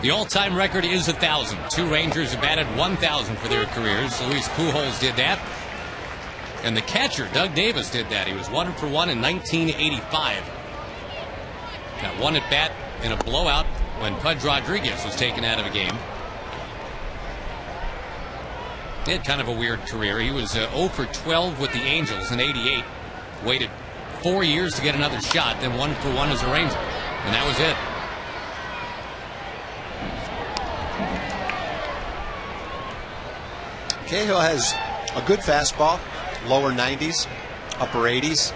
The all-time record is 1,000. Two Rangers have batted 1,000 for their careers. Luis Pujols did that. And the catcher, Doug Davis, did that. He was 1 for 1 in 1985. Got one at bat in a blowout when Pudge Rodriguez was taken out of a game. He had kind of a weird career. He was 0 for 12 with the Angels in '88. Waited 4 years to get another shot, then 1 for 1 as a Ranger. And that was it. Cahill has a good fastball, lower 90s, upper 80s.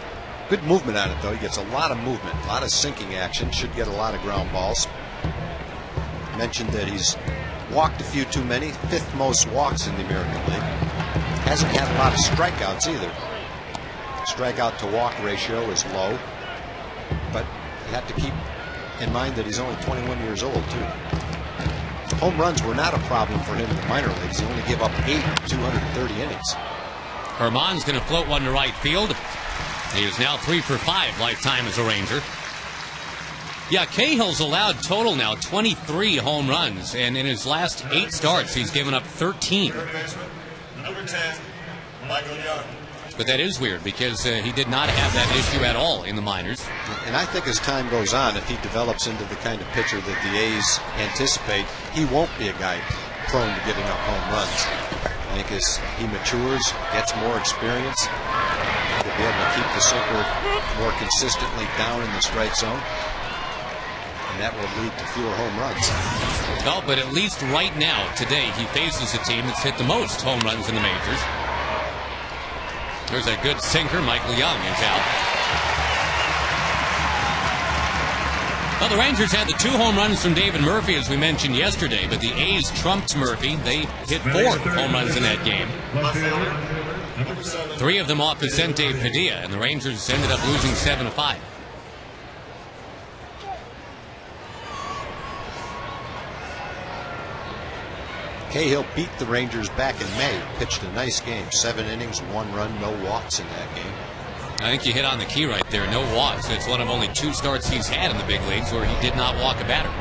Good movement on it, though. He gets a lot of movement, a lot of sinking action. Should get a lot of ground balls. Mentioned that he's walked a few too many, 5th most walks in the American League. Hasn't had a lot of strikeouts either. Strikeout to walk ratio is low, but you have to keep in mind that he's only 21 years old, too. Home runs were not a problem for him in the minor leagues. He only gave up 8 in 230 innings. Herman's going to float one to right field. He is now 3 for 5 lifetime as a Ranger. Yeah, Cahill's allowed total now 23 home runs, and in his last 8 starts, he's given up 13. Number 10, Michael Young. But that is weird because he did not have that issue at all in the minors. And I think as time goes on, if he develops into the kind of pitcher that the A's anticipate, he won't be a guy prone to giving up home runs. I think as he matures, gets more experience, he'll be able to keep the sinker more consistently down in the strike zone. And that will lead to fewer home runs. Well, but at least right now, today, he faces a team that's hit the most home runs in the majors. There's a good sinker. Michael Young is out. Well, the Rangers had the 2 home runs from David Murphy, as we mentioned yesterday, but the A's trumped Murphy. They hit 4 home runs in that game. 3 of them off Vicente Padilla, and the Rangers ended up losing 7-5. Cahill beat the Rangers back in May. Pitched a nice game. 7 innings, 1 run, no walks in that game. I think you hit on the key right there. No walks. It's one of only 2 starts he's had in the big leagues where he did not walk a batter.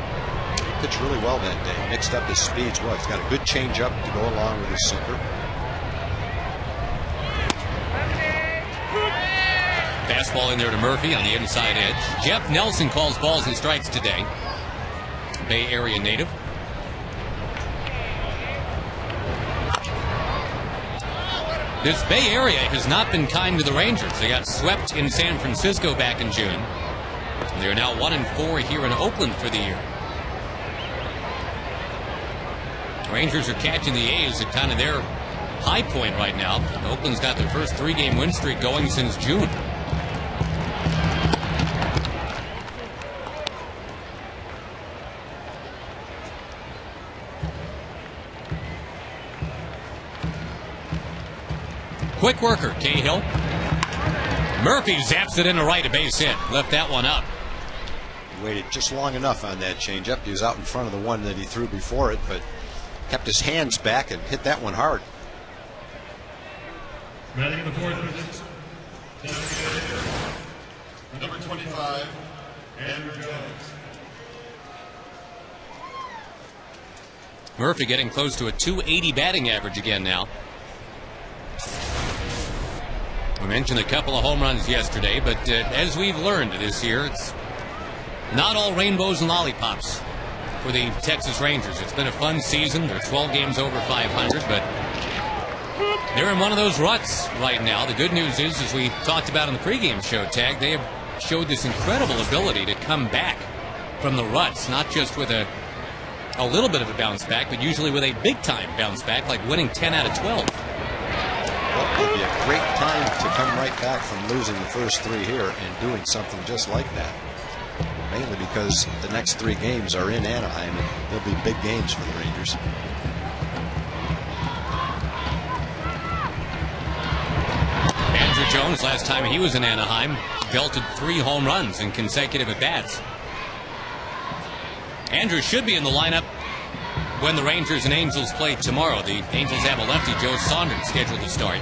He pitched really well that day. Mixed up his speeds well. He's got a good changeup to go along with his sinker. Fastball in there to Murphy on the inside edge. Jeff Nelson calls balls and strikes today. Bay Area native. This Bay Area has not been kind to the Rangers. They got swept in San Francisco back in June. They are now 1-4 here in Oakland for the year. The Rangers are catching the A's at kind of their high point right now. Oakland's got their first 3-game win streak going since June. Quick worker, Cahill. Murphy zaps it into right, a base hit. Left that one up. He waited just long enough on that changeup. He was out in front of the one that he threw before it, but kept his hands back and hit that one hard. Batting in the 4th position, number 25, Andrew Jones. Murphy getting close to a .280 batting average again now. We mentioned a couple of home runs yesterday, but as we've learned this year, it's not all rainbows and lollipops for the Texas Rangers. It's been a fun season. They're 12 games over 500, but they're in one of those ruts right now. The good news is, as we talked about in the pregame show, Tag, they have showed this incredible ability to come back from the ruts, not just with a little bit of a bounce back, but usually with a big-time bounce back, like winning 10 out of 12. Well, it would be a great time to come right back from losing the first 3 here and doing something just like that. Mainly because the next 3 games are in Anaheim, and they'll be big games for the Rangers. Andrew Jones, last time he was in Anaheim, belted 3 home runs in consecutive at-bats. Andrew should be in the lineup when the Rangers and Angels play tomorrow. The Angels have a lefty, Joe Saunders, scheduled to start.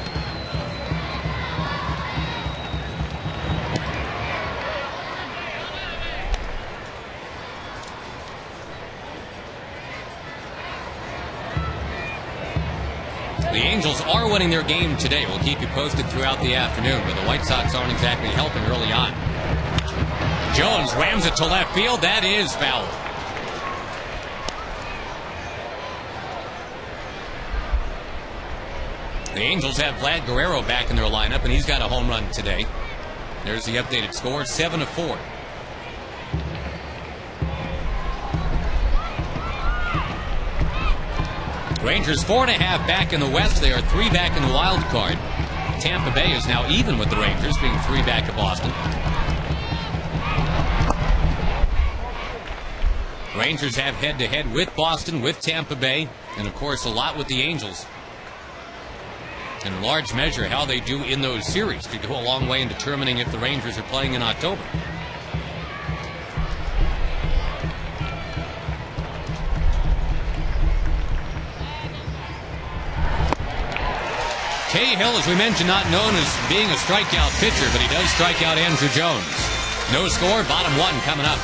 The Angels are winning their game today. We'll keep you posted throughout the afternoon, but the White Sox aren't exactly helping early on. Jones rams it to left field. That is foul. The Angels have Vlad Guerrero back in their lineup, and he's got a home run today. There's the updated score, 7-4. Rangers 4.5 back in the West. They are 3 back in the wild card. Tampa Bay is now even with the Rangers, being 3 back of Boston. Rangers have head-to-head with Boston, with Tampa Bay, and of course a lot with the Angels. In large measure, how they do in those series could go a long way in determining if the Rangers are playing in October. Cahill, as we mentioned, not known as being a strikeout pitcher, but he does strike out Andrew Jones. No score, bottom 1 coming up.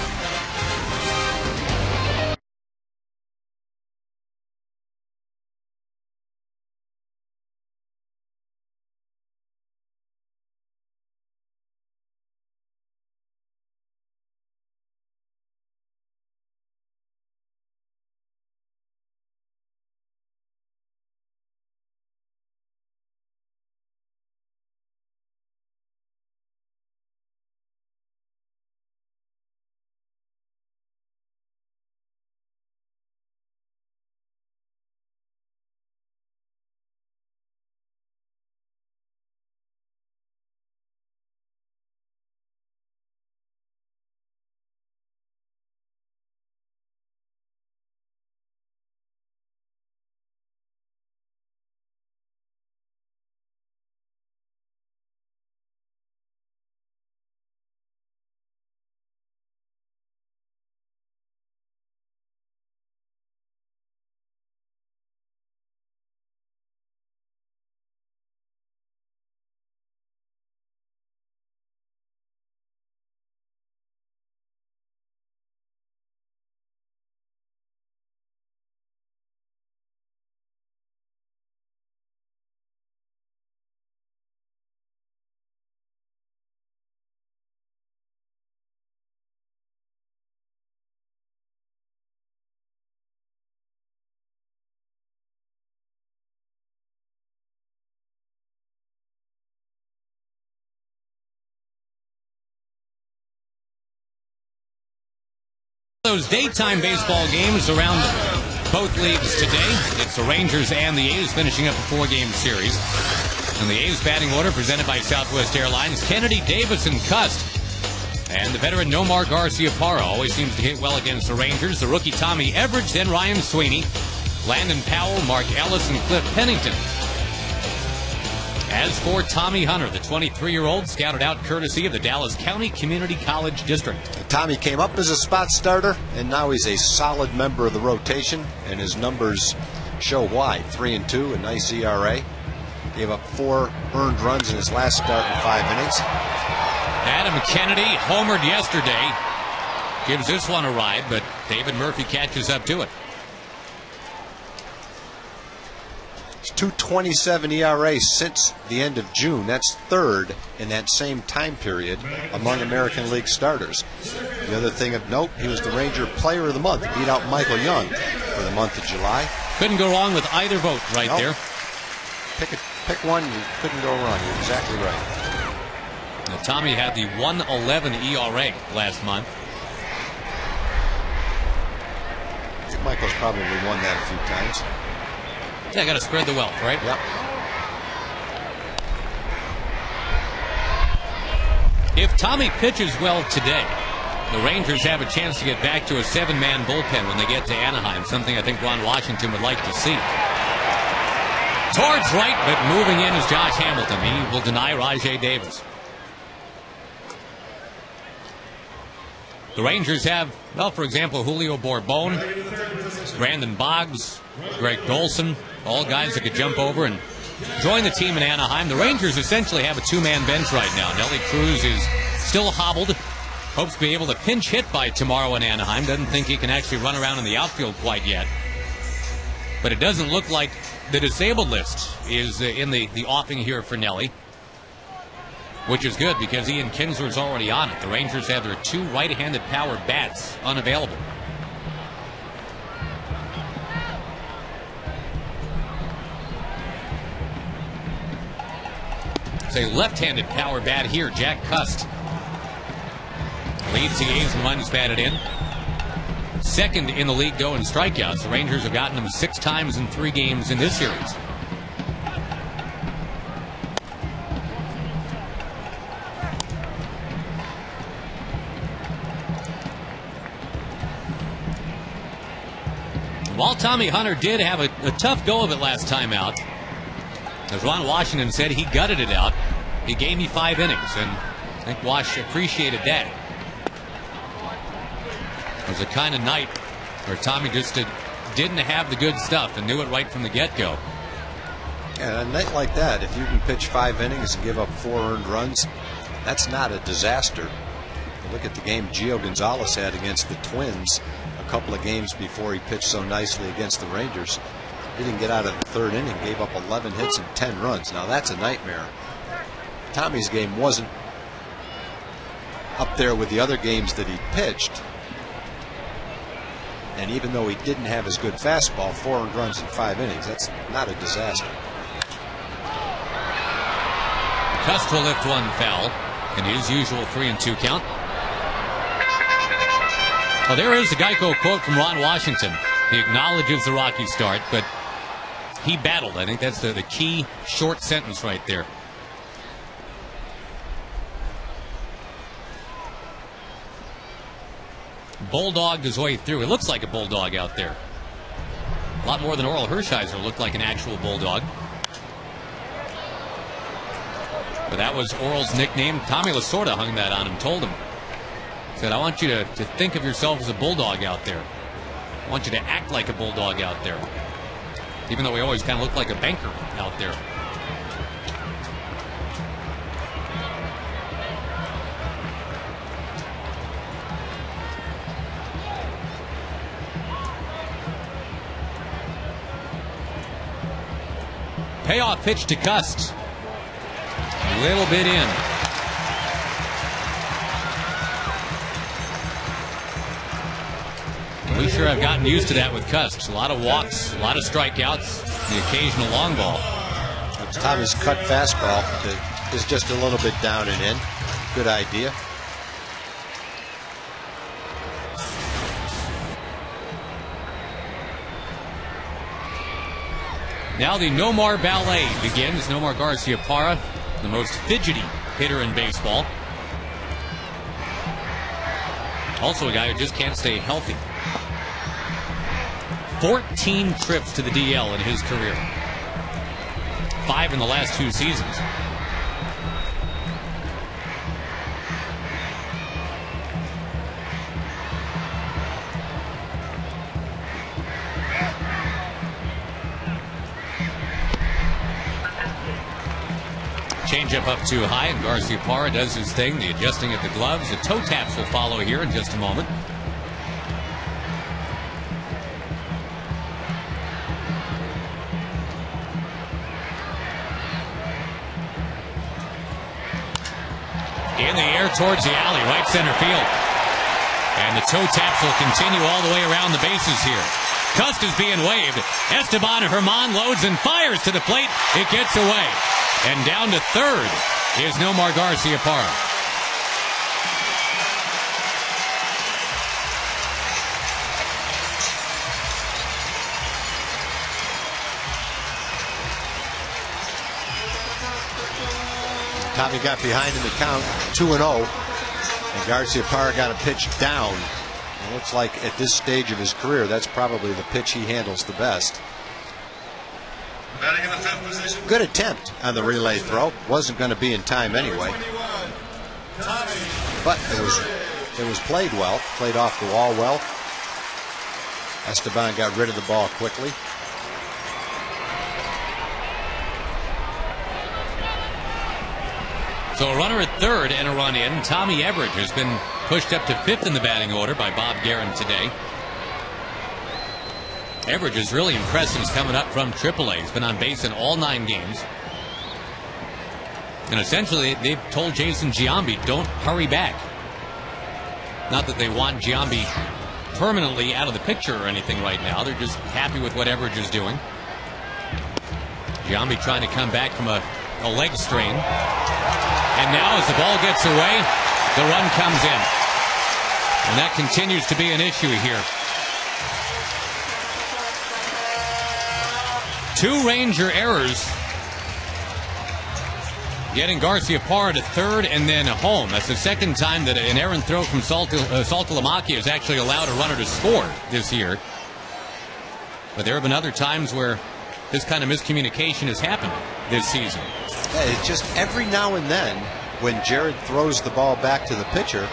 Those daytime baseball games around both leagues today. It's the Rangers and the A's finishing up a 4-game series. And the A's batting order presented by Southwest Airlines, Kennedy, Davis, and Cust. And the veteran Nomar Garciaparra always seems to hit well against the Rangers. The rookie Tommy Everidge, then Ryan Sweeney, Landon Powell, Mark Ellis, and Cliff Pennington. As for Tommy Hunter, the 23-year-old, scouted out courtesy of the Dallas County Community College District. Tommy came up as a spot starter, and now he's a solid member of the rotation, and his numbers show why. 3-2, a nice ERA. Gave up 4 earned runs in his last start in 5 innings. Adam Kennedy homered yesterday. Gives this one a ride, but David Murphy catches up to it. 2.27 ERA since the end of June. That's third in that same time period among American League starters. The other thing of note, he was the Ranger Player of the Month. He beat out Michael Young for the month of July. Couldn't go wrong with either vote right there. Pick one, you couldn't go wrong. You're exactly right. Now, Tommy had the 1.11 ERA last month. I think Michael's probably won that a few times. Yeah, got to spread the wealth, right? Yep. If Tommy pitches well today, the Rangers have a chance to get back to a 7-man bullpen when they get to Anaheim, something I think Ron Washington would like to see. Towards right, but moving in is Josh Hamilton. He will deny Rajay Davis. The Rangers have, well, for example, Julio Borbon, Brandon Boggs, Greg Dolson, all guys that could jump over and join the team in Anaheim. The Rangers essentially have a 2-man bench right now. Nelly Cruz is still hobbled. Hopes to be able to pinch hit by tomorrow in Anaheim. Doesn't think he can actually run around in the outfield quite yet. But it doesn't look like The disabled list is in the offing here for Nelly, which is good because Ian Kinsler's already on it. The Rangers have their 2 right-handed power bats unavailable. It's a left-handed power bat here. Jack Cust leads the A's in runs batted in. Second in the league, though, in strikeouts. The Rangers have gotten him 6 times in 3 games in this series. While Tommy Hunter did have a tough go of it last time out, as Ron Washington said, he gutted it out. He gave me 5 innings, and I think Wash appreciated that. It was a kind of night where Tommy just didn't have the good stuff and knew it right from the get-go. Yeah, a night like that, if you can pitch 5 innings and give up 4 earned runs, that's not a disaster. Look at the game Gio Gonzalez had against the Twins a couple of games before he pitched so nicely against the Rangers. He didn't get out of the 3rd inning, gave up 11 hits and 10 runs. Now that's a nightmare. Tommy's game wasn't up there with the other games that he pitched. And even though he didn't have his good fastball, 4 earned runs in 5 innings, that's not a disaster. Cust will lift one foul in his usual 3-2 count. Well, there is the Geico quote from Ron Washington. He acknowledges the rocky start, but he battled. I think that's the key short sentence right there. Bulldogged his way through. It looks like a bulldog out there. A lot more than Oral Hershiser looked like an actual bulldog. But that was Oral's nickname. Tommy Lasorda hung that on him, told him. Said, I want you to think of yourself as a bulldog out there. I want you to act like a bulldog out there. Even though we always kind of look like a banker out there. Payoff pitch to Cust. A little bit in. We sure have gotten used to that with Cust. A lot of walks, a lot of strikeouts, the occasional long ball. Tommy's cut fastball is just a little bit down and in. Good idea. Now the Nomar Ballet begins. Nomar Garciaparra, the most fidgety hitter in baseball. Also a guy who just can't stay healthy. 14 trips to the DL in his career. 5 in the last 2 seasons. Changeup up too high, and Garciaparra does his thing, the adjusting of the gloves. The toe taps will follow here in just a moment. In the air towards the alley, right center field. And the toe taps will continue all the way around the bases here. Cust is being waved. Esteban Herman loads and fires to the plate. It gets away. And down to third is Nomar Garciaparra. Tommy got behind in the count, 2-0, and Garciaparra got a pitch down. It looks like at this stage of his career, that's probably the pitch he handles the best. Batting in the 5th position. Good attempt on the relay throw. Wasn't going to be in time anyway. But it was played well, played off the wall well. Esteban got rid of the ball quickly. So a runner at third and a run in. Tommy Everidge has been pushed up to 5th in the batting order by Bob Guerin today. Average is really impressive. He's coming up from AAA. He's been on base in all 9 games. And essentially, they've told Jason Giambi, don't hurry back. Not that they want Giambi permanently out of the picture or anything right now. They're just happy with what Average is doing. Giambi trying to come back from a leg strain. And now as the ball gets away, the run comes in. And that continues to be an issue here. 2 Ranger errors, getting Garciaparra to third and then home. That's the second time that an errant throw from Saltalamacchia has actually allowed a runner to score this year. But there have been other times where this kind of miscommunication has happened this season. Yeah, it's just every now and then when Jared throws the ball back to the pitcher,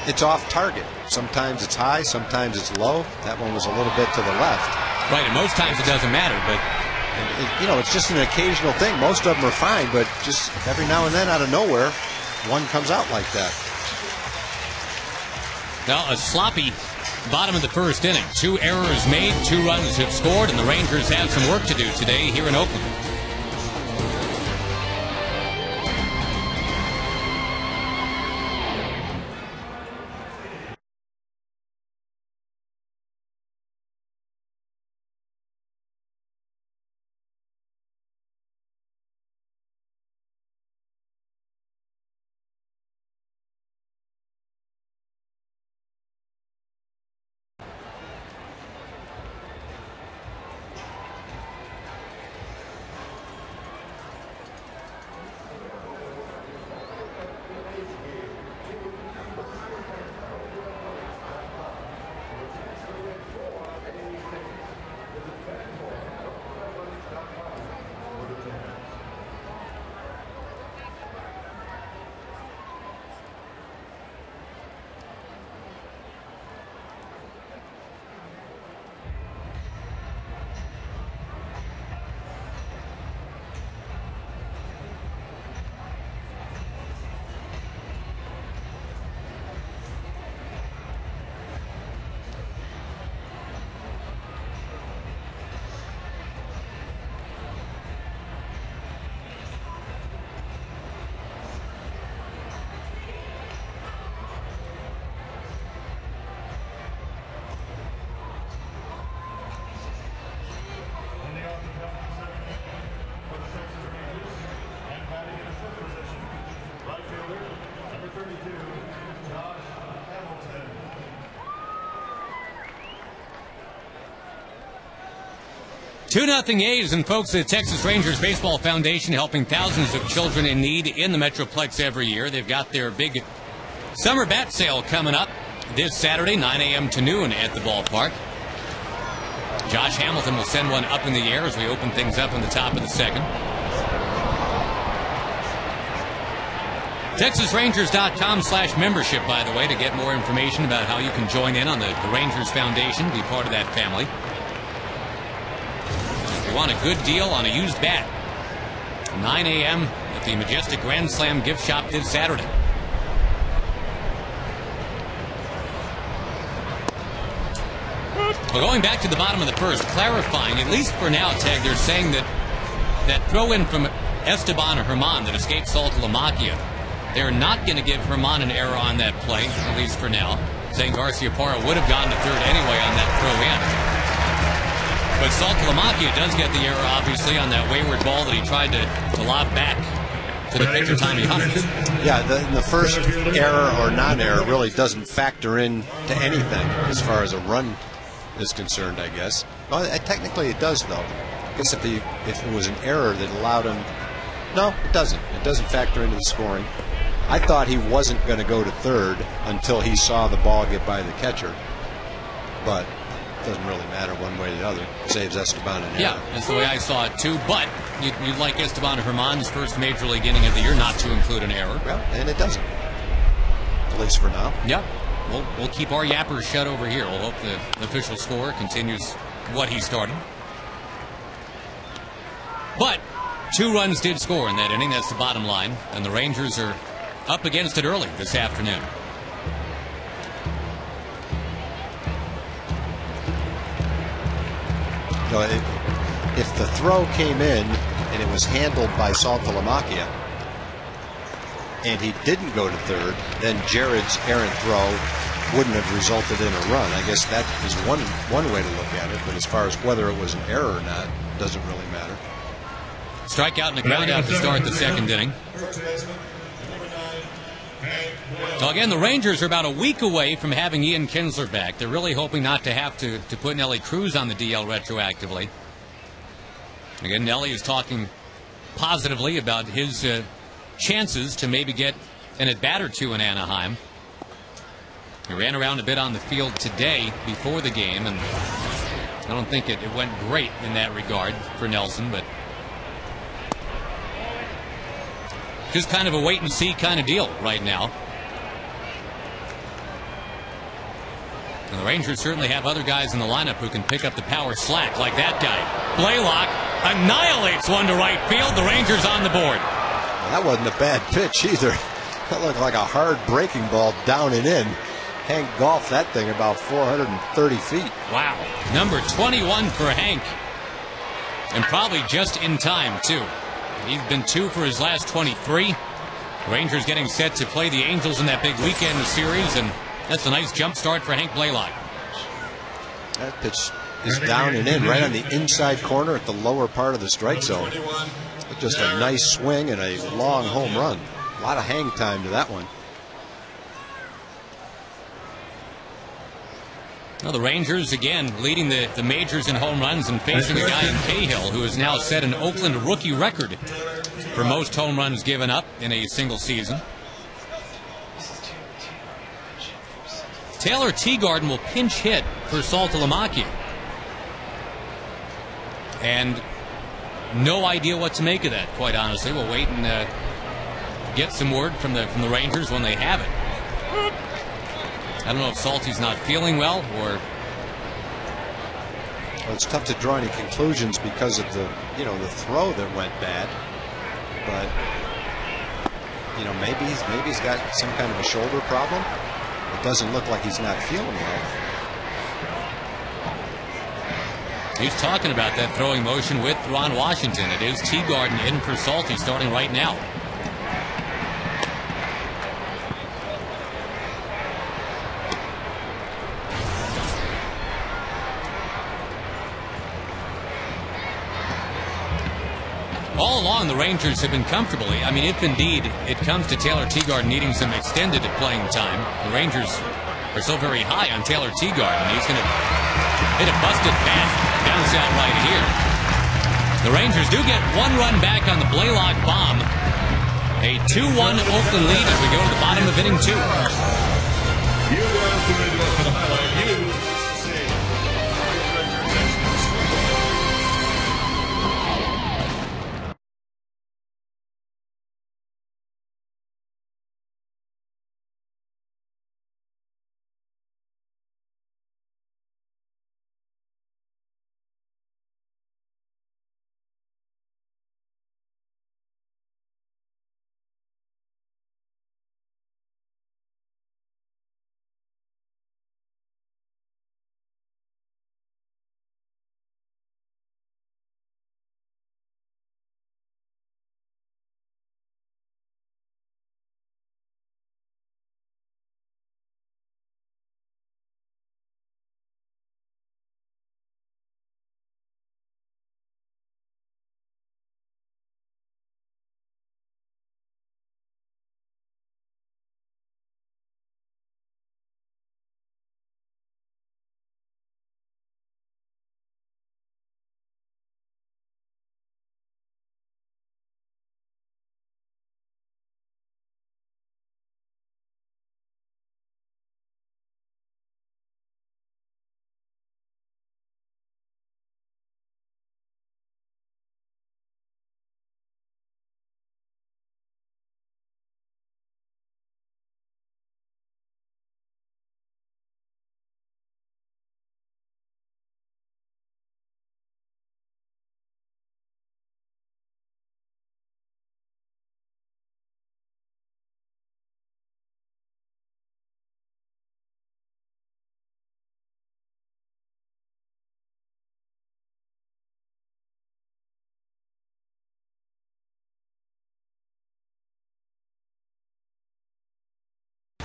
it's off target. Sometimes it's high, sometimes it's low. That one was a little bit to the left. Right, and most times it doesn't matter, but it's just an occasional thing. Most of them are fine, but just every now and then out of nowhere, one comes out like that. Now, a sloppy bottom of the first inning. 2 errors made, 2 runs have scored, and the Rangers have some work to do today here in Oakland. Two 2-0 A's, and folks, the Texas Rangers Baseball Foundation helping thousands of children in need in the Metroplex every year. They've got their big summer bat sale coming up this Saturday, 9 a.m. to noon at the ballpark. Josh Hamilton will send one up in the air as we open things up in the top of the second. TexasRangers.com/membership, by the way, to get more information about how you can join in on the Rangers Foundation, be part of that family. If you want a good deal on a used bat, 9 a.m. at the Majestic Grand Slam gift shop this Saturday. Well, going back to the bottom of the first, clarifying, at least for now, Teg, they're saying that throw-in from Esteban Herman that escaped Saltalamacchia, they're not going to give Herman an error on that play, at least for now, saying Garciaparra would have gone to third anyway on that throw-in. But Saltalamacchia does get the error, obviously, on that wayward ball that he tried to lob back to the pitcher, Tommy Hunter. Yeah, the first error or non-error really doesn't factor in to anything as far as a run is concerned, I guess. Well, technically it does, though. I guess if it was an error that allowed him... No, it doesn't. It doesn't factor into the scoring. I thought he wasn't going to go to third until he saw the ball get by the catcher. But it doesn't really matter one way or the other. It saves Esteban an error. Yeah, that's the way I saw it, too. But you'd like Esteban Herman's first Major League inning of the year not to include an error. Well, and it doesn't. At least for now. Yeah. We'll keep our yappers shut over here. We'll hope the official score continues what he started. But 2 runs did score in that inning. That's the bottom line. And the Rangers are up against it early this afternoon. if the throw came in and it was handled by Saltalamacchia and he didn't go to third, then Jared's errant throw wouldn't have resulted in a run. I guess that is one way to look at it, but as far as whether it was an error or not, doesn't really matter. Strikeout and a ground out to start the second inning. So again, the Rangers are about a week away from having Ian Kinsler back. They're really hoping not to have to put Nelly Cruz on the DL retroactively. Again, Nelly is talking positively about his chances to maybe get an at-bat or two in Anaheim. He ran around a bit on the field today before the game, and I don't think it went great in that regard for Nelson, but just kind of a wait-and-see kind of deal right now. And the Rangers certainly have other guys in the lineup who can pick up the power slack, like that guy. Blaylock annihilates one to right field. The Rangers on the board. Well, that wasn't a bad pitch either. That looked like a hard breaking ball down and in. Hank golfed that thing about 430 feet. Wow. Number 21 for Hank. And probably just in time, too. He's been 2 for his last 23. Rangers getting set to play the Angels in that big weekend series, and that's a nice jump start for Hank Blaylock. That pitch is down and in, right on the inside corner at the lower part of the strike zone. Just a nice swing and a long home run. A lot of hang time to that one. Well, the Rangers, again, leading the majors in home runs and facing a guy in Cahill who has now set an Oakland rookie record for most home runs given up in a single season. Taylor Teagarden will pinch hit for Saltalamacchia. And no idea what to make of that, quite honestly. We'll wait and get some word from the Rangers when they have it. I don't know if Salty's not feeling well, or well, it's tough to draw any conclusions because of the throw that went bad. But maybe he's got some kind of a shoulder problem. It doesn't look like he's not feeling well. He's talking about that throwing motion with Ron Washington. It is Teagarden in for Salty starting right now. All along, the Rangers have been comfortably. I mean, if indeed it comes to Taylor Teagarden needing some extended playing time, the Rangers are so very high on Taylor Teagarden. He's going to hit a busted bat, bounce out right here. The Rangers do get one run back on the Blaylock bomb. A 2-1 Oakland lead as we go to the bottom of inning 2. You guys are ready to go for the highlight. You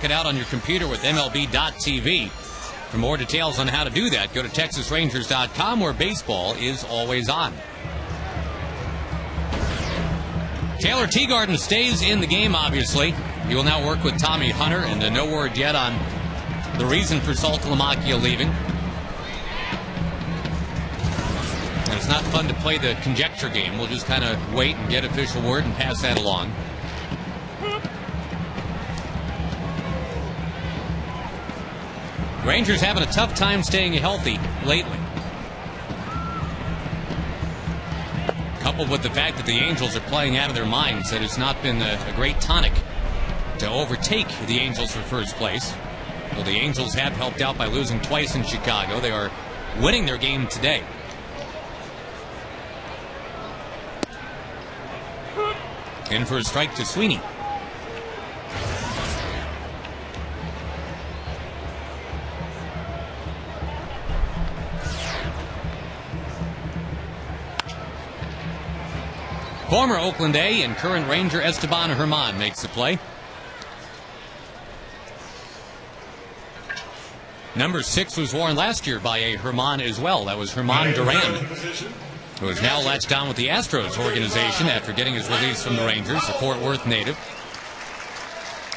check it out on your computer with MLB.tv. For more details on how to do that, go to TexasRangers.com, where baseball is always on. Taylor Teagarden stays in the game, obviously. He will now work with Tommy Hunter, and no word yet on the reason for Saltalamacchia leaving. And it's not fun to play the conjecture game. We'll just kind of wait and get official word and pass that along. Rangers having a tough time staying healthy lately. Coupled with the fact that the Angels are playing out of their minds, that it's not been a great tonic to overtake the Angels for first place. Well, the Angels have helped out by losing twice in Chicago. They are winning their game today. In for a strike to Sweeney. Former Oakland A and current Ranger Esteban Herman makes the play. Number 6 was worn last year by a Herman as well. That was Herman Duran, who is now latched on with the Astros organization after getting his release from the Rangers, a Fort Worth native.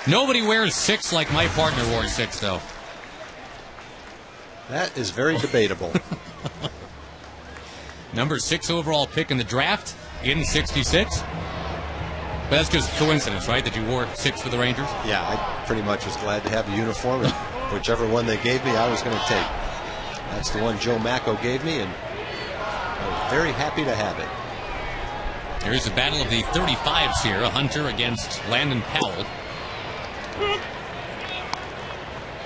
Nobody wears 6 like my partner wore 6, though. That is very debatable. Number 6 overall pick in the draft in '66. But that's just coincidence, right, that you wore 6 for the Rangers? Yeah, I pretty much was glad to have the uniform, and whichever one they gave me, I was going to take. That's the one Joe Macco gave me, and I was very happy to have it. Here's a battle of the 35s here. A Hunter against Landon Powell.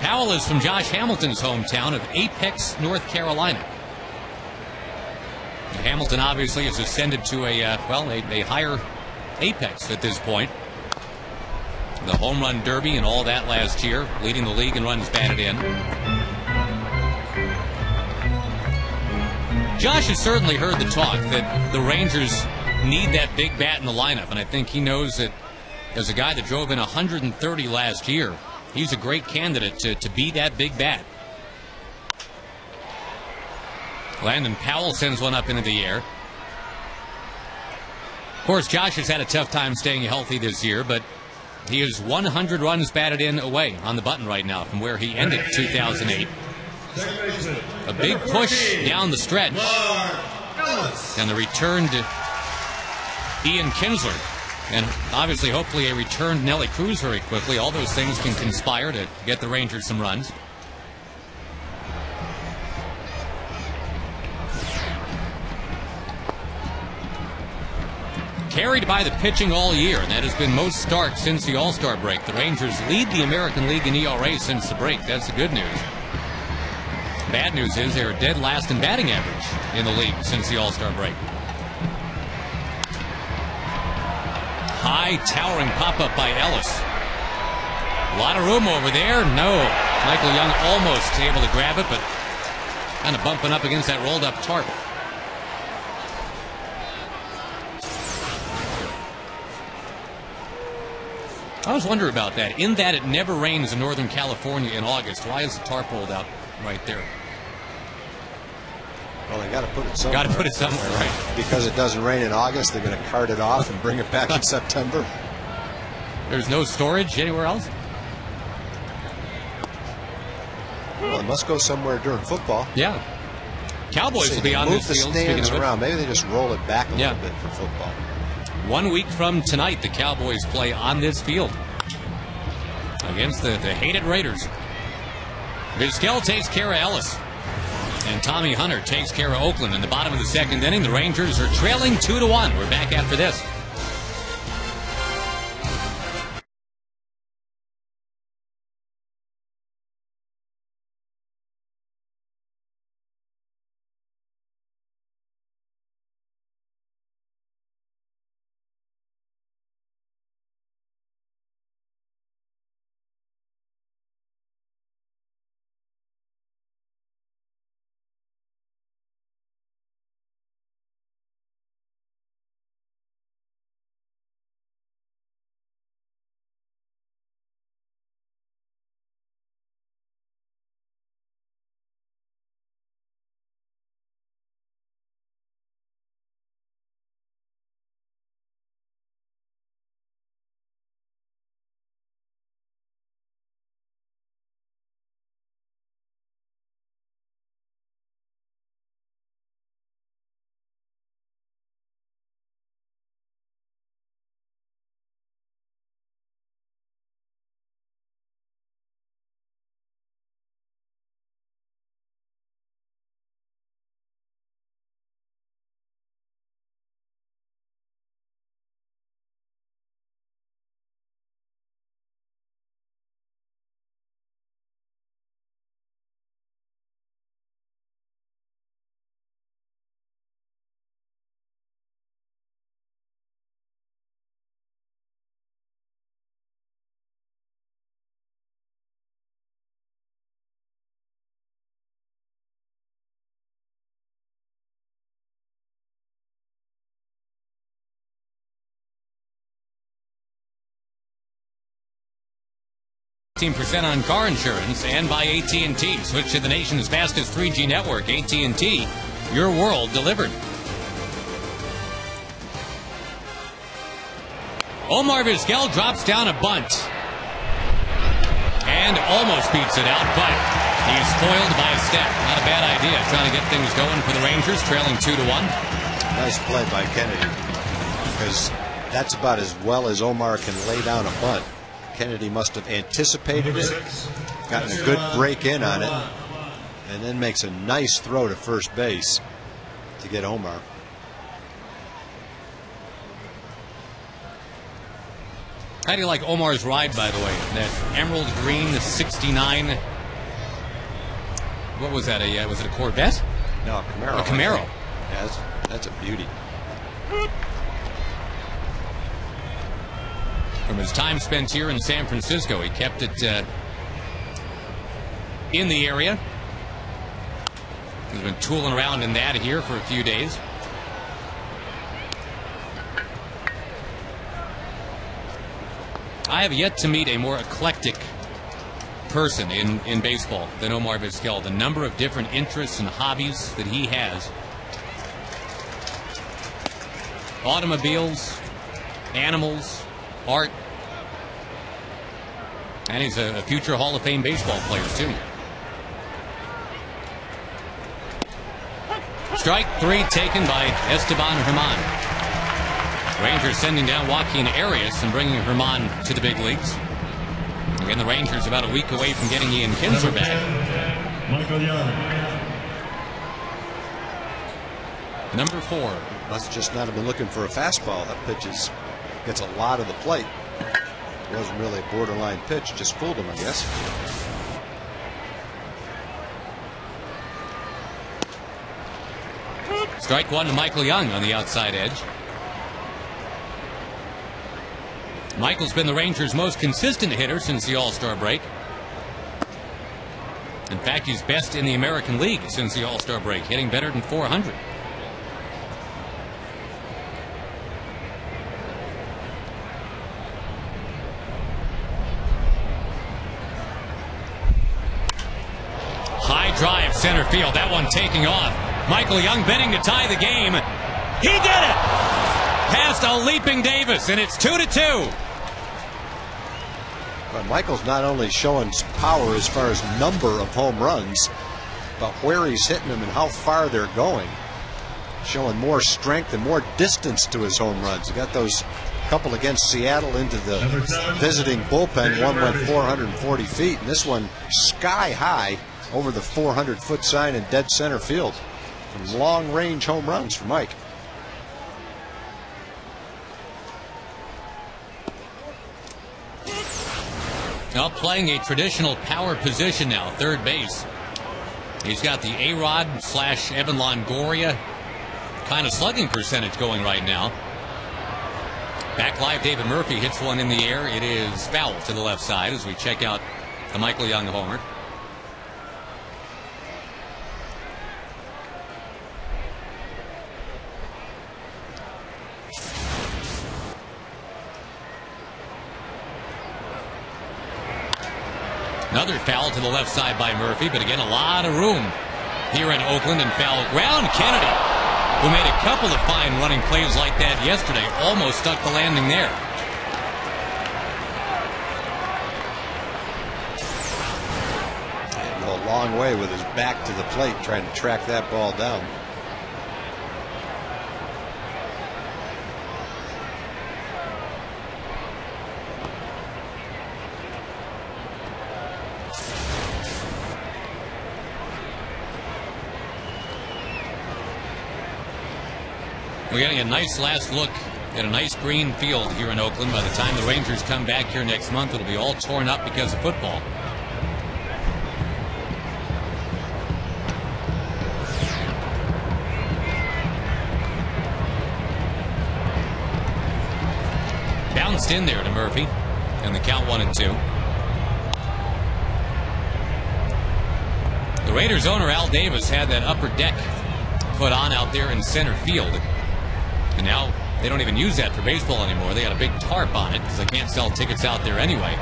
Powell is from Josh Hamilton's hometown of Apex, North Carolina. Hamilton obviously has ascended to a higher apex at this point. The home run derby and all that last year, leading the league in runs batted in. Josh has certainly heard the talk that the Rangers need that big bat in the lineup, and I think he knows that as a guy that drove in 130 last year, he's a great candidate to be that big bat. Landon Powell sends one up into the air. Of course, Josh has had a tough time staying healthy this year, but he is 100 runs batted in away on the button right now from where he ended 2008. A big push down the stretch. And the return to Ian Kinsler. And obviously, hopefully, a return to Nelly Cruz very quickly. All those things can conspire to get the Rangers some runs. Carried by the pitching all year, and that has been most starts since the All-Star break. The Rangers lead the American League in ERA since the break. That's the good news. Bad news is they're dead last in batting average in the league since the All-Star break. High, towering pop-up by Ellis. A lot of room over there. No. Michael Young almost able to grab it, but kind of bumping up against that rolled-up tarp. I always wonder about that. In that it never rains in Northern California in August, why is the tarp rolled out right there? Well, they got to put it somewhere. Got to put it somewhere, right? Because it doesn't rain in August, they're going to cart it off and bring it back in September. There's no storage anywhere else? Well, it must go somewhere during football. Yeah. Cowboys will be on this field. Move the stands around. Maybe they just roll it back a little bit for football. 1 week from tonight, the Cowboys play on this field against the hated Raiders. Vizquel takes care of Ellis. And Tommy Hunter takes care of Oakland in the bottom of the second inning. The Rangers are trailing 2-1. We're back after this. 15% on car insurance, and by AT&T. Switch to the nation's fastest 3G network. AT&T, your world delivered. Omar Vizquel drops down a bunt and almost beats it out, but he's foiled by a step. Not a bad idea, trying to get things going for the Rangers, trailing 2-1. Nice play by Kennedy, because that's about as well as Omar can lay down a bunt. Kennedy must have anticipated it, gotten a good break in on it, and then makes a nice throw to first base to get Omar. How do you like Omar's ride, by the way? That emerald green 69. What was that? Was it a Corvette? No, a Camaro. A Camaro. Yeah, that's a beauty. From his time spent here in San Francisco, he kept it in the area. He's been tooling around in that here for a few days. I have yet to meet a more eclectic person in baseball than Omar Vizquel. The number of different interests and hobbies that he has. Automobiles, animals, art. And he's a future Hall of Fame baseball player, too. Strike 3 taken by Esteban Herman. Rangers sending down Joaquin Arias and bringing Herman to the big leagues. Again, the Rangers about a week away from getting Ian Kinsler back. Michael Young. Number 4. Must just not have been looking for a fastball. That pitch gets a lot of the plate. It wasn't really a borderline pitch, just fooled him, I guess. Strike 1 to Michael Young on the outside edge. Michael's been the Rangers' most consistent hitter since the All-Star break. In fact, he's best in the American League since the All-Star break, hitting better than 400. High drive, center field. That one taking off. Michael Young betting to tie the game. He did it! Past a leaping Davis, and it's 2-2. But Michael's not only showing power as far as number of home runs, but where he's hitting them and how far they're going. Showing more strength and more distance to his home runs. He got those couple against Seattle into the visiting bullpen. One went 440 feet, and this one sky high over the 400-foot sign in dead center field. Some long-range home runs for Mike. Now playing a traditional power position now, third base. He's got the A-Rod / Evan Longoria kind of slugging percentage going right now. Back live, David Murphy hits one in the air. It is foul to the left side as we check out the Michael Young homer. Another foul to the left side by Murphy, but again, a lot of room here in Oakland and foul ground. Kennedy, who made a couple of fine running plays like that yesterday, almost stuck the landing there. Go a long way with his back to the plate trying to track that ball down. We're getting a nice last look at a nice green field here in Oakland. By the time the Rangers come back here next month, it'll be all torn up because of football. Bounced in there to Murphy, and the count 1-2. The Raiders owner Al Davis had that upper deck put on out there in center field. And now they don't even use that for baseball anymore. They got a big tarp on it because they can't sell tickets out there anyway.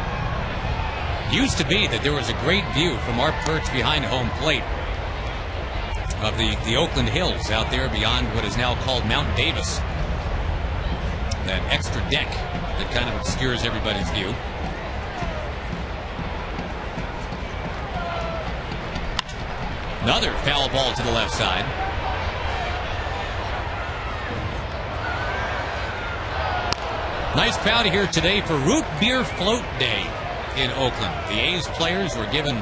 Used to be that there was a great view from our perch behind home plate of the Oakland Hills out there beyond what is now called Mount Davis. That extra deck that kind of obscures everybody's view. Another foul ball to the left side. Nice crowd here today for Root Beer Float Day in Oakland. The A's players were given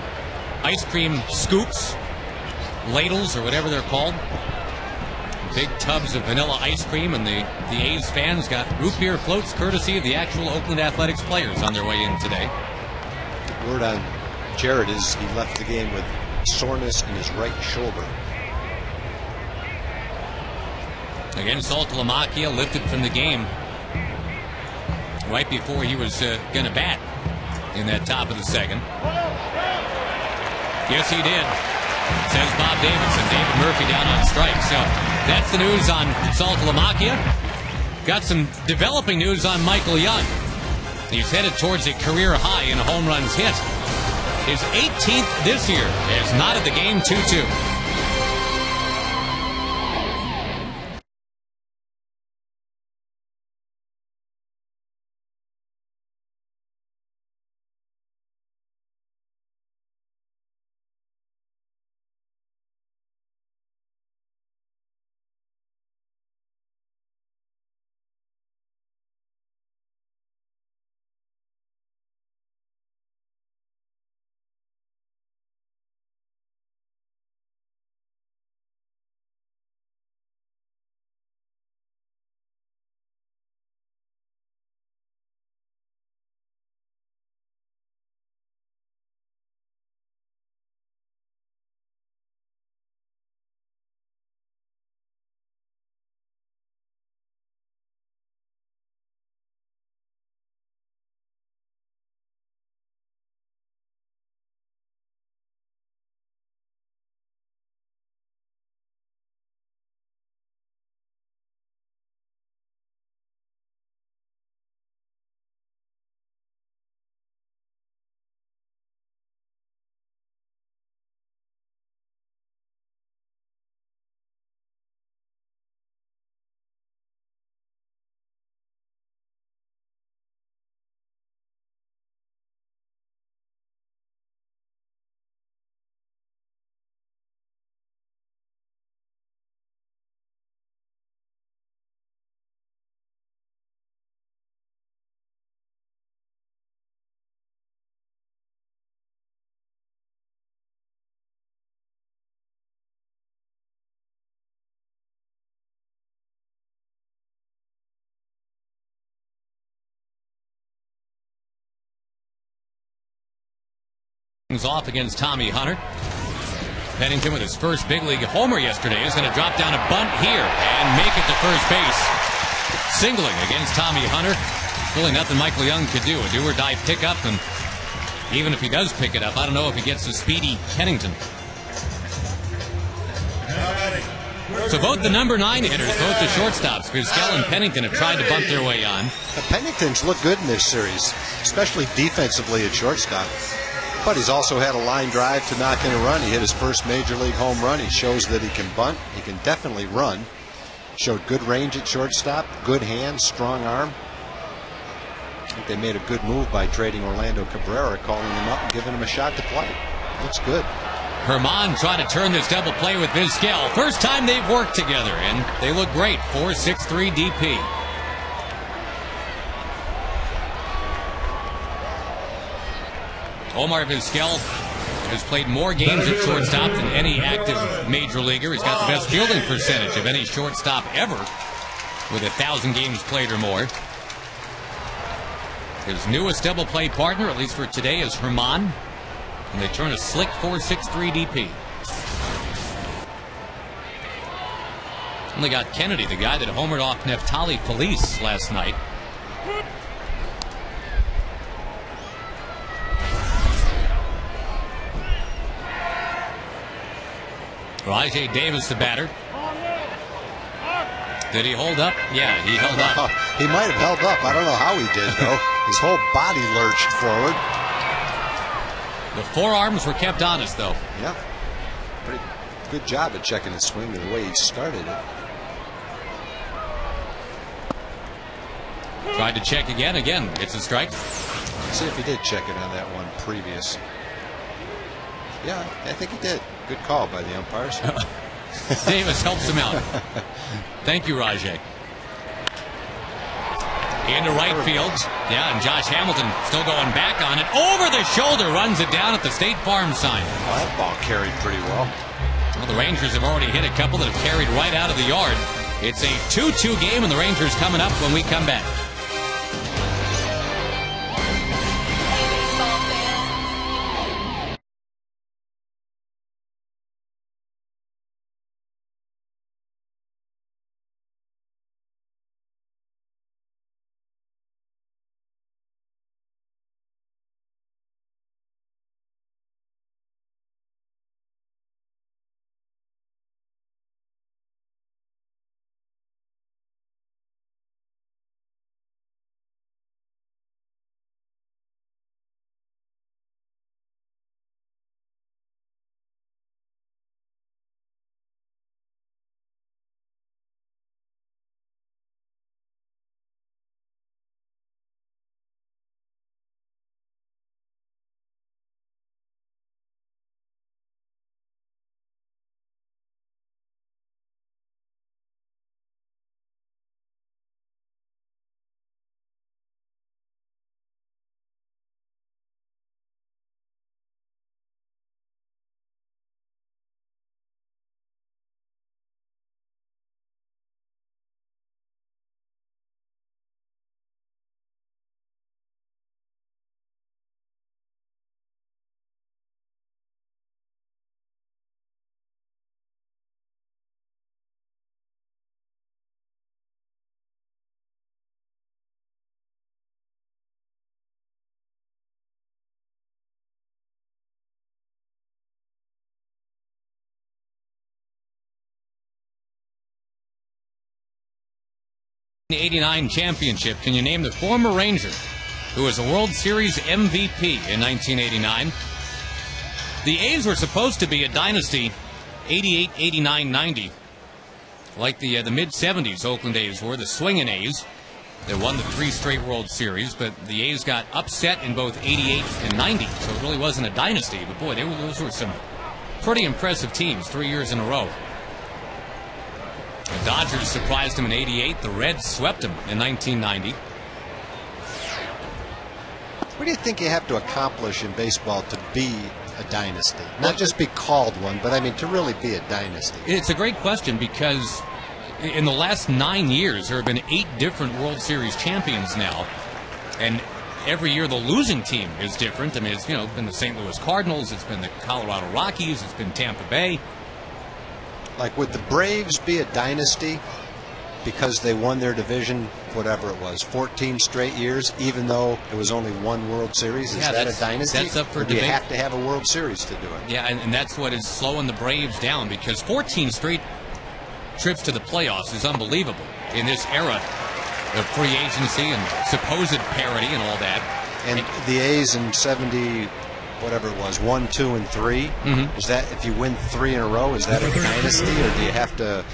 ice cream scoops, ladles, or whatever they're called. Big tubs of vanilla ice cream, and the A's fans got root beer floats courtesy of the actual Oakland Athletics players on their way in today. Word on Jared is he left the game with soreness in his right shoulder. Again, Saltalamacchia lifted from the game right before he was going to bat in that top of the second. Yes, he did, says Bob Davidson. David Murphy down on strike. So that's the news on Saltalamacchia. Got some developing news on Michael Young. He's headed towards a career high in home runs hit. His 18th this year has knotted the game 2-2. Off against Tommy Hunter. Pennington with his first big league homer yesterday is going to drop down a bunt here and make it to first base. Singling against Tommy Hunter. Really nothing Michael Young could do. A do-or-die pickup, and even if he does pick it up, I don't know if he gets the speedy Pennington. So both the number 9 hitters, both the shortstops, Vizquel and Pennington, have tried to bunt their way on. The Pennington's looked good in this series, especially defensively at shortstop. But he's also had a line drive to knock in a run. He hit his first major league home run. He shows that he can bunt. He can definitely run. Showed good range at shortstop, good hands, strong arm. I think they made a good move by trading Orlando Cabrera, calling him up and giving him a shot to play. Looks good. Herman trying to turn this double play with Vizquel. First time they've worked together, and they look great. 4.63 DP. Omar Vizquel has played more games at shortstop than any active major leaguer. He's got the best fielding percentage of any shortstop ever, with 1,000 games played or more. His newest double play partner, at least for today, is Herman, and they turn a slick 4.63 DP. Only got Kennedy, the guy that homered off Neftali Felice last night. Rajay Davis, the batter. Did he hold up? Yeah, he held up. He might have held up. I don't know how he did, though. His whole body lurched forward. The forearms were kept honest, though. Yeah. Pretty good job at checking his swing the way he started it. Tried to check again. It's a strike. Let's see if he did check it on that one previous. Yeah, I think he did. Good call by the umpires. Davis helps him out. Thank you, Rajay. Into right field. Yeah, and Josh Hamilton still going back on it. Over the shoulder, runs it down at the State Farm sign. Well, that ball carried pretty well. Well, the Rangers have already hit a couple that have carried right out of the yard. It's a 2-2 game, and the Rangers coming up when we come back. The '89 championship. Can you name the former Ranger who was a World Series MVP in 1989? The A's were supposed to be a dynasty 88, 89, 90. Like the mid-'70s Oakland A's were, the swinging A's. They won the 3 straight World Series, but the A's got upset in both 88 and 90, so it really wasn't a dynasty. But boy, those were some pretty impressive teams 3 years in a row. The Dodgers surprised them in '88. The Reds swept them in 1990. What do you think you have to accomplish in baseball to be a dynasty? Not just be called one, but I mean to really be a dynasty. It's a great question because in the last 9 years there have been 8 different World Series champions now, and every year the losing team is different. I mean, it's been the St. Louis Cardinals, it's been the Colorado Rockies, it's been Tampa Bay. Like, would the Braves be a dynasty because they won their division, whatever it was, 14 straight years, even though it was only 1 World Series? Is that a dynasty? That's up for debate. Do you have to have a World Series to do it? Yeah, and that's what is slowing the Braves down, because 14 straight trips to the playoffs is unbelievable in this era of free agency and supposed parity and all that. And the A's in 70... whatever it was, 1, 2, and 3. Is that, if you win 3 in a row, is that a dynasty, or do you have to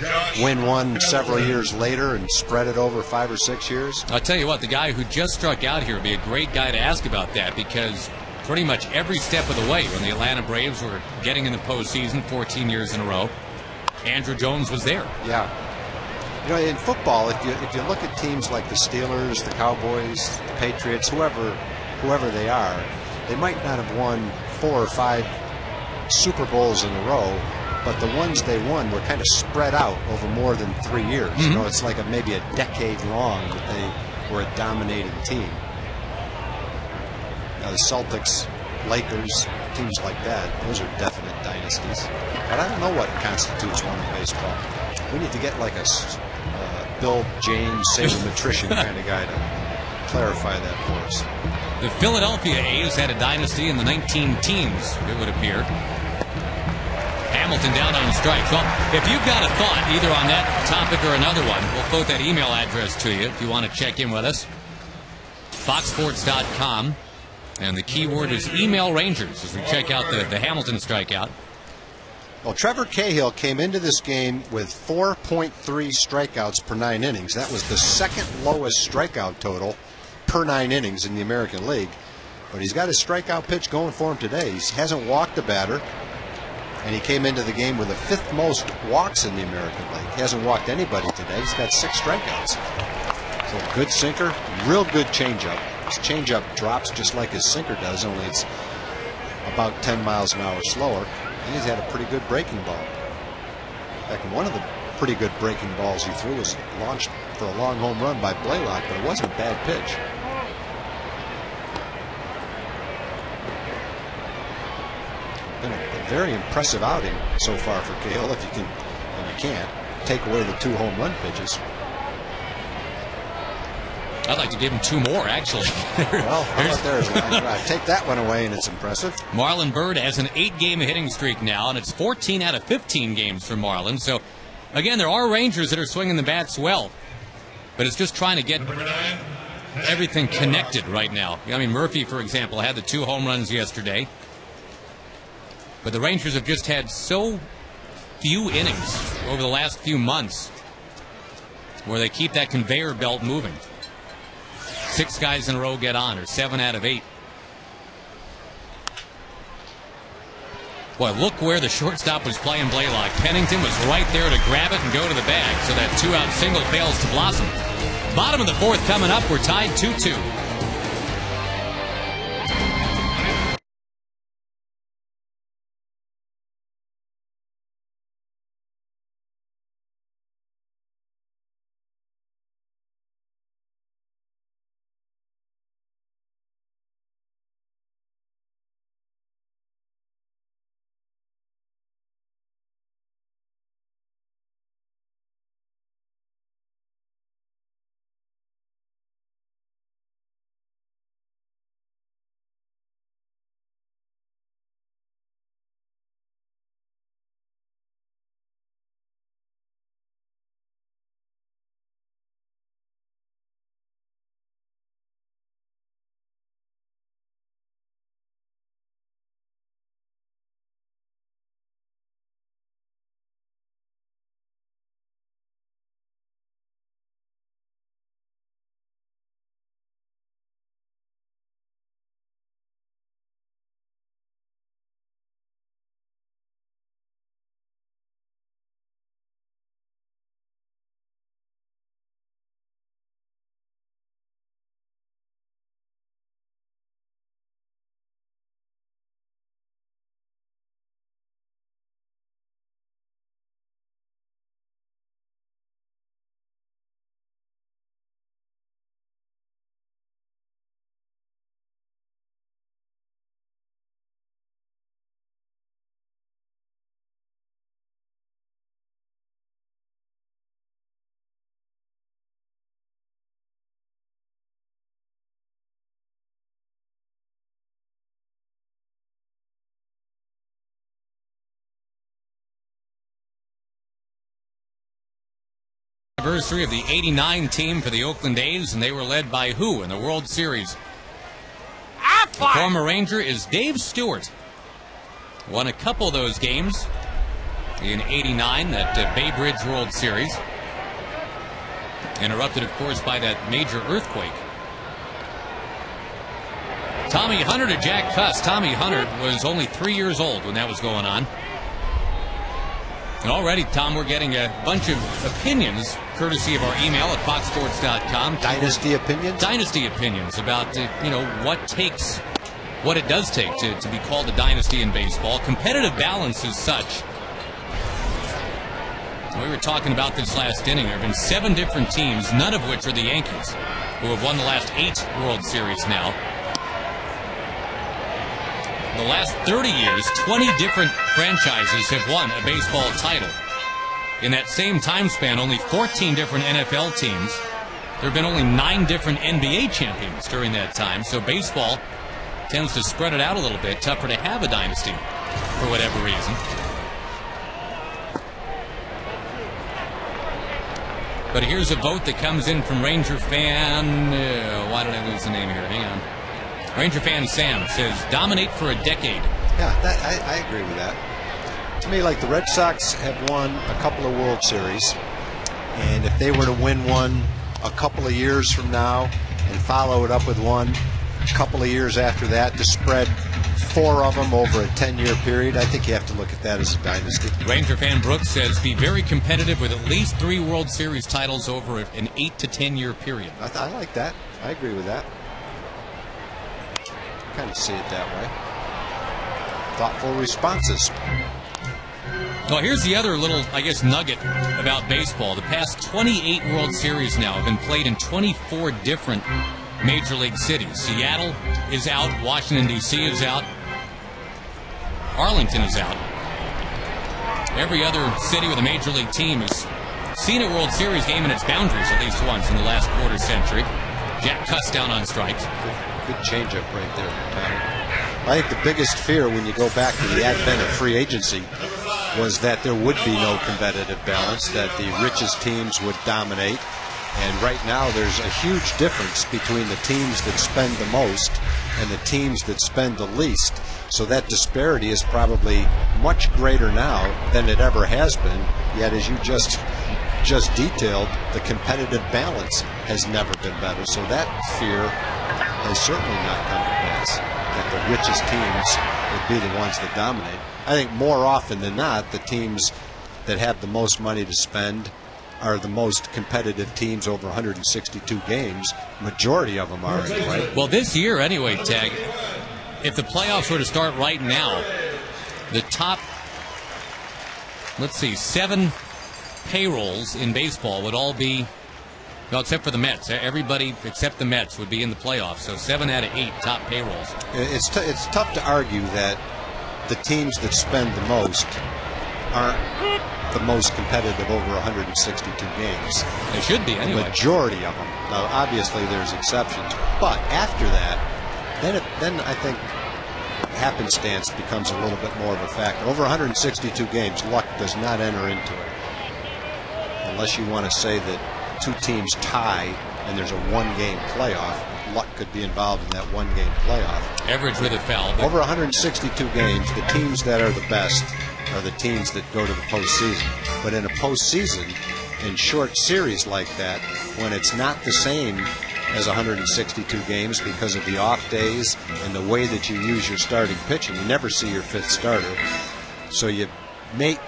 win one several years later and spread it over 5 or 6 years? I'll tell you what, the guy who just struck out here would be a great guy to ask about that, because pretty much every step of the way when the Atlanta Braves were getting in the postseason 14 years in a row, Andruw Jones was there. Yeah. In football, if you look at teams like the Steelers, the Cowboys, the Patriots, whoever they are, they might not have won 4 or 5 Super Bowls in a row, but the ones they won were kind of spread out over more than 3 years. It's like maybe a decade long that they were a dominating team. Now, the Celtics, Lakers, teams like that, those are definite dynasties. But I don't know what constitutes one in baseball. We need to get like a Bill James sabermetrician kind of guy to clarify that for us. The Philadelphia A's had a dynasty in the 19-teens, it would appear. Hamilton down on strikes. Well, if you've got a thought either on that topic or another one, we'll quote that email address to you if you want to check in with us. FoxSports.com. And the key word is email Rangers as we check out the Hamilton strikeout. Well, Trevor Cahill came into this game with 4.3 strikeouts per 9 innings. That was the second lowest strikeout total per 9 innings in the American League. But he's got his strikeout pitch going for him today. He hasn't walked a batter, and he came into the game with the 5th most walks in the American League. He hasn't walked anybody today. He's got 6 strikeouts. So good sinker, real good changeup. His changeup drops just like his sinker does, only it's about 10 miles an hour slower. And he's had a pretty good breaking ball. In fact, one of the pretty good breaking balls he threw was launched for a long home run by Blaylock, but it wasn't a bad pitch. Been a very impressive outing so far for Cahill, if you can, and you can't, take away the 2 home run pitches. I'd like to give him 2 more, actually. Well, how about there's one? Take that one away, and it's impressive. Marlon Byrd has an 8-game hitting streak now, and it's 14 out of 15 games for Marlon. So, again, there are Rangers that are swinging the bats well, but it's just trying to get everything connected right now. I mean, Murphy, for example, had the 2 home runs yesterday, but the Rangers have just had so few innings over the last few months where they keep that conveyor belt moving. 6 guys in a row get on, or 7 out of 8. Boy, look where the shortstop was playing Blaylock. Pennington was right there to grab it and go to the bag, so that 2-out single fails to blossom. Bottom of the 4th coming up. We're tied 2-2. Anniversary of the '89 team for the Oakland A's, and they were led by who in the World Series? The former Ranger is Dave Stewart. Won a couple of those games in '89, that Bay Bridge World Series. Interrupted, of course, by that major earthquake. Tommy Hunter to Jack Cuss. Tommy Hunter was only 3 years old when that was going on. And already, Tom, we're getting a bunch of opinions, courtesy of our email at foxsports.com. Dynasty opinions? Dynasty opinions about, what it does take to be called a dynasty in baseball. Competitive balance is such. We were talking about this last inning. There have been 7 different teams, none of which are the Yankees, who have won the last 8 World Series now. The last 30 years, 20 different franchises have won a baseball title. In that same time span, only 14 different NFL teams. There have been only 9 different NBA champions during that time. So baseball tends to spread it out a little bit. Tougher to have a dynasty for whatever reason. But here's a vote that comes in from Ranger fan. Why did I lose the name here? Hang on. Ranger fan Sam says, dominate for a decade. Yeah, I agree with that. To me, like the Red Sox have won a couple of World Series, and if they were to win one a couple of years from now and follow it up with one a couple of years after that to spread 4 of them over a 10-year period, I think you have to look at that as a dynasty. Ranger fan Brooks says, be very competitive with at least 3 World Series titles over an 8 to 10-year period. I like that. I agree with that. Kind of see it that way. Thoughtful responses. Well, here's the other little, I guess, nugget about baseball. The past 28 World Series now have been played in 24 different major league cities. Seattle is out. Washington, D.C. is out. Arlington is out. Every other city with a major league team has seen a World Series game in its boundaries at least once in the last quarter century. Jack cuts down on strikes. Good changeup right there, Tommy. I think the biggest fear when you go back to the advent of free agency was that there would be no competitive balance, that the richest teams would dominate. And right now there's a huge difference between the teams that spend the most and the teams that spend the least. So that disparity is probably much greater now than it ever has been. Yet, as you just detailed, the competitive balance has never been better. So that fear has certainly not come to pass, that the richest teams would be the ones that dominate. I think more often than not, the teams that have the most money to spend are the most competitive teams over 162 games. Majority of them are, anyway. Well, this year, anyway, Tag, if the playoffs were to start right now, the top, 7 payrolls in baseball would all be, well, except for the Mets. Everybody except the Mets would be in the playoffs. So 7 out of 8 top payrolls. It's tough to argue that the teams that spend the most aren't the most competitive over 162 games. They should be, anyway. The majority of them. Now, obviously, there's exceptions. But after that, then I think happenstance becomes a little bit more of a factor. Over 162 games, luck does not enter into it. Unless you want to say that 2 teams tie and there's a 1-game playoff, luck could be involved in that 1-game playoff. Average with a foul. Over 162 games, the teams that are the best are the teams that go to the postseason. But in a postseason, in short series like that, when it's not the same as 162 games because of the off days and the way that you use your starting pitching, you never see your 5th starter. So you might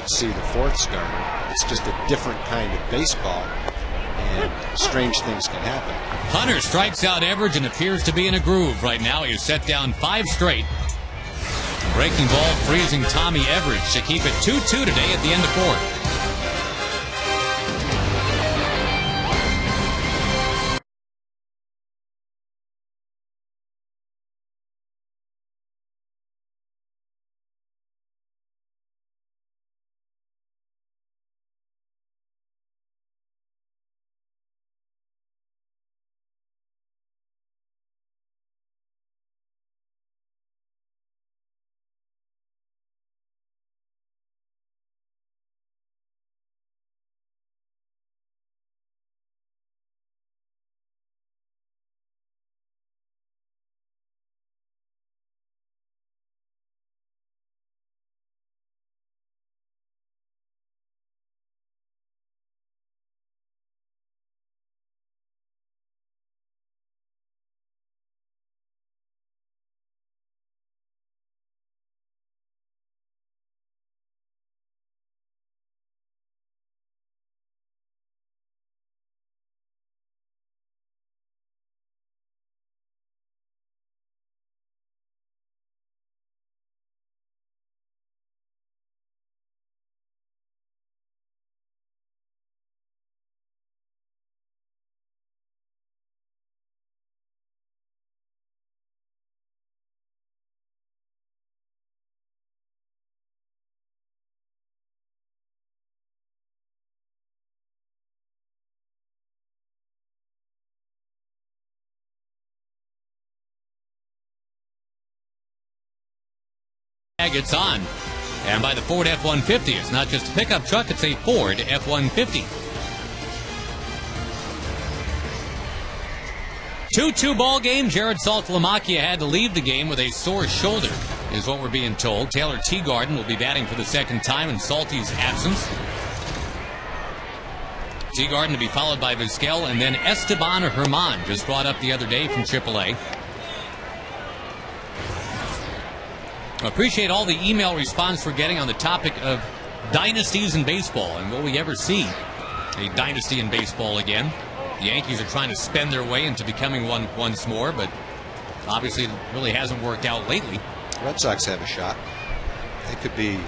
see the 4th starter. It's just a different kind of baseball, and strange things can happen. Hunter strikes out Everidge and appears to be in a groove right now. He's set down 5 straight. Breaking ball freezing Tommy Everidge to keep it 2-2 today at the end of 4th. It's on. And by the Ford F-150, it's not just a pickup truck, it's a Ford F-150. 2-2 ball game. Jared Saltalamacchia had to leave the game with a sore shoulder, is what we're being told. Taylor Teagarden will be batting for the second time in Salty's absence. Teagarden to be followed by Vizquel, and then Esteban Herman, just brought up the other day from AAA. Appreciate all the email response we're getting on the topic of dynasties in baseball, and will we ever see a dynasty in baseball again? The Yankees are trying to spend their way into becoming one once more, but obviously it really hasn't worked out lately. Red Sox have a shot. They could be in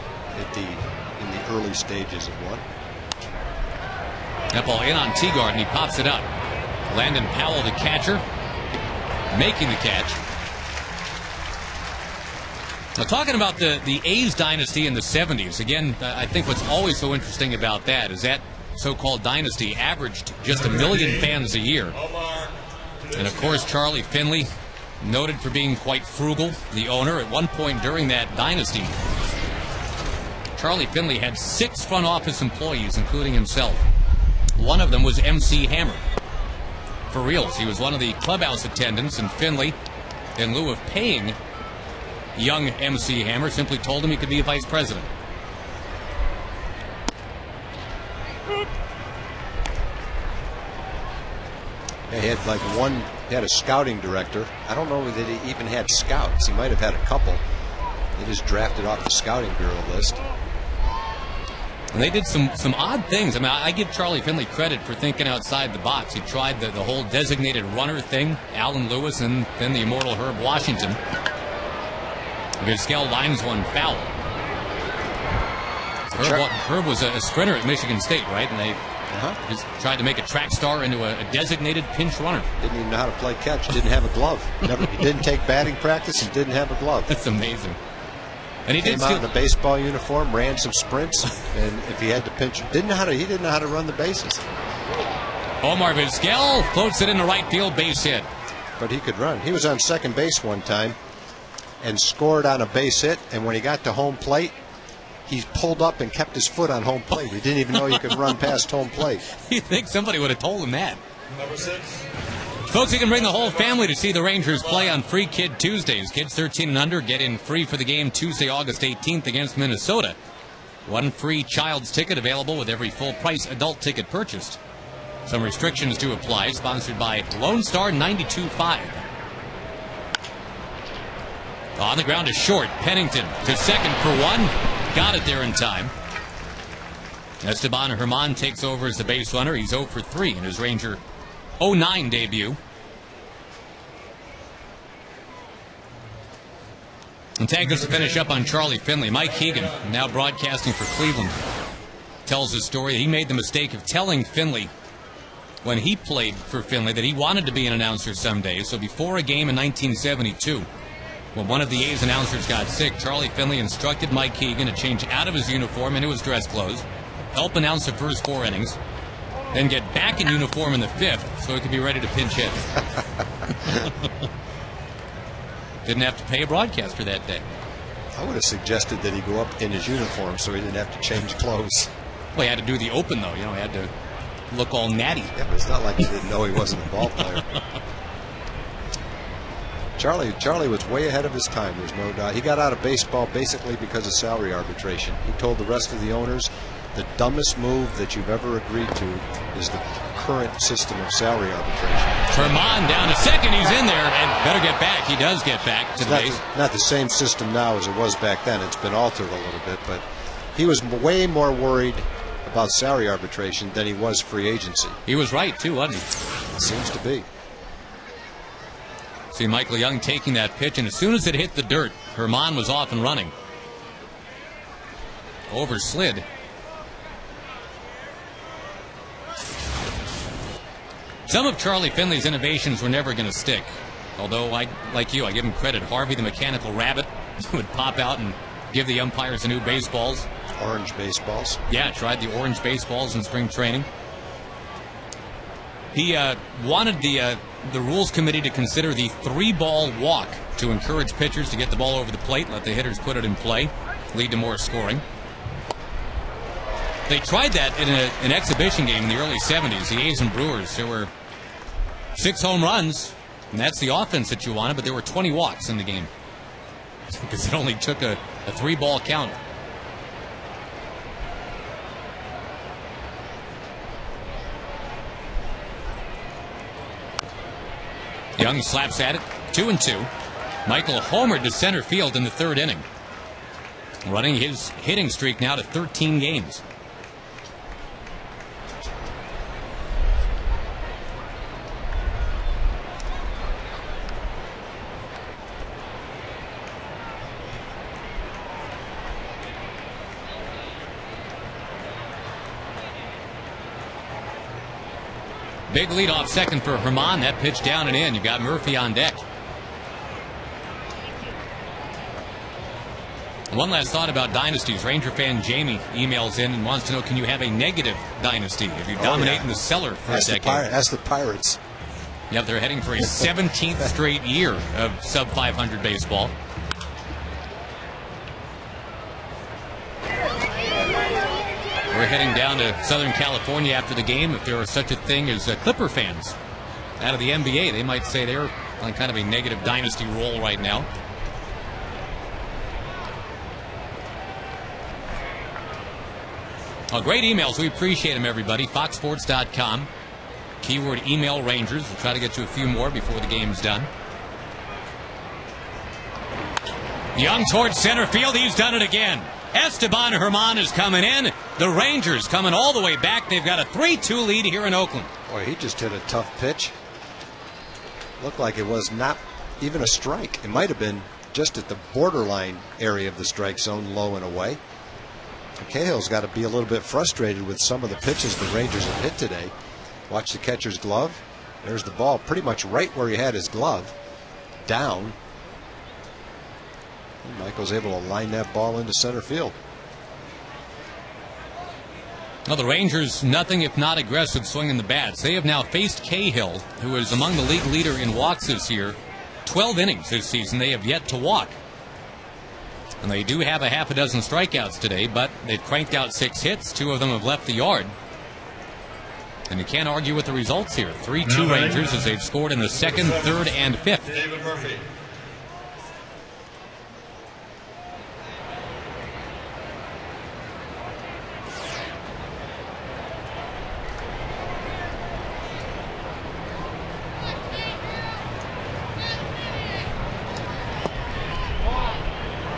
the early stages of one. That ball in on Teagarden. He pops it up. Landon Powell, the catcher, making the catch. Now, talking about the A's dynasty in the 70s, again, I think what's always so interesting about that is that so-called dynasty averaged just 1 million fans a year. And, of course, Charlie Finley, noted for being quite frugal, the owner. At one point during that dynasty, Charlie Finley had 6 front office employees, including himself. One of them was MC Hammer. For reals, he was one of the clubhouse attendants, and Finley, in lieu of paying young MC Hammer, simply told him he could be a vice president. He had a scouting director. I don't know that he even had scouts. He might have had a couple. They just drafted off the scouting bureau list. And they did some odd things. I mean, I give Charlie Finley credit for thinking outside the box. He tried the whole designated runner thing, Alan Lewis, and then the immortal Herb Washington. Vizquel lines one foul. Herb was a sprinter at Michigan State, right? And they just tried to make a track star into a designated pinch runner. Didn't even know how to play catch. Didn't have a glove. He didn't take batting practice and didn't have a glove. That's amazing. And he came out in a baseball uniform, ran some sprints, and if he had to pinch, he didn't know how to run the bases. Omar Vizquel floats it into right field, base hit. But he could run. He was on second base one time and scored on a base hit, and when he got to home plate, he pulled up and kept his foot on home plate. He didn't even know you could run past home plate. You think somebody would have told him that? Number 6. Folks, you can bring the whole family to see the Rangers play on Free Kid Tuesdays. Kids 13 and under get in free for the game Tuesday, August 18th against Minnesota. One free child's ticket available with every full-price adult ticket purchased. Some restrictions do apply. Sponsored by Lone Star 92.5. On the ground is short. Pennington to second for one. Got it there in time. Esteban Herman takes over as the base runner. He's 0 for 3 in his Ranger 09 debut. And tag us to finish up on Charlie Finley. Mike Keegan, now broadcasting for Cleveland, tells his story. He made the mistake of telling Finley when he played for Finley that he wanted to be an announcer someday. So before a game in 1972, when one of the A's announcers got sick, Charlie Finley instructed Mike Keegan to change out of his uniform into his dress clothes, help announce the first 4 innings, then get back in uniform in the 5th so he could be ready to pinch hit. Didn't have to pay a broadcaster that day. I would have suggested that he go up in his uniform so he didn't have to change clothes. Well, he had to do the open, though. He had to look all natty. Yeah, but it's not like he didn't know he wasn't a ball player. Charlie was way ahead of his time, there's no doubt. He got out of baseball basically because of salary arbitration. He told the rest of the owners, the dumbest move that you've ever agreed to is the current system of salary arbitration. Herman down to second. He's in there and better get back. He does get back to the base. Not the same system now as it was back then. It's been altered a little bit, but he was way more worried about salary arbitration than he was free agency. He was right, too, wasn't he? It seems to be. See Michael Young taking that pitch, and as soon as it hit the dirt, Herman was off and running. Overslid. Some of Charlie Finley's innovations were never going to stick. Although, like you, I give him credit. Harvey the Mechanical Rabbit would pop out and give the umpires the new baseballs. Orange baseballs. Yeah, tried the orange baseballs in spring training. He wanted the rules committee to consider the 3-ball walk to encourage pitchers to get the ball over the plate, let the hitters put it in play, lead to more scoring. They tried that in an exhibition game in the early 70s, the A's and Brewers. There were 6 home runs And that's the offense that you wanted, but there were 20 walks in the game because it only took a 3-ball count. Young slaps at it, 2-2. Michael homered to center field in the 3rd inning, running his hitting streak now to 13 games. Big leadoff second for Herman. That pitch down and in. You've got Murphy on deck. One last thought about dynasties. Ranger fan Jamie emails in and wants to know, can you have a negative dynasty if you dominate in the cellar for a decade? Ask the Pirates. Yep, they're heading for a 17th straight year of sub-500 baseball. We're heading down to Southern California after the game. If there was such a thing as Clipper fans out of the NBA, they might say they're on kind of a negative dynasty roll right now. Well, great emails. We appreciate them, everybody. FoxSports.com. Keyword email Rangers. We'll try to get to a few more before the game's done. Young towards center field. He's done it again. Esteban Herman is coming in. The Rangers coming all the way back. They've got a 3-2 lead here in Oakland. Boy, he just hit a tough pitch. Looked like it was not even a strike. It might have been just at the borderline area of the strike zone, low and away. Cahill's got to be a little bit frustrated with some of the pitches the Rangers have hit today. Watch the catcher's glove. There's the ball pretty much right where he had his glove. Down. And Michael's able to line that ball into center field. Well, the Rangers, nothing if not aggressive swinging the bats. They have now faced Cahill, who is among the league leader in walks this year. 12 innings this season. They have yet to walk. And they do have a half a dozen strikeouts today, but they've cranked out 6 hits. 2 of them have left the yard. And you can't argue with the results here. 3-2 Rangers as they've scored in the 2nd, 3rd, and 5th. David Murphy.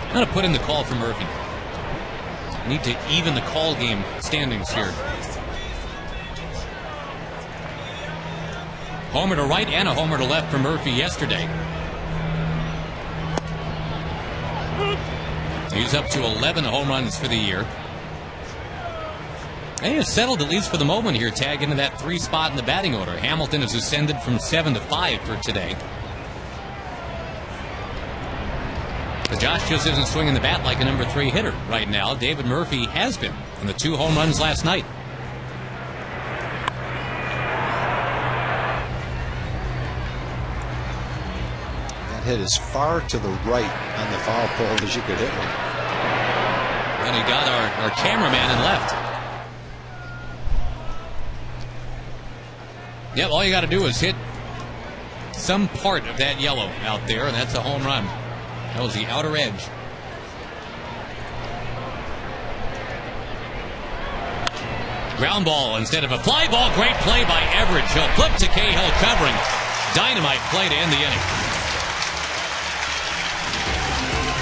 I'm going to put in the call for Murphy. Need to even the call game standings here. Homer to right and a homer to left for Murphy yesterday. He's up to 11 home runs for the year. And he has settled, at least for the moment here, tag into that 3 spot in the batting order. Hamilton has ascended from 7 to 5 for today. But Josh just isn't swinging the bat like a number 3 hitter right now. David Murphy has been on the 2 home runs last night. That hit as far to the right on the foul pole as you could hit one. And he got our cameraman in left. Yep, all you got to do is hit some part of that yellow out there, and that's a home run. That was the outer edge. Ground ball instead of a fly ball. Great play by Everett. He'll flip to Cahill covering. Dynamite play to end the inning.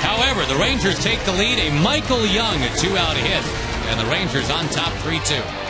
However, the Rangers take the lead. A Michael Young, a 2-out hit. And the Rangers on top 3-2.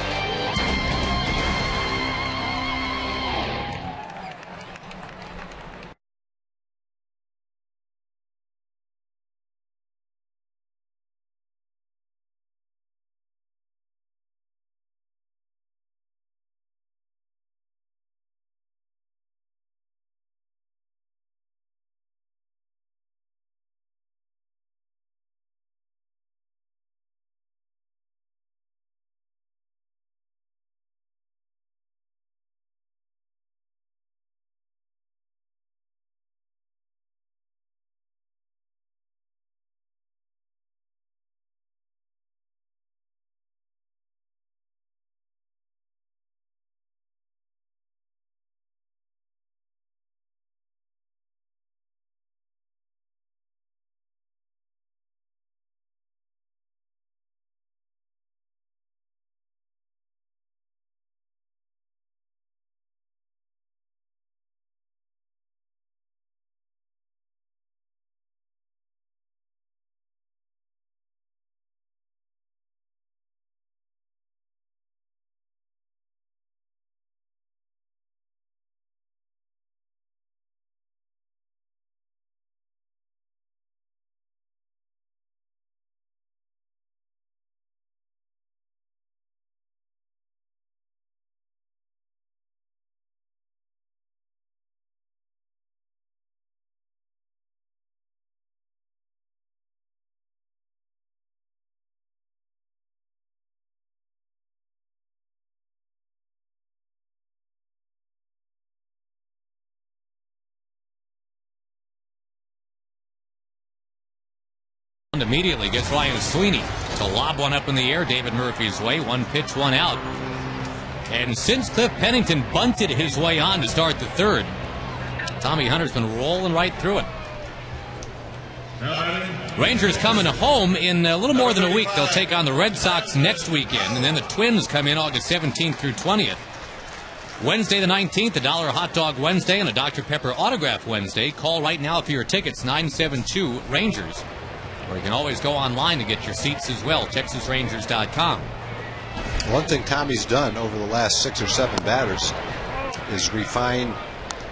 Immediately gets Ryan Sweeney to lob one up in the air David Murphy's way. 1 pitch, 1 out. And since Cliff Pennington bunted his way on to start the third, Tommy Hunter's been rolling right through it. Rangers coming home in a little more than a week. They'll take on the Red Sox next weekend, and then the Twins come in August 17th through 20th. Wednesday the 19th, a $1 hot dog Wednesday and a Dr. Pepper autograph Wednesday. Call right now for your tickets, 972-RANGERS. Or you can always go online to get your seats as well, TexasRangers.com. One thing Tommy's done over the last 6 or 7 batters is refine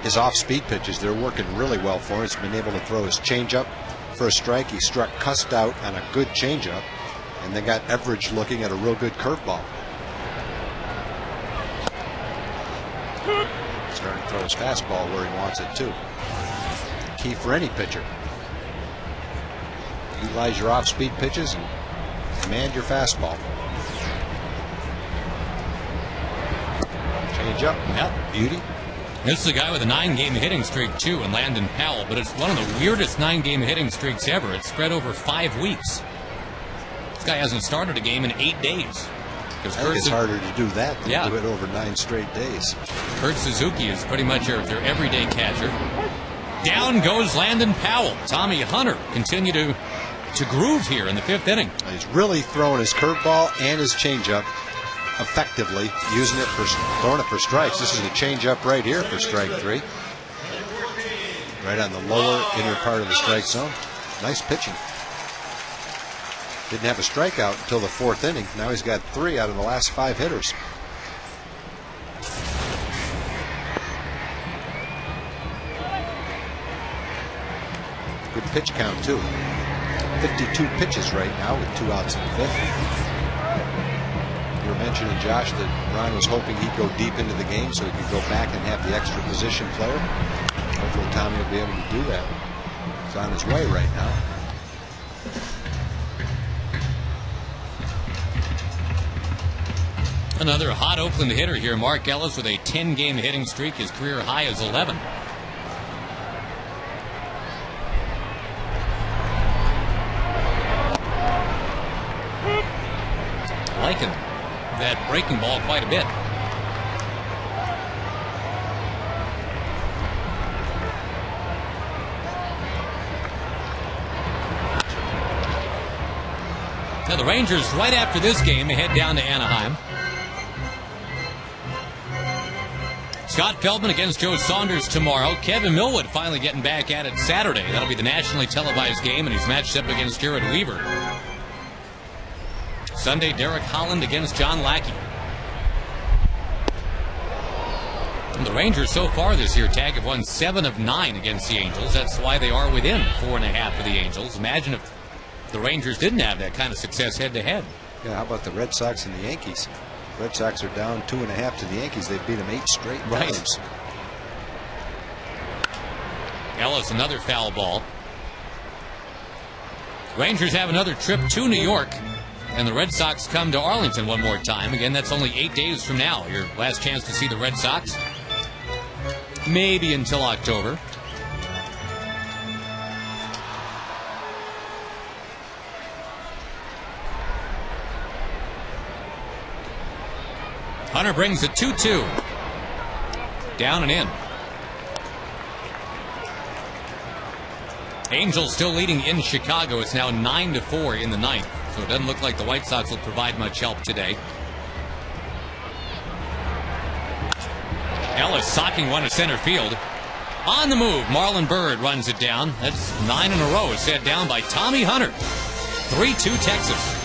his off-speed pitches. They're working really well for him. He's been able to throw his changeup for a strike. He struck cussed out on a good changeup, and then got Everidge looking at a real good curveball. Starting to throw his fastball where he wants it too. Key for any pitcher. Utilize your off-speed pitches and command your fastball. Change up. Yep. Beauty. This is a guy with a 9-game hitting streak, too, in Landon Powell, but it's one of the weirdest 9-game hitting streaks ever. It's spread over 5 weeks. This guy hasn't started a game in 8 days. I think it's harder to do that than do it over 9 straight days. Kurt Suzuki is pretty much their everyday catcher. Down goes Landon Powell. Tommy Hunter continue to groove here in the 5th inning. He's really throwing his curveball and his changeup effectively, using it for throwing it for strikes. This is a changeup right here for strike 3. Right on the lower inner part of the strike zone. Nice pitching. Didn't have a strikeout until the 4th inning. Now he's got 3 out of the last 5 hitters. Good pitch count too. 52 pitches right now with 2 outs in the 5th. You were mentioning, Josh, that Ron was hoping he'd go deep into the game so he could go back and have the extra position player. Hopefully Tommy will be able to do that. He's on his way right now. Another hot Oakland hitter here, Mark Ellis, with a 10-game hitting streak. His career high is 11. Liking that breaking ball quite a bit. Now the Rangers, right after this game, head down to Anaheim. Scott Feldman against Joe Saunders tomorrow. Kevin Millwood finally getting back at it Saturday. That'll be the nationally televised game, and he's matched up against Jared Weaver. Sunday, Derek Holland against John Lackey. And the Rangers so far this year, Tag, have won 7 of 9 against the Angels. That's why they are within 4.5 of the Angels. Imagine if the Rangers didn't have that kind of success head-to-head. Yeah, how about the Red Sox and the Yankees? Red Sox are down 2.5 to the Yankees. They've beat them 8 straight times. Ellis, another foul ball. Rangers have another trip to New York, and the Red Sox come to Arlington one more time. Again, that's only 8 days from now. Your last chance to see the Red Sox. Maybe until October. Hunter brings a 2-2. Down and in. Angels still leading in Chicago. It's now 9-4 in the 9th. So it doesn't look like the White Sox will provide much help today. Ellis socking one to center field. On the move, Marlon Byrd runs it down. That's 9 in a row set down by Tommy Hunter. 3-2 Texas.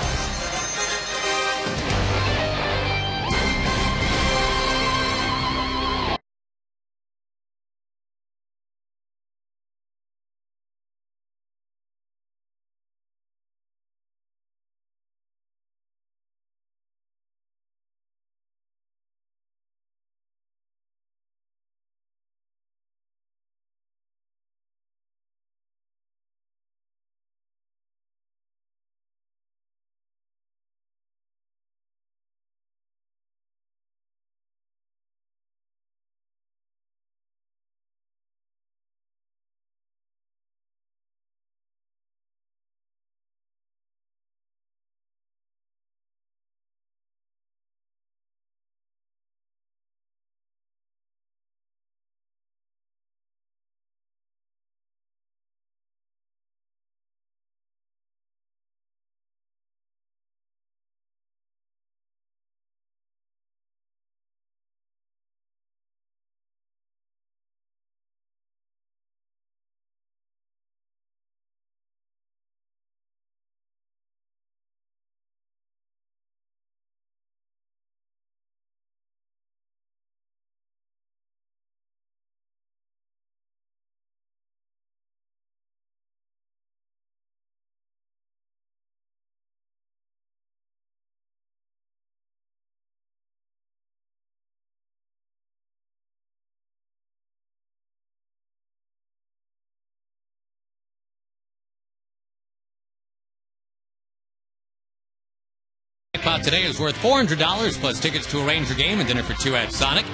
jackpot today is worth $400 plus tickets to a Ranger game and dinner for two at Sonic.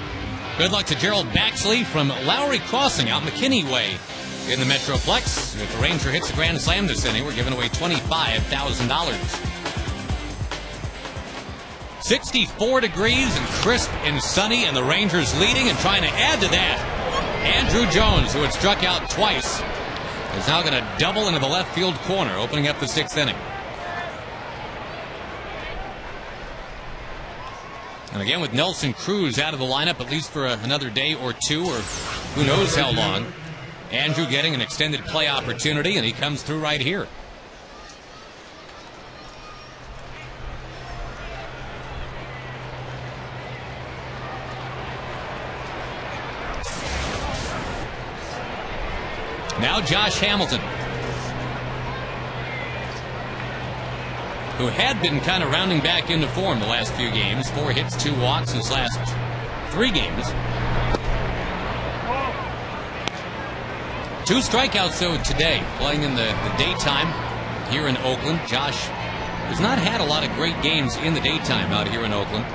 Good luck to Gerald Baxley from Lowry Crossing out McKinney Way in the Metroplex. If the Ranger hits a grand slam this inning, we're giving away $25,000. 64 degrees and crisp and sunny, and the Rangers leading and trying to add to that. Andrew Jones, who had struck out twice, is now going to double into the left field corner, opening up the sixth inning. And again, with Nelson Cruz out of the lineup, at least for another day or two, or who knows how long, Andrew getting an extended play opportunity, and he comes through right here. Now Josh Hamilton, who had been kind of rounding back into form the last few games. 4 hits, 2 walks his last 3 games. 2 strikeouts, though, today, playing in the daytime here in Oakland. Josh has not had a lot of great games in the daytime out here in Oakland.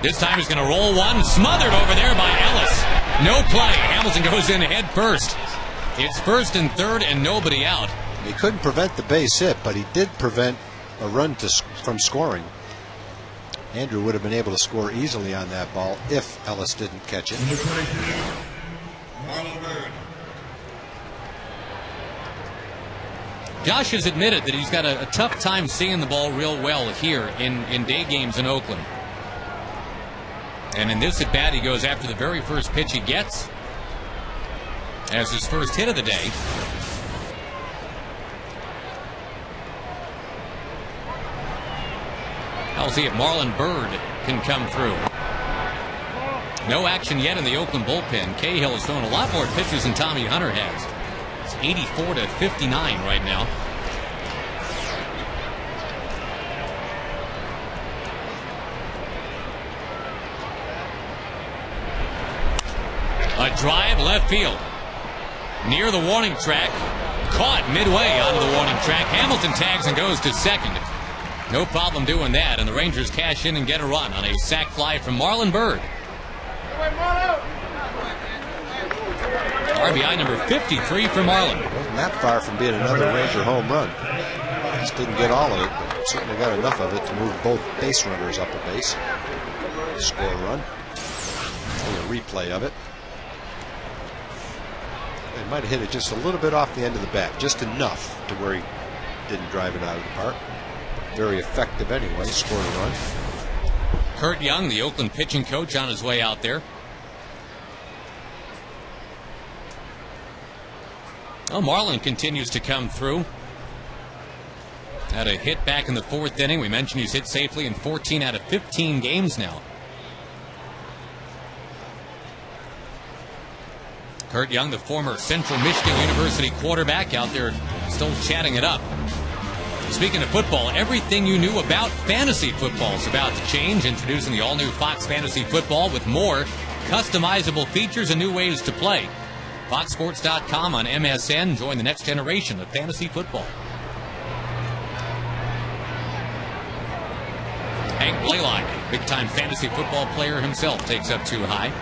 This time he's going to roll one, smothered over there by Ellis. No play. Hamilton goes in head first. It's first and third and nobody out. He couldn't prevent the base hit, but he did prevent a run from scoring. Andrew would have been able to score easily on that ball if Ellis didn't catch it. Josh has admitted that he's got a tough time seeing the ball real well here in day games in Oakland. And in this at bat, he goes after the very first pitch he gets as his first hit of the day. I'll see if Marlon Byrd can come through. No action yet in the Oakland bullpen. Cahill has thrown a lot more pitches than Tommy Hunter has. It's 84-59 right now. A drive left field. Near the warning track. Caught midway onto the warning track. Hamilton tags and goes to second. No problem doing that, and the Rangers cash in and get a run on a sac fly from Marlon Byrd. RBI number 53 for Marlon. Wasn't that far from being another Ranger home run. Just didn't get all of it, but certainly got enough of it to move both base runners up a base. Score a run. A replay of it. He might have hit it just a little bit off the end of the bat, just enough to where he didn't drive it out of the park. Very effective anyway, scored a run. Kurt Young, the Oakland pitching coach, on his way out there. Well, Marlon continues to come through. Had a hit back in the 4th inning. We mentioned he's hit safely in 14 out of 15 games now. Kurt Young, the former Central Michigan University quarterback, out there still chatting it up. Speaking of football, everything you knew about fantasy football is about to change. Introducing the all-new Fox Fantasy Football with more customizable features and new ways to play. FoxSports.com on MSN. Join the next generation of fantasy football. Hank Blaylock, big-time fantasy football player himself, takes up 2 high.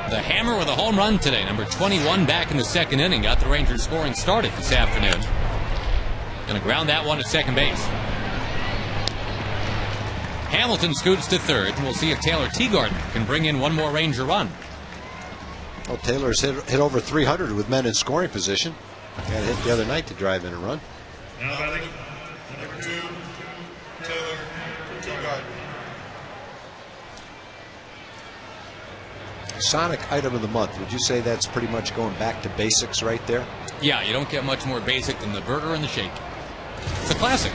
The hammer with a home run today, number 21, back in the 2nd inning. Got the Rangers scoring started this afternoon. Going to ground that one to second base. Hamilton scoots to third, and we'll see if Taylor Teagarden can bring in one more Ranger run. Well, Taylor's hit over 300 with men in scoring position. Got hit the other night to drive in a run. Now batting, number 2, Taylor Teagarden. Sonic item of the month. Would you say that's pretty much going back to basics right there? Yeah, you don't get much more basic than the burger and the shake. It's a classic.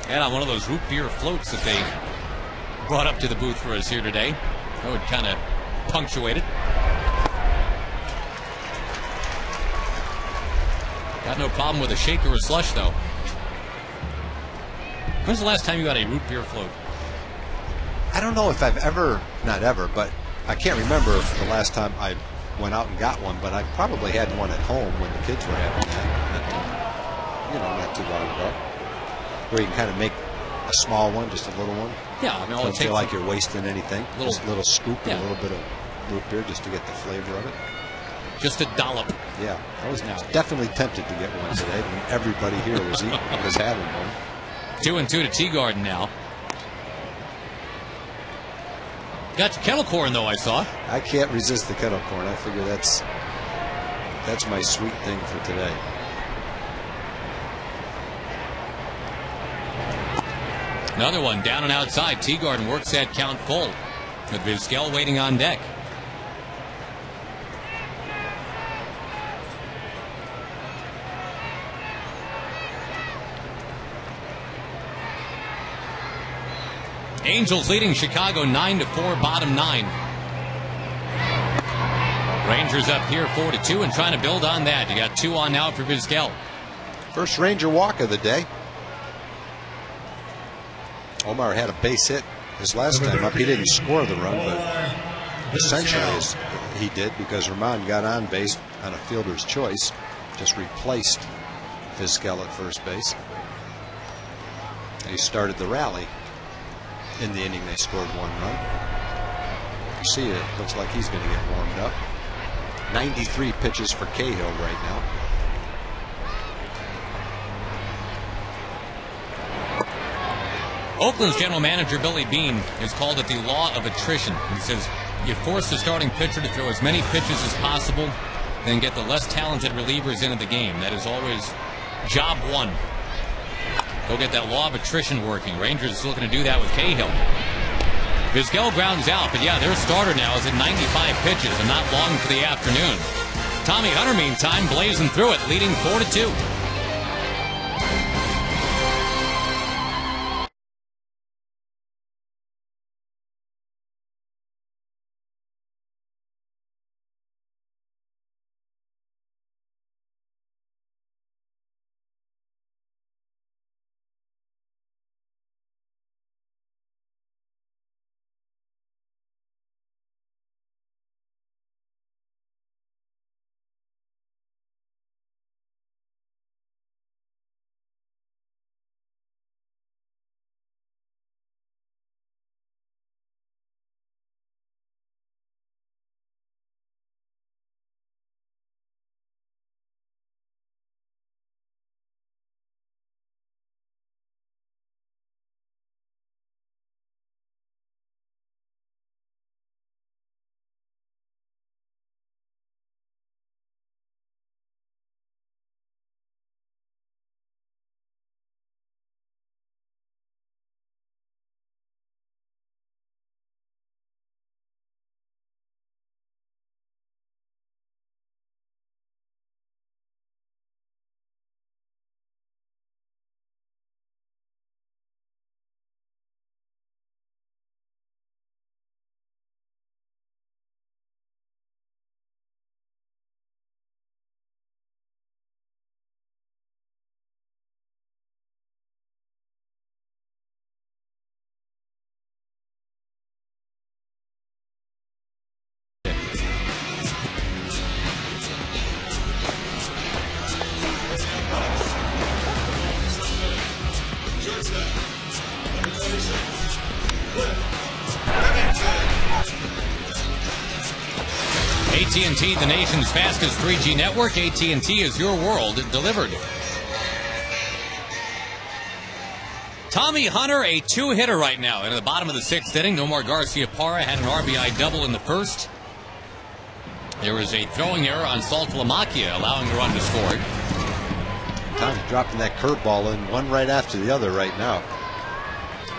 And on one of those root beer floats that they brought up to the booth for us here today. That would kind of punctuate it. Got no problem with a shake or a slush, though. When's the last time you got a root beer float? I don't know if I've ever, not ever, but I can't remember the last time I went out and got one, but I probably had one at home when the kids were having that. Not too long ago. Where you can kind of make a small one, just a little one. Yeah, I mean, all Don't feel like you're wasting anything. Just a little scoop and a little bit of root beer just to get the flavor of it. Just a dollop. Yeah, I was definitely tempted to get one today when everybody here was having one. 2-2 to Teagarden now. Got your kettle corn, though, I saw. I can't resist the kettle corn. I figure that's my sweet thing for today. Another one down and outside. Teagarden works that count full with Vizquel waiting on deck. Angels leading Chicago 9-4, bottom 9. Rangers up here 4-2 and trying to build on that. You got 2 on now for Vizquel. First Ranger walk of the day. Omar had a base hit his last time up. He didn't score the run, but essentially he did because Ramon got on base on a fielder's choice. Just replaced Vizquel at first base. He started the rally. In the inning, they scored 1 run. You see it looks like he's going to get warmed up. 93 pitches for Cahill right now. Oakland's general manager, Billy Beane, has called it the law of attrition. He says you force the starting pitcher to throw as many pitches as possible, then get the less talented relievers into the game. That is always job 1. Go get that law of attrition working. Rangers is looking to do that with Cahill. Vizquel grounds out, but yeah, their starter now is at 95 pitches and not long for the afternoon. Tommy Hunter, meantime, blazing through it, leading 4-2. AT&T, the nation's fastest 3G network. AT&T is your world delivered. Tommy Hunter, a 2-hitter right now. Into the bottom of the 6th inning. Nomar Garcia-Parra had an RBI double in the first. There was a throwing error on Saltalamacchia, allowing the run to score. Tommy dropping that curveball in one right after the other right now.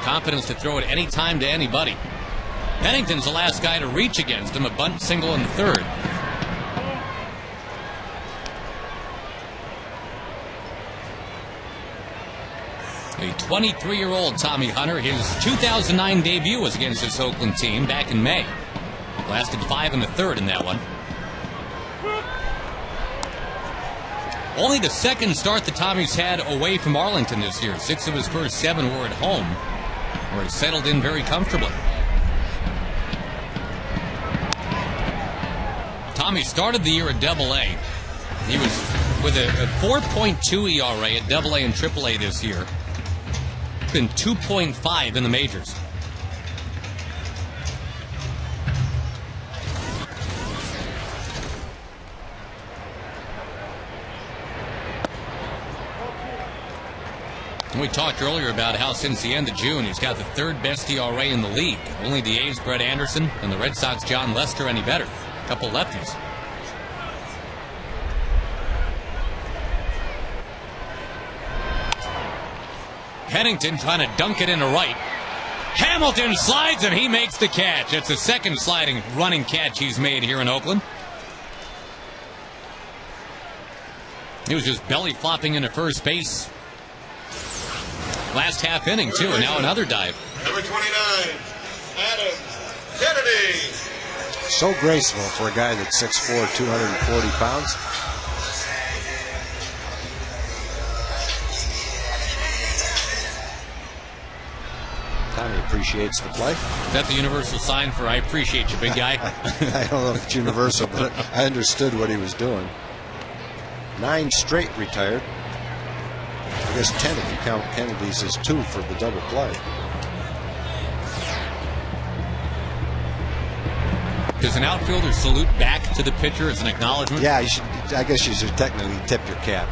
Confidence to throw it any time to anybody. Pennington's the last guy to reach against him. A bunt single in the third. A 23-year-old Tommy Hunter. His 2009 debut was against this Oakland team back in May. Lasted 5 in the third in that one. Only the second start that Tommy's had away from Arlington this year. 6 of his first 7 were at home, where he settled in very comfortably. Tommy started the year at AA. He was with a 4.2 ERA at AA and AAA this year. Been 2.5 in the majors. We talked earlier about how since the end of June he's got the 3rd best ERA in the league. Only the A's' Brett Anderson and the Red Sox' John Lester any better. A couple lefties. Pennington trying to dunk it into right. Hamilton slides and he makes the catch. It's the second sliding running catch he's made here in Oakland. He was just belly flopping into first base. Last half inning, too, and now another dive. Number 29, Adam Kennedy. So graceful for a guy that's 6'4", 240 pounds. Tommy appreciates the play. Is that the universal sign for I appreciate you, big guy? I don't know if it's universal, but I understood what he was doing. 9 straight retired. I guess 10 if you count Kennedy's as 2 for the double play. Does an outfielder salute back to the pitcher as an acknowledgement? Yeah, you should, I guess you should technically tip your cap.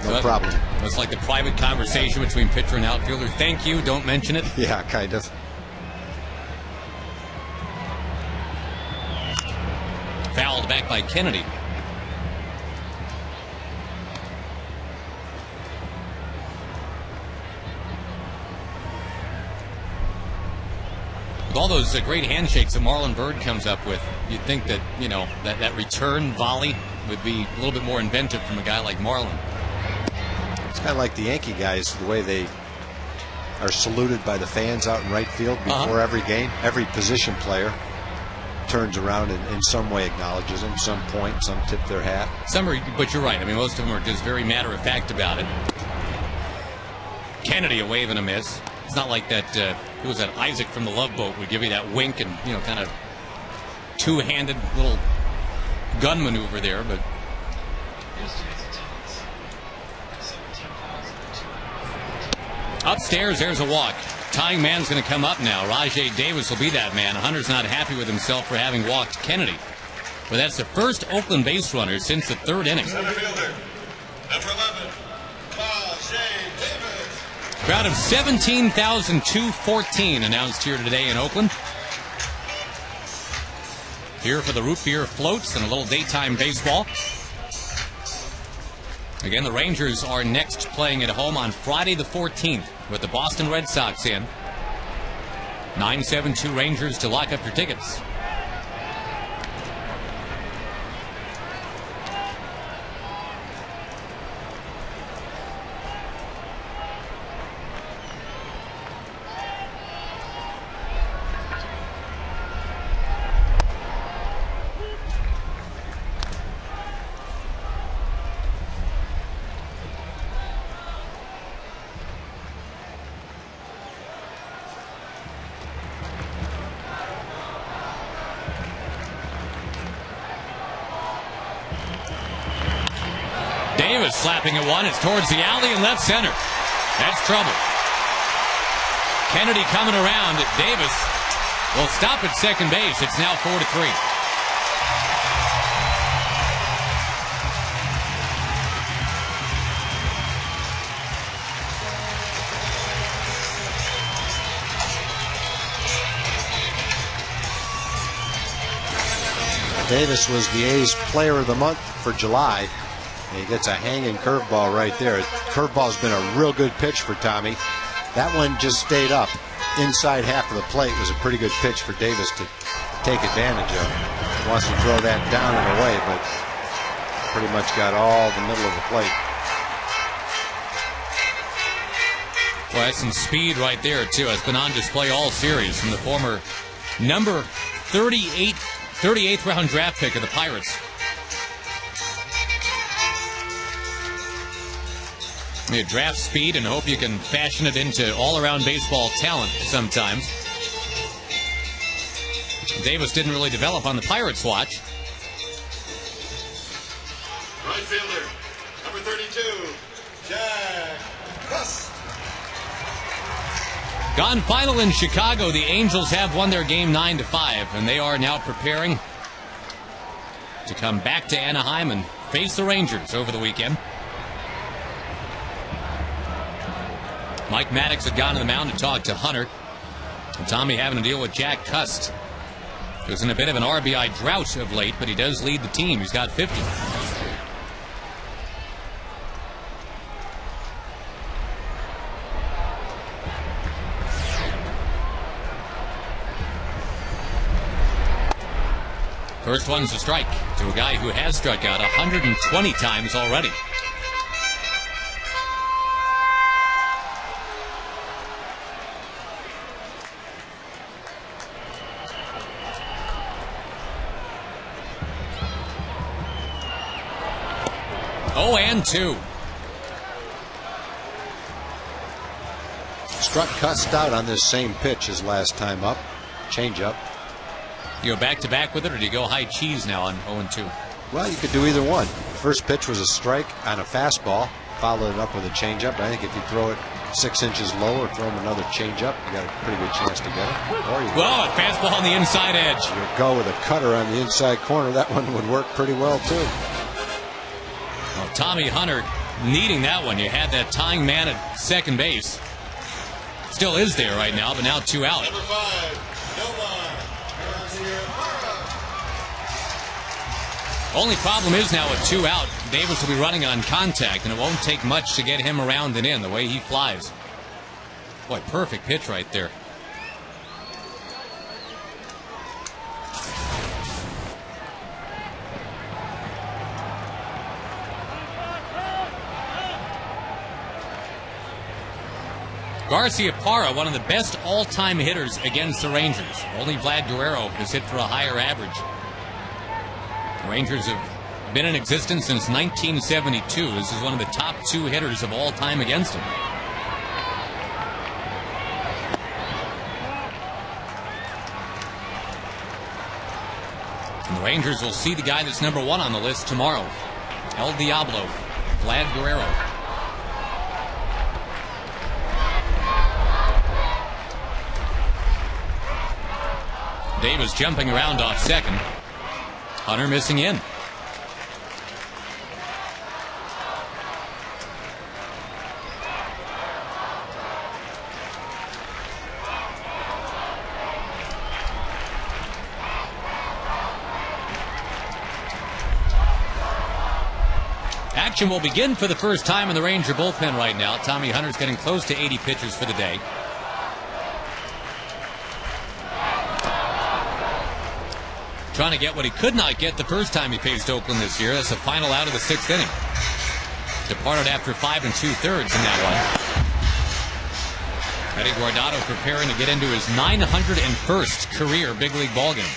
No problem. It's like the private conversation between pitcher and outfielder. Thank you, don't mention it. Yeah, kind of. Fouled back by Kennedy. With all those great handshakes that Marlon Byrd comes up with, you'd think that, you know, that return volley would be a little bit more inventive from a guy like Marlon. It's kind of like the Yankee guys, the way they are saluted by the fans out in right field before every game. Every position player turns around and in some way acknowledges them. Some point, some tip their hat. Some are, but you're right. I mean, most of them are just very matter-of-fact about it. Kennedy a wave and a miss. It's not like that, who was that, Isaac from the Love Boat would give you that wink and, you know, kind of two-handed little gun maneuver there, but... Upstairs, there's a walk. Tying man's going to come up now. Rajay Davis will be that man. Hunter's not happy with himself for having walked Kennedy. But that's the first Oakland base runner since the 3rd inning. Center fielder, number 11, Rajay Davis. Crowd of 17,214 announced here today in Oakland. Here for the root beer floats and a little daytime baseball. Again, the Rangers are next playing at home on Friday the 14th with the Boston Red Sox in. 972 Rangers to lock up your tickets. Davis slapping at one. It's towards the alley and left center. That's trouble. Kennedy coming around. Davis will stop at second base. It's now 4-3. Davis was the A's Player of the Month for July. And he gets a hanging curveball right there. Curveball's been a real good pitch for Tommy. That one just stayed up inside half of the plate. It was a pretty good pitch for Davis to take advantage of. He wants to throw that down and away, but pretty much got all the middle of the plate. Well, that's some speed right there, too. It's been on display all series from the former number 38th round draft pick of the Pirates. You draft speed and hope you can fashion it into all-around baseball talent sometimes. Davis didn't really develop on the Pirates' watch. Right fielder, number 32, Jack Cust. Gone final in Chicago. The Angels have won their game 9-5, and they are now preparing to come back to Anaheim and face the Rangers over the weekend. Mike Maddox had gone to the mound to talk to Hunter. And Tommy having to deal with Jack Cust, who's in a bit of an RBI drought of late, but he does lead the team. He's got 50. First one's a strike to a guy who has struck out 120 times already. Oh, and 2. Struck Cust out on this same pitch his last time up. Change up. You go back-to-back with it, or do you go high cheese now on 0-2? Well, you could do either one. First pitch was a strike on a fastball, followed it up with a changeup. I think if you throw it 6 inches lower, throw him another changeup, you got a pretty good chance to get it. Or you a fastball on the inside edge. You go with a cutter on the inside corner. That one would work pretty well, too. Well, Tommy Hunter needing that one. You had that tying man at second base. Still is there right now, but now 2 out. Number 5, Nomar. Only problem is now with 2 out, Davis will be running on contact, and it won't take much to get him around and in the way he flies. Boy, perfect pitch right there. Garciaparra, one of the best all-time hitters against the Rangers. Only Vlad Guerrero has hit for a higher average. The Rangers have been in existence since 1972. This is one of the top 2 hitters of all time against him. And the Rangers will see the guy that's number 1 on the list tomorrow. El Diablo, Vlad Guerrero. Davis jumping around off second. Hunter missing in. Action will begin for the first time in the Ranger bullpen right now. Tommy Hunter's getting close to 80 pitches for the day. Trying to get what he could not get the first time he faced Oakland this year. That's the final out of the 6th inning. Departed after 5 2/3 in that one. Eddie Guardado preparing to get into his 901st career big league ballgame.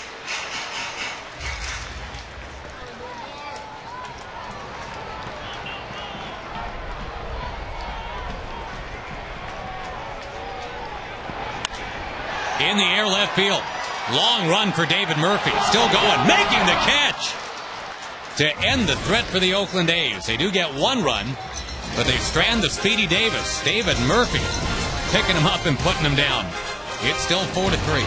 In the air left field. Long run for David Murphy. Still going. Making the catch to end the threat for the Oakland A's. They do get 1 run, but they strand the speedy Davis. David Murphy picking him up and putting him down. It's still 4-3.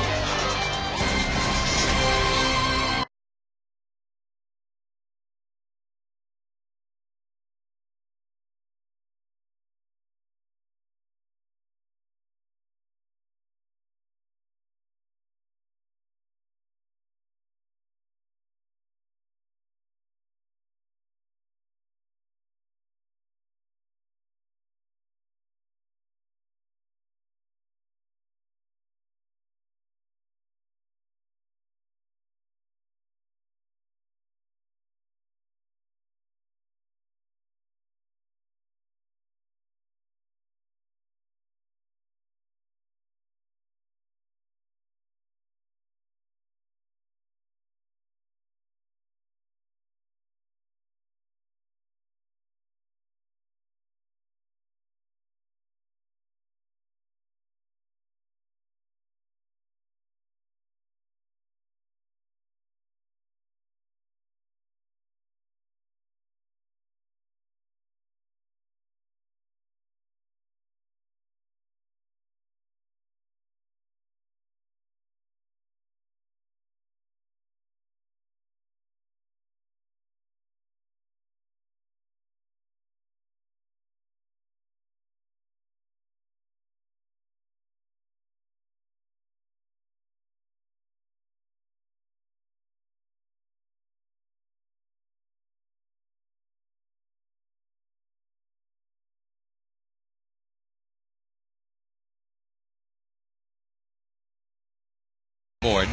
board.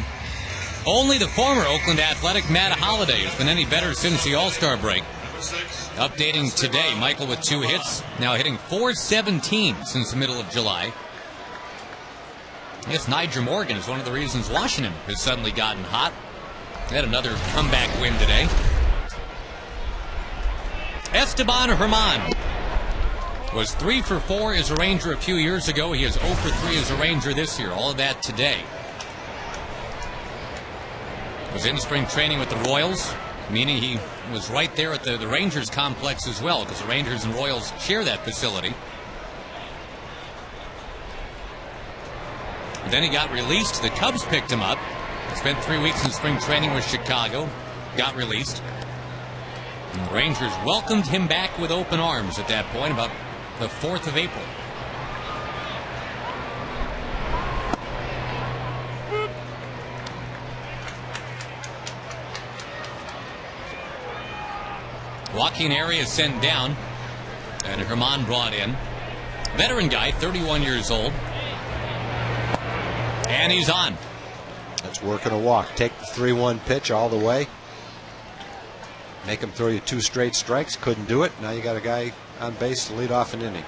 Only the former Oakland Athletic, Matt Holliday, has been any better since the All-Star break. Updating today, Michael with 2 hits, now hitting .417 since the middle of July. I guess Niger Morgan is one of the reasons Washington has suddenly gotten hot. They had another comeback win today. Esteban Herman was 3 for 4 as a Ranger a few years ago. He is 0 for 3 as a Ranger this year. All of that today. Was in spring training with the Royals, meaning he was right there at the Rangers complex as well, because the Rangers and Royals share that facility. And then he got released. The Cubs picked him up. Spent 3 weeks in spring training with Chicago. Got released. And the Rangers welcomed him back with open arms at that point, about the 4th of April. Joaquin Arias sent down, and Herman brought in. Veteran guy, 31 years old. And he's on. That's working a walk. Take the 3-1 pitch all the way. Make him throw you 2 straight strikes. Couldn't do it. Now you got a guy on base to lead off an inning.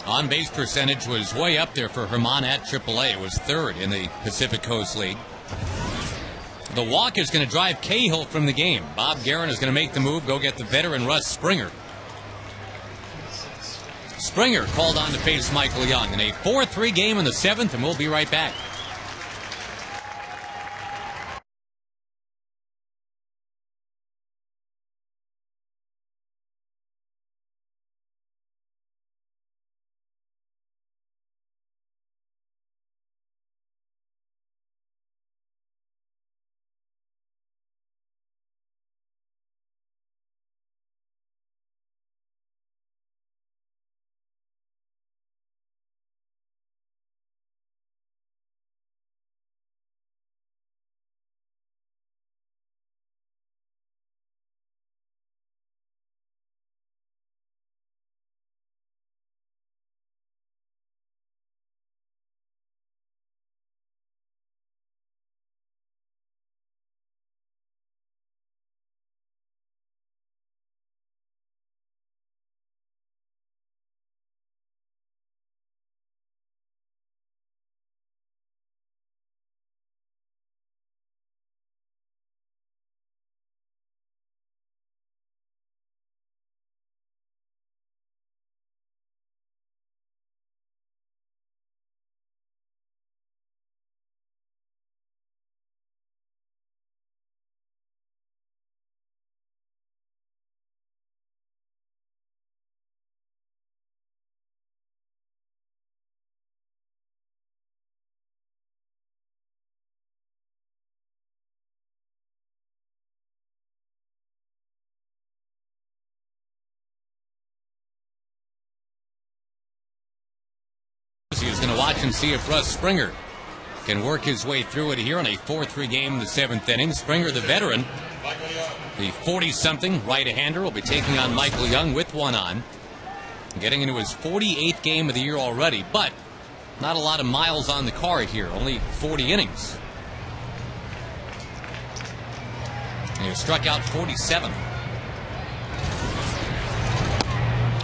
On base percentage was way up there for Herman at AAA. It was 3rd in the Pacific Coast League. The walk is going to drive Cahill from the game. Bob Guerin is going to make the move, go get the veteran Russ Springer. Springer called on to face Michael Young in a 4-3 game in the 7th, and we'll be right back. He's going to watch and see if Russ Springer can work his way through it here in a 4-3 game in the 7th inning. Springer, the veteran, the 40-something right-hander, will be taking on Michael Young with 1 on. Getting into his 48th game of the year already, but not a lot of miles on the card here, only 40 innings. He struck out 47.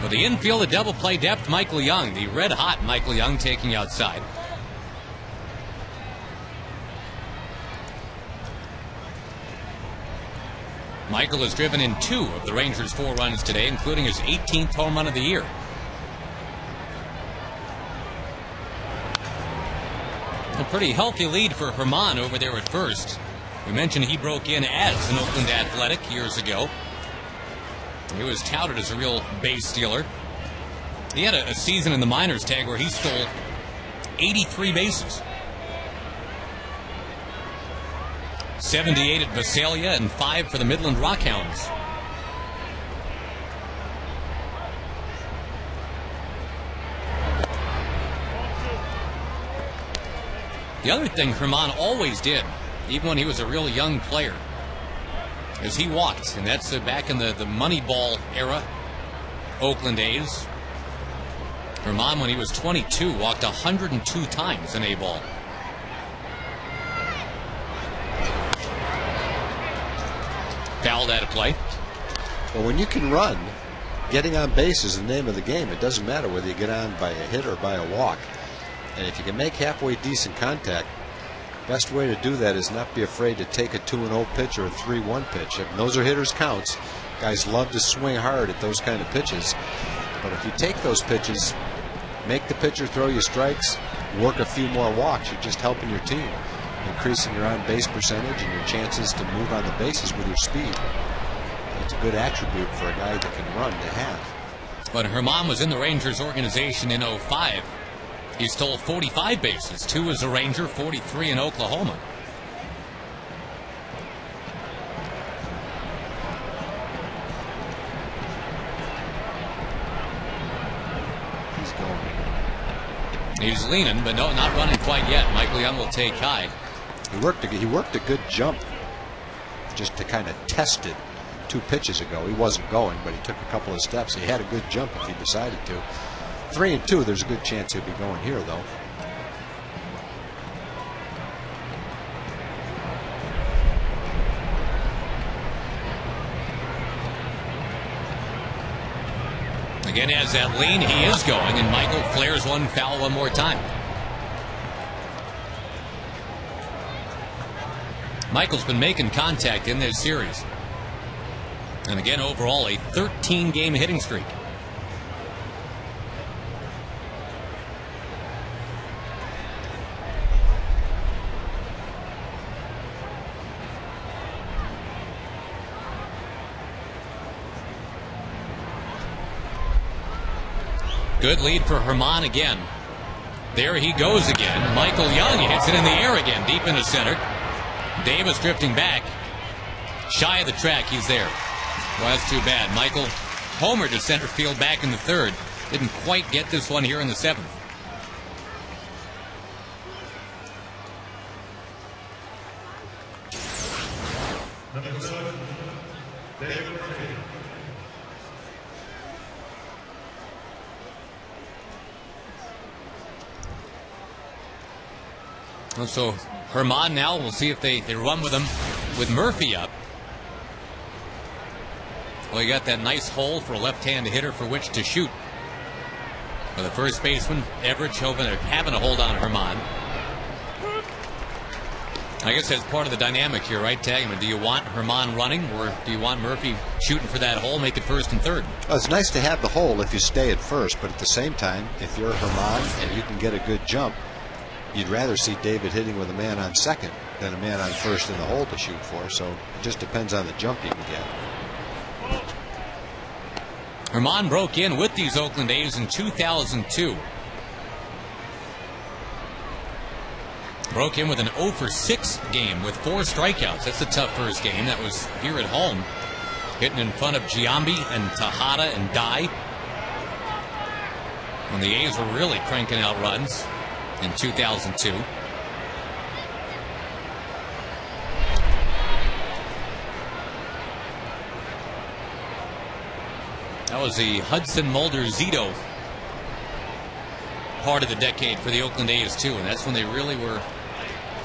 With the infield, the double play depth, Michael Young, the red-hot Michael Young, taking outside. Michael has driven in 2 of the Rangers' 4 runs today, including his 18th home run of the year. A pretty healthy lead for Herman over there at first. We mentioned he broke in as an Oakland Athletic years ago. He was touted as a real base stealer. He had a season in the minors tag where he stole 83 bases. 78 at Visalia and 5 for the Midland Rockhounds. The other thing Herman always did, even when he was a real young player, is he walked, and that's back in the Moneyball era, Oakland A's. Herman, when he was 22, walked 102 times in A-ball. Fouled out of play. Well, when you can run, getting on base is the name of the game. It doesn't matter whether you get on by a hit or by a walk. And if you can make halfway decent contact, best way to do that is not be afraid to take a 2-0 pitch or a 3-1 pitch. And those are hitters' counts. Guys love to swing hard at those kind of pitches. But if you take those pitches, make the pitcher throw you strikes, work a few more walks, you're just helping your team, increasing your on-base percentage and your chances to move on the bases with your speed. It's a good attribute for a guy that can run to have. But Herman was in the Rangers organization in 05. He stole 45 bases, 2 as a Ranger, 43 in Oklahoma. He's going. He's leaning, but no, not running quite yet. Michael Young will take high. He worked a good jump just to kind of test it 2 pitches ago. He wasn't going, but he took a couple of steps. He had a good jump if he decided to. 3-2, there's a good chance he'll be going here, though. Again, has that lean. He is going, and Michael flares one foul one more time. Michael's been making contact in this series. And again, overall, a 13-game hitting streak. Good lead for Herman again. There he goes again. Michael Young hits it in the air again, deep into center. Davis drifting back. Shy of the track, he's there. Well, that's too bad. Michael homered to center field back in the 3rd. Didn't quite get this one here in the 7th. Number 7, David Murphy. So Herman now, we'll see if they run with him with Murphy up. Well, you got that nice hole for a left-hand hitter for which to shoot. For the first baseman, Everett having a hold on Herman. I guess that's part of the dynamic here, right, Tag? I mean, do you want Herman running, or do you want Murphy shooting for that hole, make it 1st and 3rd? Well, it's nice to have the hole if you stay at 1st, but at the same time, if you're Herman and you can get a good jump, you'd rather see David hitting with a man on 2nd than a man on 1st in the hole to shoot for. So it just depends on the jump you can get. Herman broke in with these Oakland A's in 2002. Broke in with an 0 for 6 game with 4 strikeouts. That's a tough first game. That was here at home. Hitting in front of Giambi and Tejada and Dye. When the A's were really cranking out runs in 2002. That was the Hudson Mulder Zito part of the decade for the Oakland A's too, and that's when they really were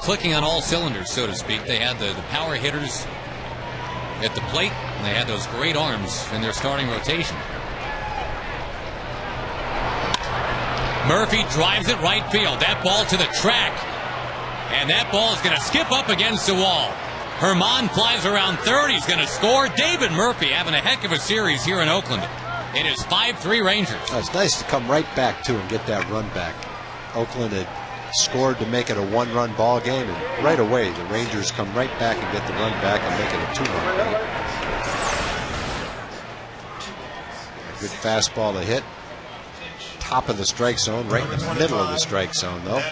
clicking on all cylinders, so to speak. They had the power hitters at the plate, and they had those great arms in their starting rotation. Murphy drives it right field. That ball to the track. And that ball is going to skip up against the wall. Herman flies around 3rd. He's going to score. David Murphy having a heck of a series here in Oakland. It is 5-3 Rangers. It's nice to come right back, too, and get that run back. Oakland had scored to make it a 1-run ball game, and right away the Rangers come right back and get the run back and make it a 2-run game. A good fastball to hit. Top of the strike zone, right in the middle of the strike zone, though.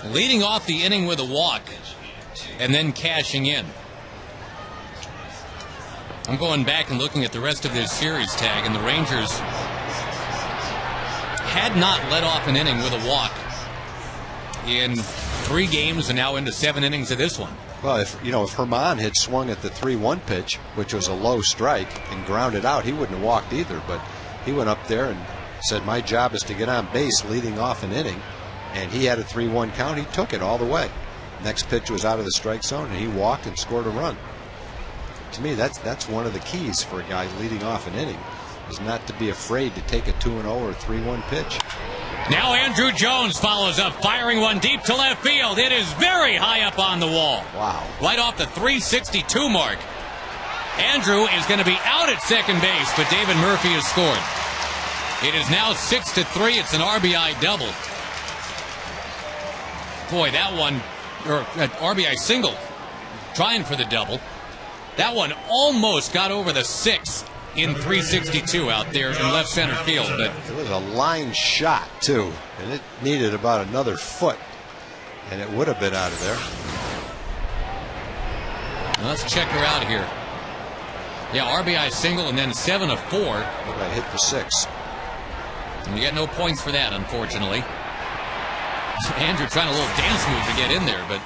Leading off the inning with a walk and then cashing in. I'm going back and looking at the rest of this series, Tag, and the Rangers had not led off an inning with a walk in 3 games and now into 7 innings of this one. Well, if Herman had swung at the 3-1 pitch, which was a low strike, and grounded out, he wouldn't have walked either. But he went up there and said, my job is to get on base leading off an inning. And he had a 3-1 count. He took it all the way. Next pitch was out of the strike zone, and he walked and scored a run. To me, that's one of the keys for a guy leading off an inning, is not to be afraid to take a 2-0 or 3-1 pitch. Now Andrew Jones follows up, firing one deep to left field. It is very high up on the wall. Wow. Right off the 362 mark. Andrew is going to be out at second base, but David Murphy has scored. It is now 6-3. It's an RBI double. Boy, that one, or RBI single, trying for the double. That one almost got over the 6 in 362 out there in left center field. But it was a line shot, too, and it needed about another foot, and it would have been out of there. Now let's check her out here. Yeah, RBI single and then 7 of 4. I hit the 6. And you get no points for that, unfortunately. Andrew trying a little dance move to get in there, but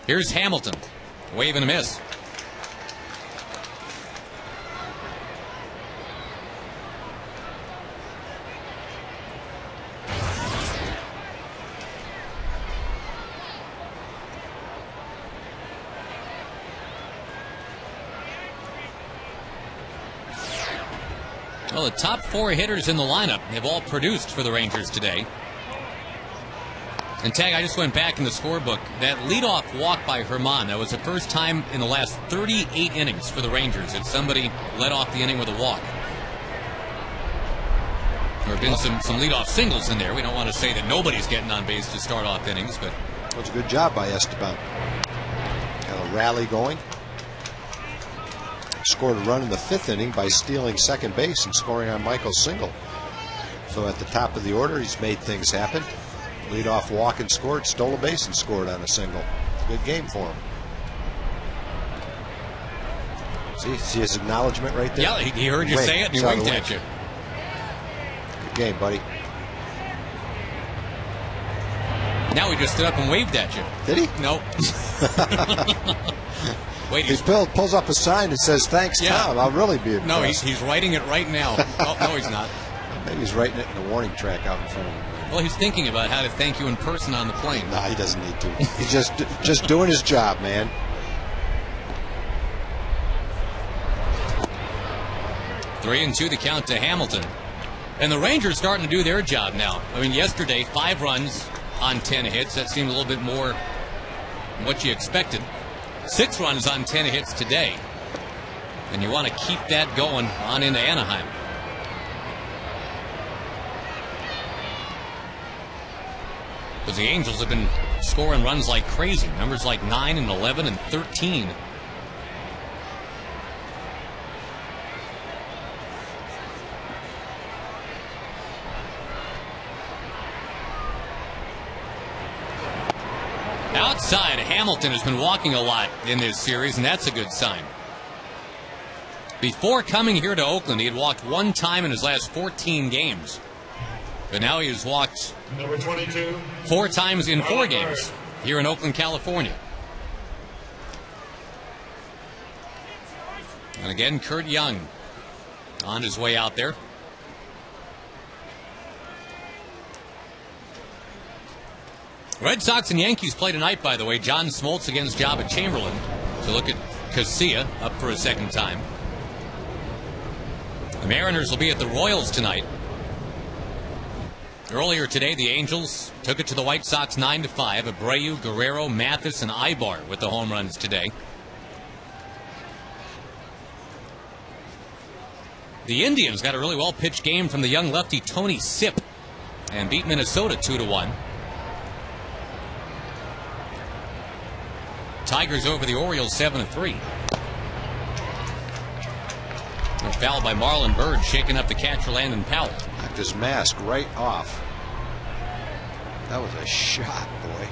here's Hamilton. Wave and a miss. Well, the top 4 hitters in the lineup have all produced for the Rangers today. And Tag, I just went back in the scorebook. That leadoff walk by Herman, that was the first time in the last 38 innings for the Rangers that somebody led off the inning with a walk. There have been some leadoff singles in there. We don't want to say that nobody's getting on base to start off innings, but it was a good job by Esteban. Got a rally going. Scored a run in the 5th inning by stealing second base and scoring on Michael's single. So at the top of the order, he's made things happen. Leadoff walk and scored, stole a base and scored on a single. Good game for him. See his acknowledgement right there? Yeah, he heard you say it and he winked at you. Good game, buddy. Now he just stood up and waved at you. Did he? No. Wait, he pulls up a sign that says, "Thanks, yeah. Tom." I'll really be impressed. No, he's writing it right now. Oh, no, he's not. Maybe he's writing it in the warning track out in front of him. Well, he's thinking about how to thank you in person on the plane. No, he doesn't need to. He's just doing his job, man. Three and 2 the count to Hamilton. And the Rangers starting to do their job now. I mean, yesterday, 5 runs on 10 hits. That seemed a little bit more than what you expected. 6 runs on 10 hits today. And you want to keep that going on into Anaheim. Because the Angels have been scoring runs like crazy. Numbers like 9 and 11 and 13. Outside, Hamilton has been walking a lot in this series, and that's a good sign. Before coming here to Oakland, he had walked 1 time in his last 14 games. But now he has walked number 22, 4 times in 4 games here in Oakland, California. And again, Kurt Young on his way out there. Red Sox and Yankees play tonight, by the way. John Smoltz against Jabba Chamberlain. So look at Casilla up for a second time. The Mariners will be at the Royals tonight. Earlier today, the Angels took it to the White Sox 9-5. Abreu, Guerrero, Mathis, and Ibar with the home runs today. The Indians got a really well-pitched game from the young lefty Tony Sipp and beat Minnesota 2-1. Tigers over the Orioles 7-3. A foul by Marlon Byrd, shaking up the catcher Landon Powell. Knocked his mask right off. That was a shot, boy.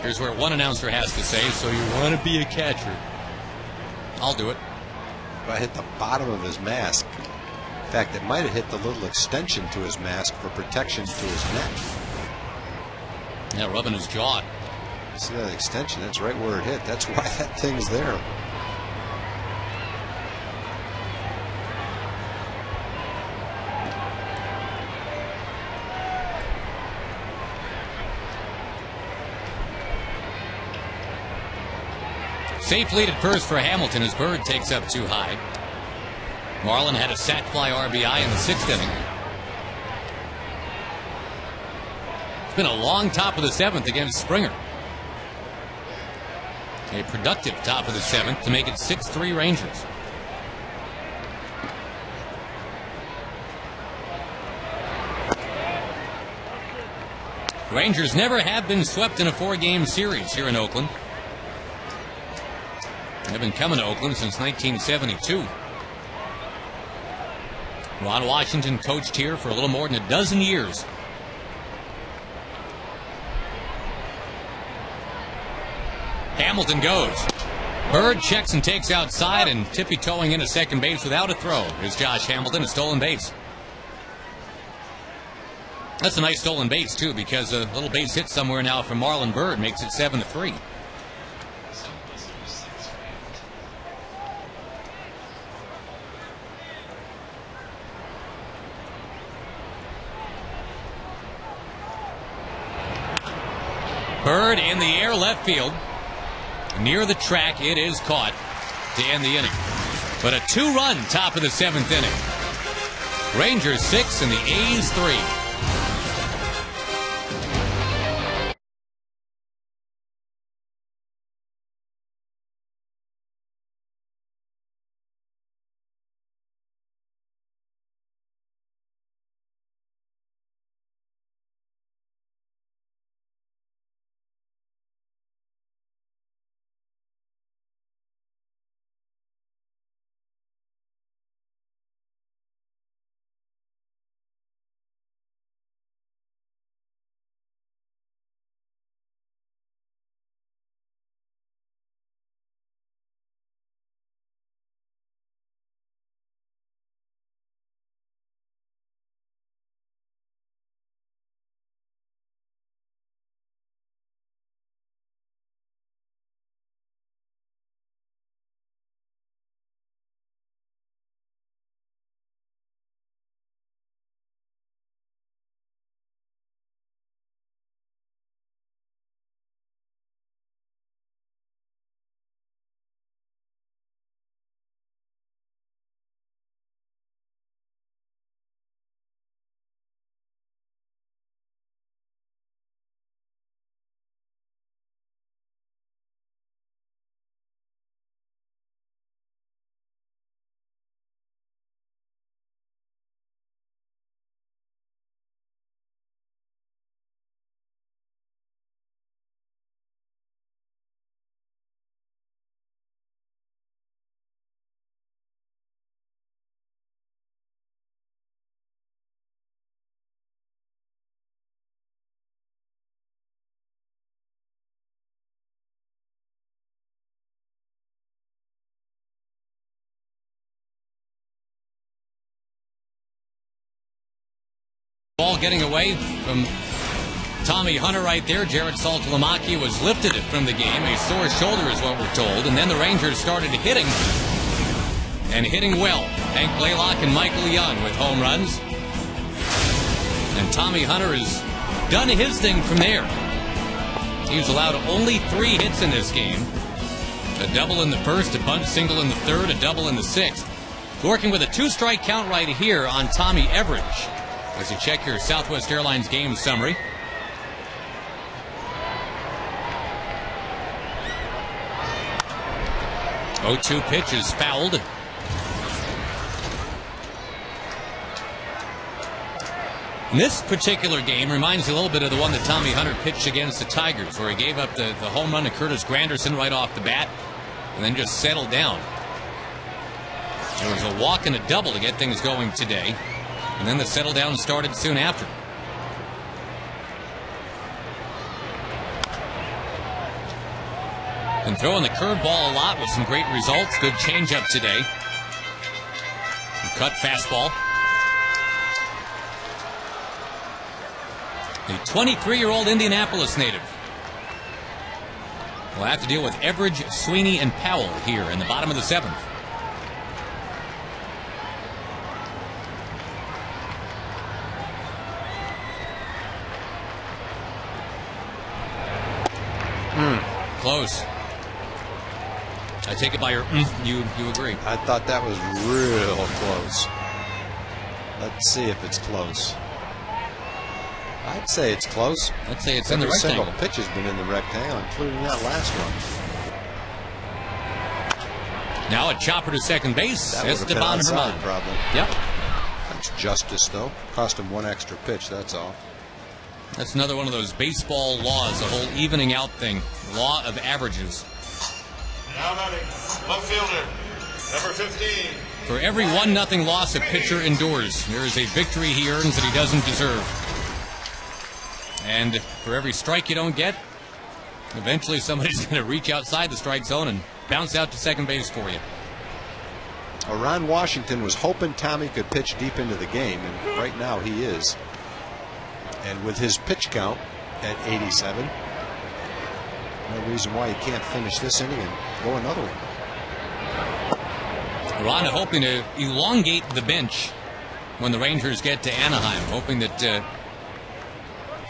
Here's where one announcer has to say, "So you want to be a catcher?" I'll do it. If I hit the bottom of his mask. In fact, it might have hit the little extension to his mask for protection to his neck. Yeah, rubbing his jaw. See that extension? That's right where it hit. That's why that thing's there. Safe lead at first for Hamilton as Bird takes up 2 high. Marlin had a sac fly RBI in the 6th inning. It's been a long top of the 7th against Springer. A productive top of the 7th to make it 6-3 Rangers. Rangers never have been swept in a 4-game series here in Oakland. They've been coming to Oakland since 1972. Ron Washington coached here for a little more than a dozen years. Hamilton goes. Bird checks and takes outside, and tippy-toeing into second base without a throw is Josh Hamilton, a stolen base. That's a nice stolen base, too, because a little base hit somewhere now from Marlon Bird makes it 7-3. Bird in the air, left field. Near the track, it is caught to end the inning. But a 2-run top of the 7th inning. Rangers 6 and the A's 3. Ball getting away from Tommy Hunter right there. Jared Saltalamacchia was lifted from the game. A sore shoulder is what we're told. And then the Rangers started hitting, and hitting well. Hank Blaylock and Michael Young with home runs. And Tommy Hunter has done his thing from there. He was allowed only 3 hits in this game. A double in the first, a bunt single in the third, a double in the 6th. Working with a 2-strike count right here on Tommy Everidge. As you check your Southwest Airlines game summary. Oh, 2 pitch is fouled. And this particular game reminds me a little bit of the one that Tommy Hunter pitched against the Tigers, where he gave up the home run to Curtis Granderson right off the bat and then just settled down. There was a walk and a double to get things going today. And then the settle down started soon after. And throwing the curveball a lot with some great results. Good changeup today. Cut fastball. The 23-year-old Indianapolis native will have to deal with Everidge, Sweeney, and Powell here in the bottom of the 7th. Close. I take it by your you agree. I thought that was real close. Let's see if it's close. I'd say it's close. I'd say it's in the rectangle. Every single pitch has been in the rectangle, including that last one. Now a chopper to second base. That would have been outside, probably. Yep. That's justice, though. Cost him one extra pitch, that's all. That's another one of those baseball laws, the whole evening out thing. Law of averages. Now batting, left fielder, number 15. For every 1-0 loss a pitcher endures, there is a victory he earns that he doesn't deserve. And for every strike you don't get, eventually somebody's going to reach outside the strike zone and bounce out to second base for you. Ron Washington was hoping Tommy could pitch deep into the game, and right now he is. And with his pitch count at 87, no reason why he can't finish this inning and go another one. Ron hoping to elongate the bench when the Rangers get to Anaheim, hoping that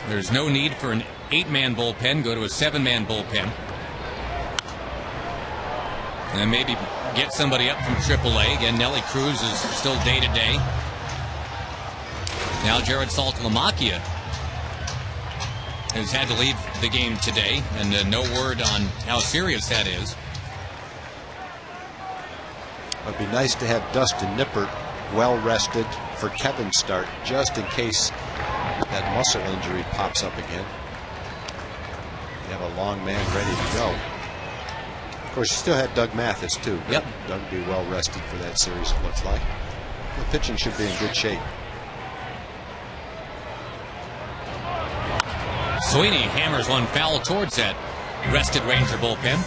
there's no need for an 8-man bullpen, go to a 7-man bullpen. And maybe get somebody up from AAA. Again, Nelly Cruz is still day-to-day. Now Jared Saltalamacchia has had to leave the game today, and no word on how serious that is. It would be nice to have Dustin Nippert well rested for Kevin's start, just in case that muscle injury pops up again. You have a long man ready to go. Of course, you still had Doug Mathis, too. Yep. Doug will be well rested for that series, it looks like. The pitching should be in good shape. Sweeney hammers one foul towards that rested Ranger bullpen.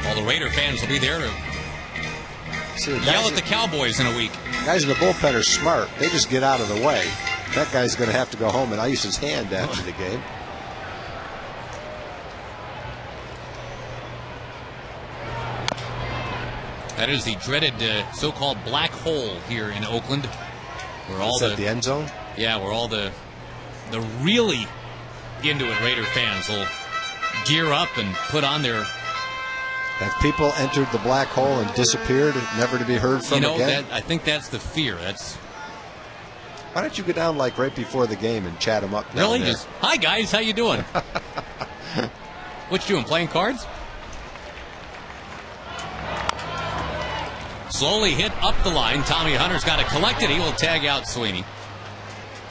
All the Raider fans will be there to yell at the Cowboys in a week. Guys in the bullpen are smart. They just get out of the way. That guy's going to have to go home and ice his hand after the game. That is the dreaded so-called black hole here in Oakland. Where all the end zone? Yeah, where all the really into it Raider fans will gear up and put on their... Have people entered the black hole and disappeared, never to be heard from again? I think that's the fear. Why don't you go down like right before the game and chat them up down really? there? Just, hi guys, how you doing? What you doing, playing cards? Slowly hit up the line. Tommy Hunter's got to collect it. He will tag out Sweeney.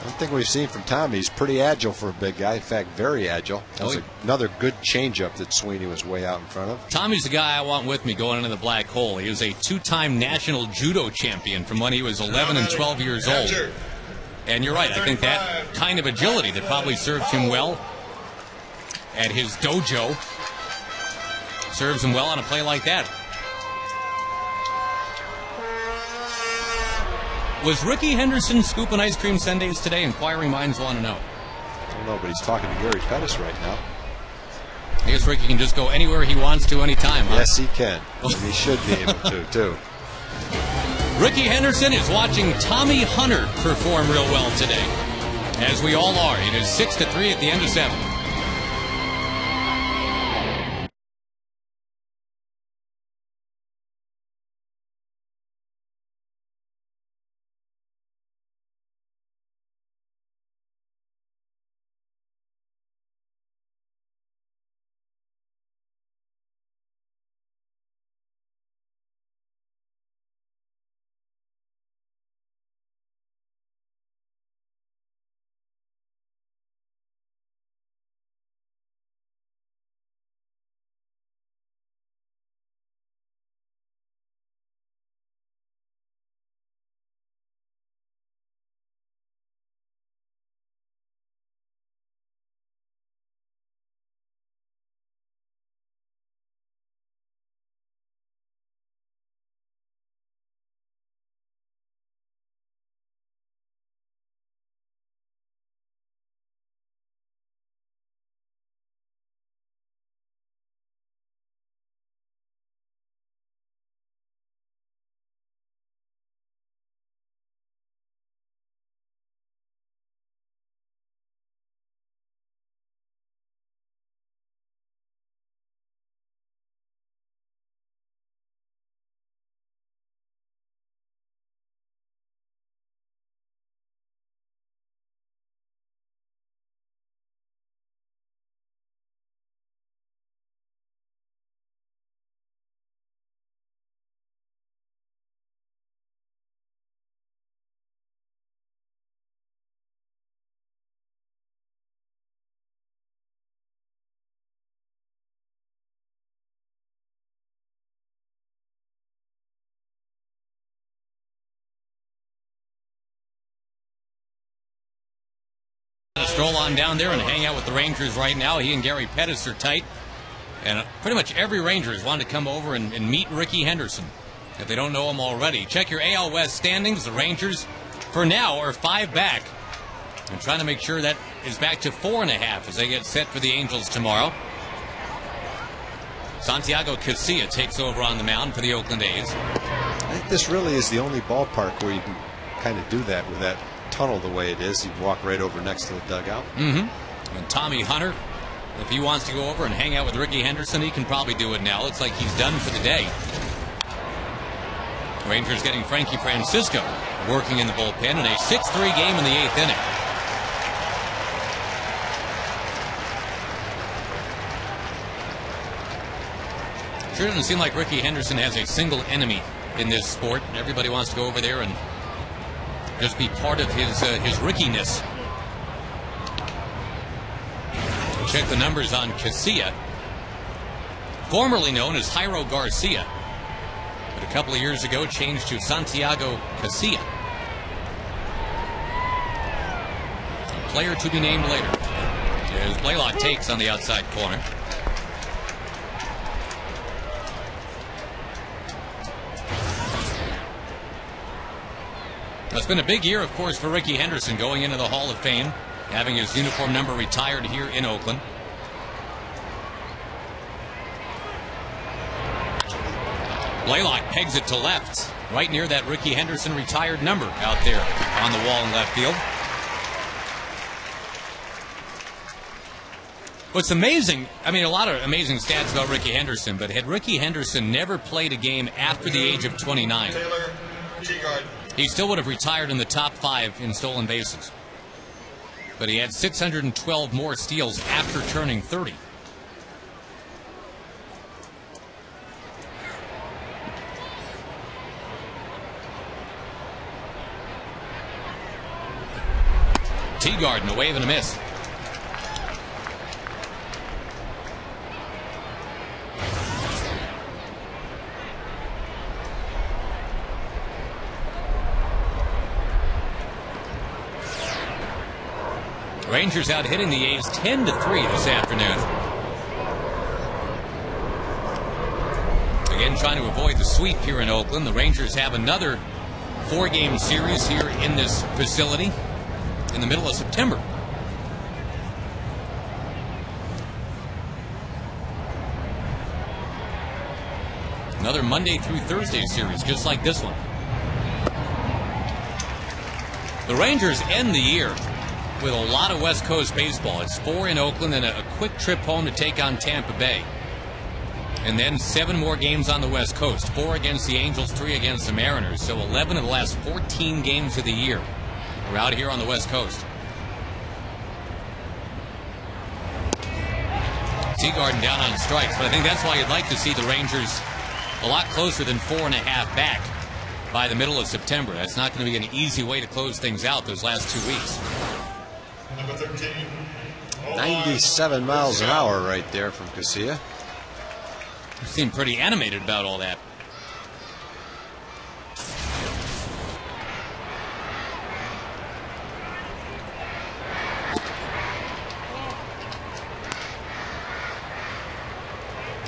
One thing we've seen from Tommy, he's pretty agile for a big guy. In fact, very agile. That was another good changeup that Sweeney was way out in front of. Tommy's the guy I want with me going into the black hole. He was a 2-time national judo champion from when he was 11 and 12 years old. And you're right. I think that kind of agility that probably served him well at his dojo serves him well on a play like that. Was Ricky Henderson scooping ice cream sundaes today? Inquiring minds want to know. I don't know, but he's talking to Gary Pettis right now. I guess Ricky can just go anywhere he wants to anytime, huh? Yes, he can. And he should be able to, too. Ricky Henderson is watching Tommy Hunter perform real well today, as we all are. It is 6-3 at the end of 7. stroll on down there and hang out with the Rangers right now. He and Gary Pettis are tight. And pretty much every Ranger has wanted to come over and meet Ricky Henderson, if they don't know him already. Check your AL West standings. The Rangers, for now, are 5 back. And trying to make sure that is back to 4.5 as they get set for the Angels tomorrow. Santiago Casilla takes over on the mound for the Oakland A's. I think this really is the only ballpark where you can kind of do that with that tunnel the way it is. You walk right over next to the dugout. Mm-hmm. And Tommy Hunter, if he wants to go over and hang out with Ricky Henderson, he can probably do it now. Looks like he's done for the day. Rangers getting Frankie Francisco working in the bullpen in a 6-3 game in the 8th inning. Sure doesn't seem like Ricky Henderson has a single enemy in this sport. Everybody wants to go over there and just be part of his Rickiness. Check the numbers on Casilla, formerly known as Jairo Garcia, but a couple of years ago changed to Santiago Casilla. A player to be named later. As Blaylock takes on the outside corner. It's been a big year, of course, for Ricky Henderson going into the Hall of Fame, having his uniform number retired here in Oakland. Blaylock pegs it to left, right near that Ricky Henderson retired number out there on the wall in left field. What's amazing, I mean, a lot of amazing stats about Ricky Henderson, but had Ricky Henderson never played a game after the age of 29, he still would have retired in the top 5 in stolen bases. But he had 612 more steals after turning 30. Teagarden, a wave and a miss. Rangers out hitting the A's 10-3 this afternoon. Again, trying to avoid the sweep here in Oakland. The Rangers have another 4-game series here in this facility in the middle of September. Another Monday through Thursday series, just like this one. The Rangers end the year with a lot of West Coast baseball. It's 4 in Oakland and a quick trip home to take on Tampa Bay. And then 7 more games on the West Coast. 4 against the Angels, 3 against the Mariners. So 11 of the last 14 games of the year are out here on the West Coast. Teagarden down on strikes, but I think that's why you'd like to see the Rangers a lot closer than 4.5 back by the middle of September. That's not going to be an easy way to close things out those last 2 weeks. Number 13. 97 miles an hour right there from Casilla. You seem pretty animated about all that.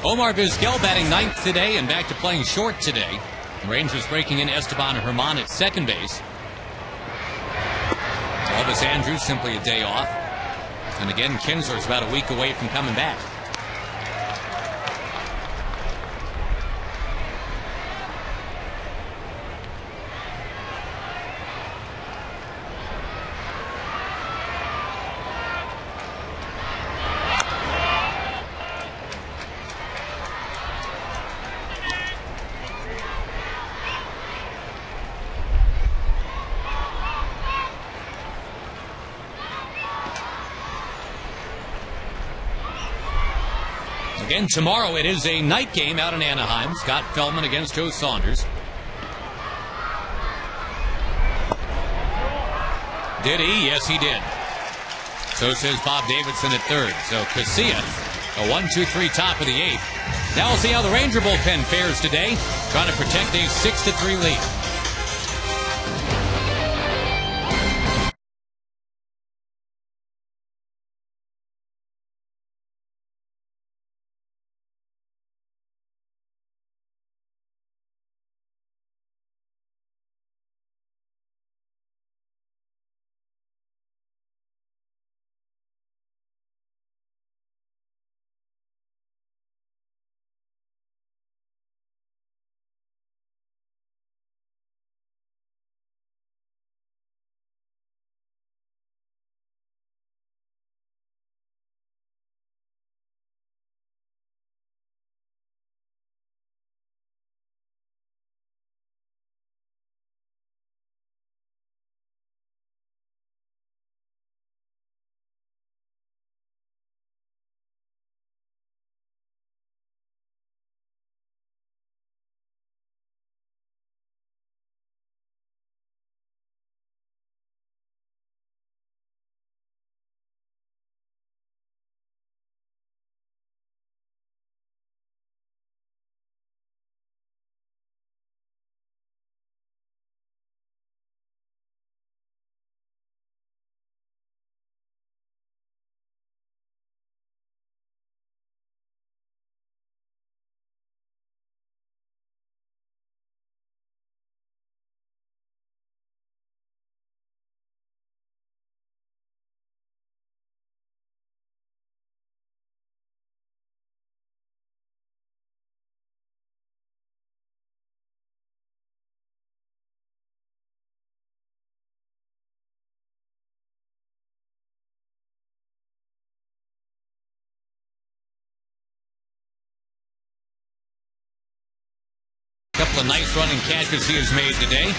Omar Vizquel batting 9th today and back to playing short today. Rangers breaking in Esteban Herman at second base. Elvis Andrus simply a day off. And again, Kinsler's about a week away from coming back. Again, tomorrow it is a night game out in Anaheim. Scott Feldman against Joe Saunders. Did he? Yes, he did. So says Bob Davidson at third. So Casilla, a 1-2-3 top of the 8th. Now we'll see how the Ranger bullpen fares today, trying to protect a 6-3 lead. couple of nice running catches he has made today.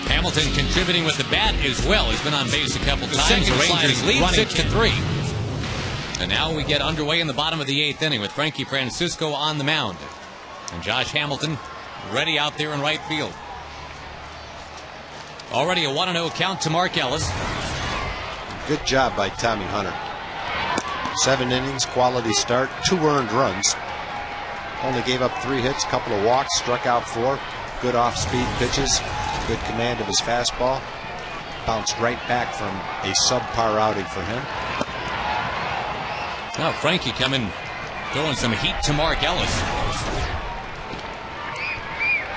Hamilton contributing with the bat as well. He's been on base a couple times. The Rangers lead 6-3. And now we get underway in the bottom of the 8th inning with Frankie Francisco on the mound. And Josh Hamilton ready out there in right field. Already a 1-0 count to Mark Ellis. Good job by Tommy Hunter. 7 innings, quality start, 2 earned runs. Only gave up 3 hits, couple of walks, struck out 4. Good off-speed pitches, good command of his fastball. Bounced right back from a subpar outing for him. Now Frankie coming, throwing some heat to Mark Ellis.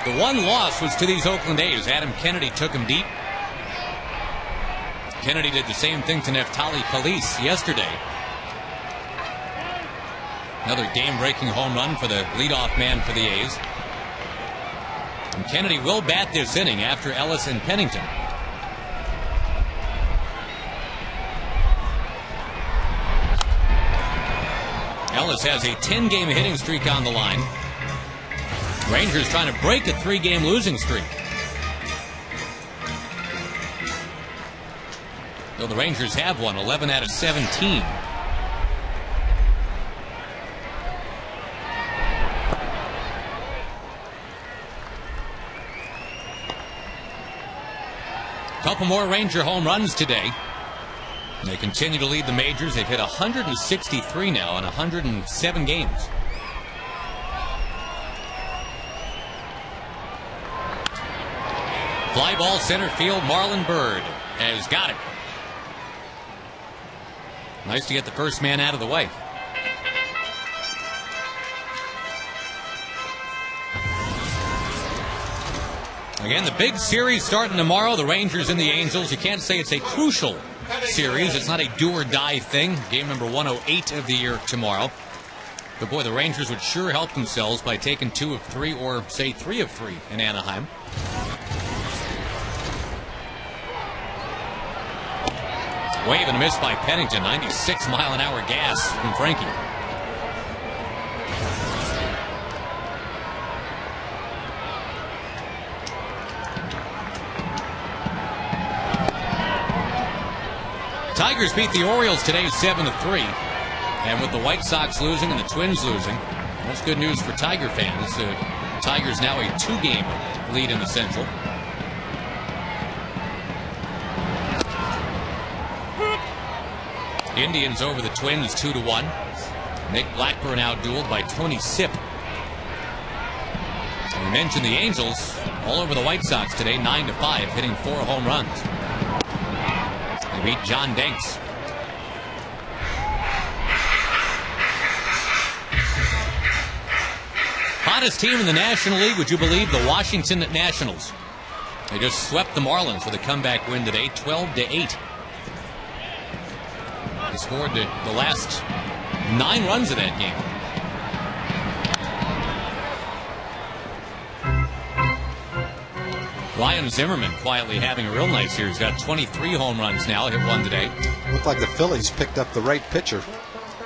The one loss was to these Oakland A's. Adam Kennedy took him deep. Kennedy did the same thing to Neftali Feliz yesterday. Another game-breaking home run for the leadoff man for the A's. And Kennedy will bat this inning after Ellis and Pennington. Ellis has a 10-game hitting streak on the line. Rangers trying to break a 3-game losing streak. Though the Rangers have won 11 out of 17. Couple more Ranger home runs today. And they continue to lead the majors. They've hit 163 now in 107 games. Fly ball center field. Marlon Byrd has got it. Nice to get the first man out of the way. Again, the big series starting tomorrow. The Rangers and the Angels. You can't say it's a crucial series. It's not a do-or-die thing. Game number 108 of the year tomorrow. But boy, the Rangers would sure help themselves by taking 2 of 3 or, say, 3 of 3 in Anaheim. Wave and a miss by Pennington. 96-mile-an-hour gas from Frankie. Tigers beat the Orioles today 7-3. And with the White Sox losing and the Twins losing, that's good news for Tiger fans. Tigers now a 2-game lead in the Central. Indians over the Twins 2-1. Nick Blackburn outdueled by Tony Sipp. And we mentioned the Angels all over the White Sox today, 9-5, hitting 4 home runs. They beat John Danks. Hottest team in the National League, would you believe? The Washington Nationals. They just swept the Marlins with a comeback win today, 12-8. They scored the last 9 runs of that game. Ryan Zimmerman quietly having a real nice year. He's got 23 home runs now, hit 1 today. Looked like the Phillies picked up the right pitcher.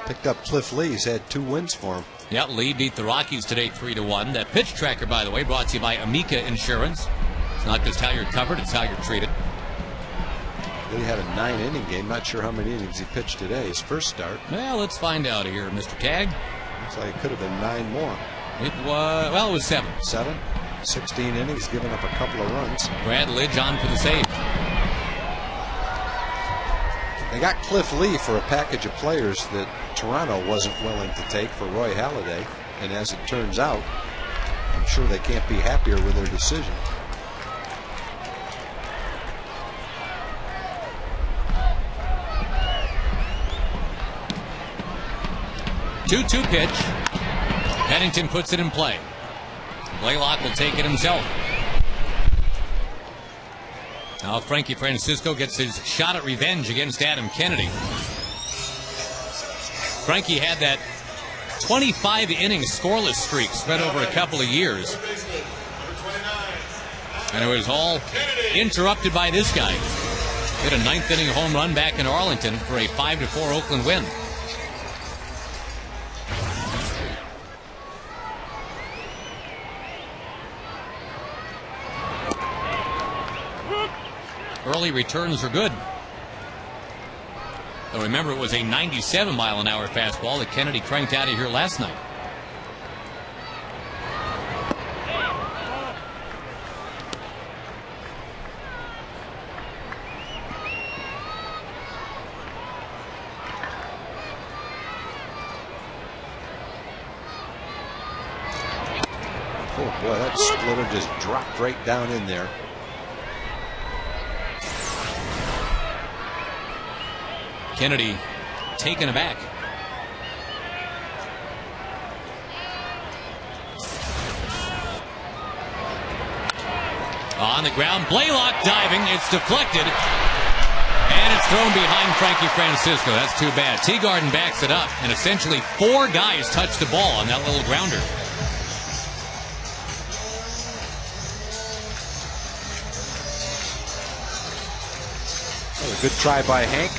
Picked up Cliff Lee. He's had 2 wins for him. Yeah, Lee beat the Rockies today 3-1. That pitch tracker, by the way, brought to you by Amica Insurance. It's not just how you're covered, it's how you're treated. Lee had a 9-inning game. Not sure how many innings he pitched today. His first start. Well, let's find out here, Mr. Tag. Looks like it could have been 9 more. It was, well, it was 7. 7? 16 innings, giving up a couple of runs. Brad Lidge on for the save. They got Cliff Lee for a package of players that Toronto wasn't willing to take for Roy Halladay. And as it turns out, I'm sure they can't be happier with their decision. Two-two pitch. Pennington puts it in play. Blaylock will take it himself. Now Frankie Francisco gets his shot at revenge against Adam Kennedy. Frankie had that 25-inning scoreless streak spread over a couple of years. And it was all interrupted by this guy. Hit a 9th-inning home run back in Arlington for a 5-4 Oakland win. early returns are good. Now remember, it was a 97-mile-an-hour fastball that Kennedy cranked out of here last night. Oh boy, that splitter just dropped right down in there. Kennedy taken aback. On the ground, Blaylock diving. It's deflected. And it's thrown behind Frankie Francisco. That's too bad. Teagarden backs it up. And essentially 4 guys touch the ball on that little grounder. A good try by Hank.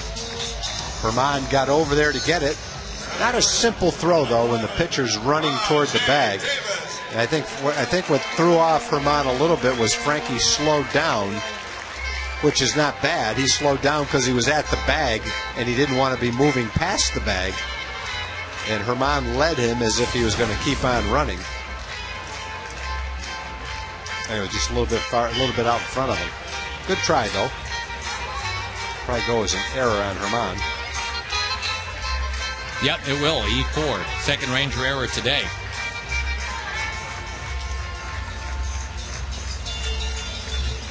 Herman got over there to get it. Not a simple throw, though, when the pitcher's running toward the bag. And I think what threw off Herman a little bit was Frankie slowed down, which is not bad. He slowed down because he was at the bag, and he didn't want to be moving past the bag. And Herman led him as if he was going to keep on running. Anyway, just a little bit out in front of him. Good try, though. Probably go as an error on Herman. Yep, it will. E4. Second Ranger error today.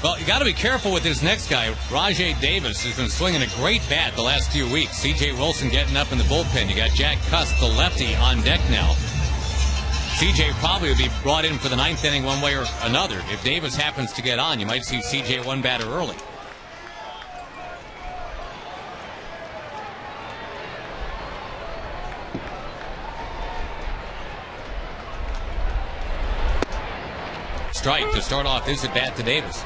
Well, you got to be careful with this next guy. Rajay Davis has been swinging a great bat the last few weeks. C.J. Wilson getting up in the bullpen. You got Jack Cuss, the lefty, on deck now. C.J. probably would be brought in for the 9th inning one way or another. If Davis happens to get on, you might see C.J. one batter early. Strike to start off his at bat to Davis.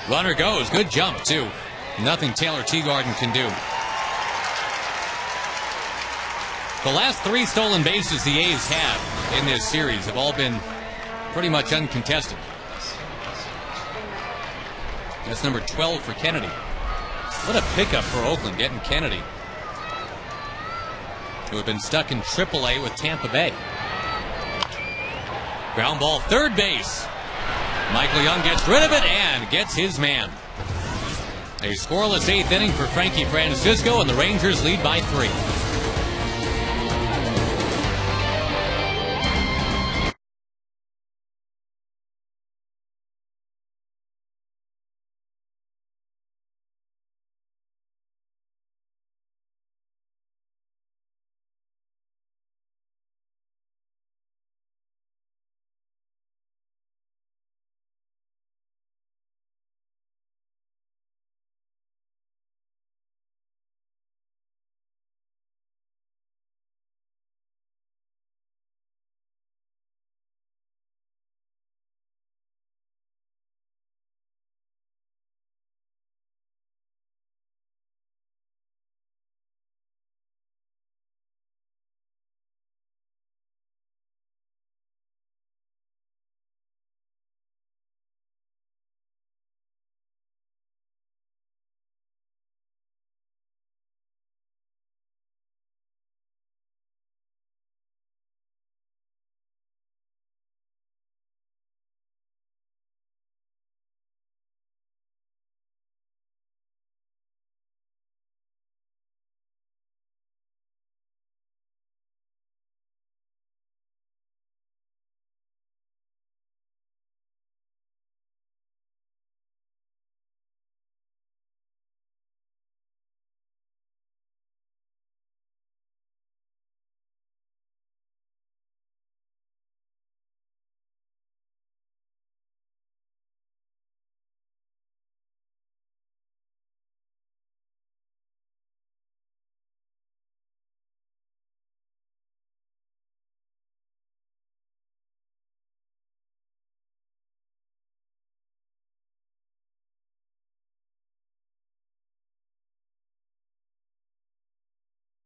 Runner goes. Good jump, too. Nothing Taylor Teagarden can do. The last 3 stolen bases the A's have in this series have all been pretty much uncontested. That's number 12 for Kennedy. What a pickup for Oakland, getting Kennedy, who had been stuck in AAA with Tampa Bay. Ground ball, third base. Michael Young gets rid of it and gets his man. A scoreless 8th inning for Frankie Francisco, and the Rangers lead by 3.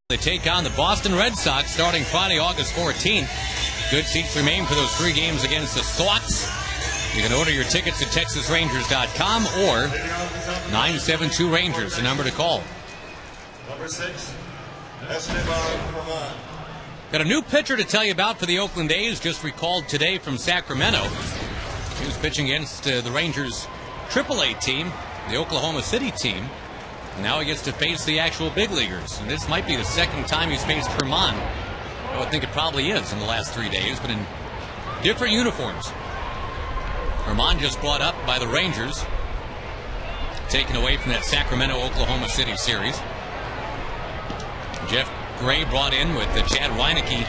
They take on the Boston Red Sox starting Friday, August 14th. Good seats remain for those 3 games against the Sox. You can order your tickets at TexasRangers.com or 972 Rangers, the number to call. Number 6, Esteban Roman. Got a new pitcher to tell you about for the Oakland A's, just recalled today from Sacramento. He was pitching against the Rangers' AAA team, the Oklahoma City team. Now he gets to face the actual big leaguers. And this might be the second time he's faced Herman. I would think it probably is in the last 3 days, but in different uniforms. Herman just brought up by the Rangers, taken away from that Sacramento-Oklahoma City series. Jeff Gray brought in with the Chad Weineke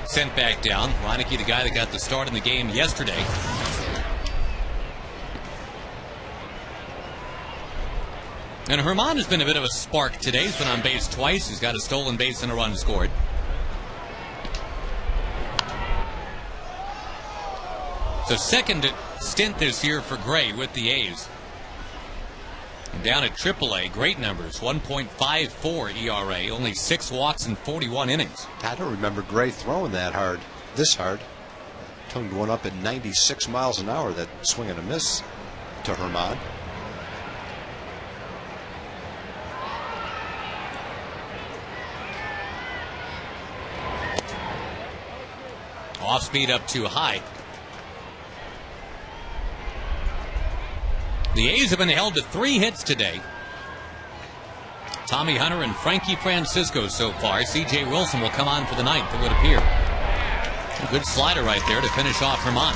sent back down. Weineke, the guy that got the start in the game yesterday. And Herman has been a bit of a spark today. He's been on base twice. He's got a stolen base and a run scored. So second stint this year for Gray with the A's. And down at AAA, great numbers, 1.54 ERA, only 6 walks in 41 innings. I don't remember Gray throwing that hard, this hard. Tongued one up at 96 miles an hour, that swing and a miss to Herman. Off speed up too high. The A's have been held to 3 hits today. Tommy Hunter and Frankie Francisco so far. C.J. Wilson will come on for the 9th, it would appear. A good slider right there to finish off Herman.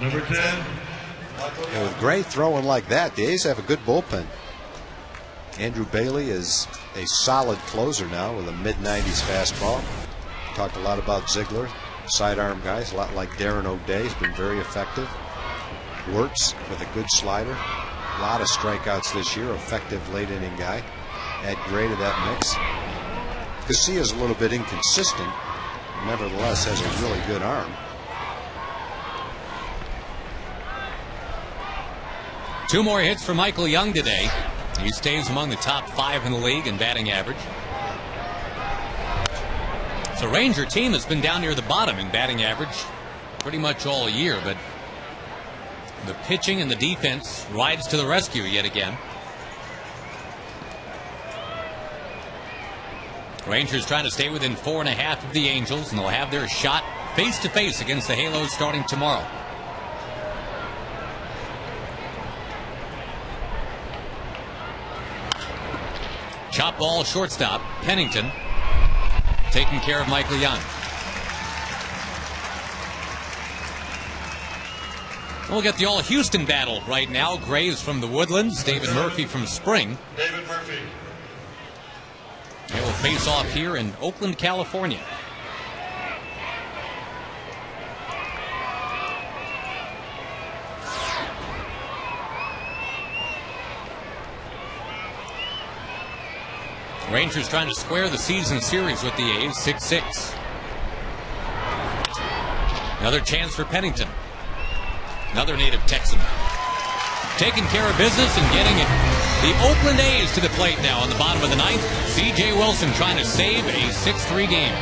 Number 10. And with Gray throwing like that, the A's have a good bullpen. Andrew Bailey is a solid closer now with a mid-90s fastball. Talked a lot about Ziegler, sidearm guys, a lot like Darren O'Day. He's been very effective. Wirtz with a good slider. A lot of strikeouts this year. Effective late-inning guy. Add Gray to that mix. Garcia's a little bit inconsistent. Nevertheless, has a really good arm. 2 more hits for Michael Young today. He stays among the top 5 in the league in batting average. So Ranger team has been down near the bottom in batting average pretty much all year, but the pitching and the defense rides to the rescue yet again. Rangers trying to stay within 4.5 of the Angels, and they'll have their shot face-to-face against the Halos starting tomorrow. Chop ball shortstop, Pennington, taking care of Michael Young. We'll get the all-Houston battle right now. Graves from the Woodlands, David Murphy from Spring. David Murphy. They will face off here in Oakland, California. Rangers trying to square the season series with the A's, 6-6. Another chance for Pennington. Another native Texan. Taking care of business and getting it. The Oakland A's to the plate now on the bottom of the 9th. C.J. Wilson trying to save a 6-3 game.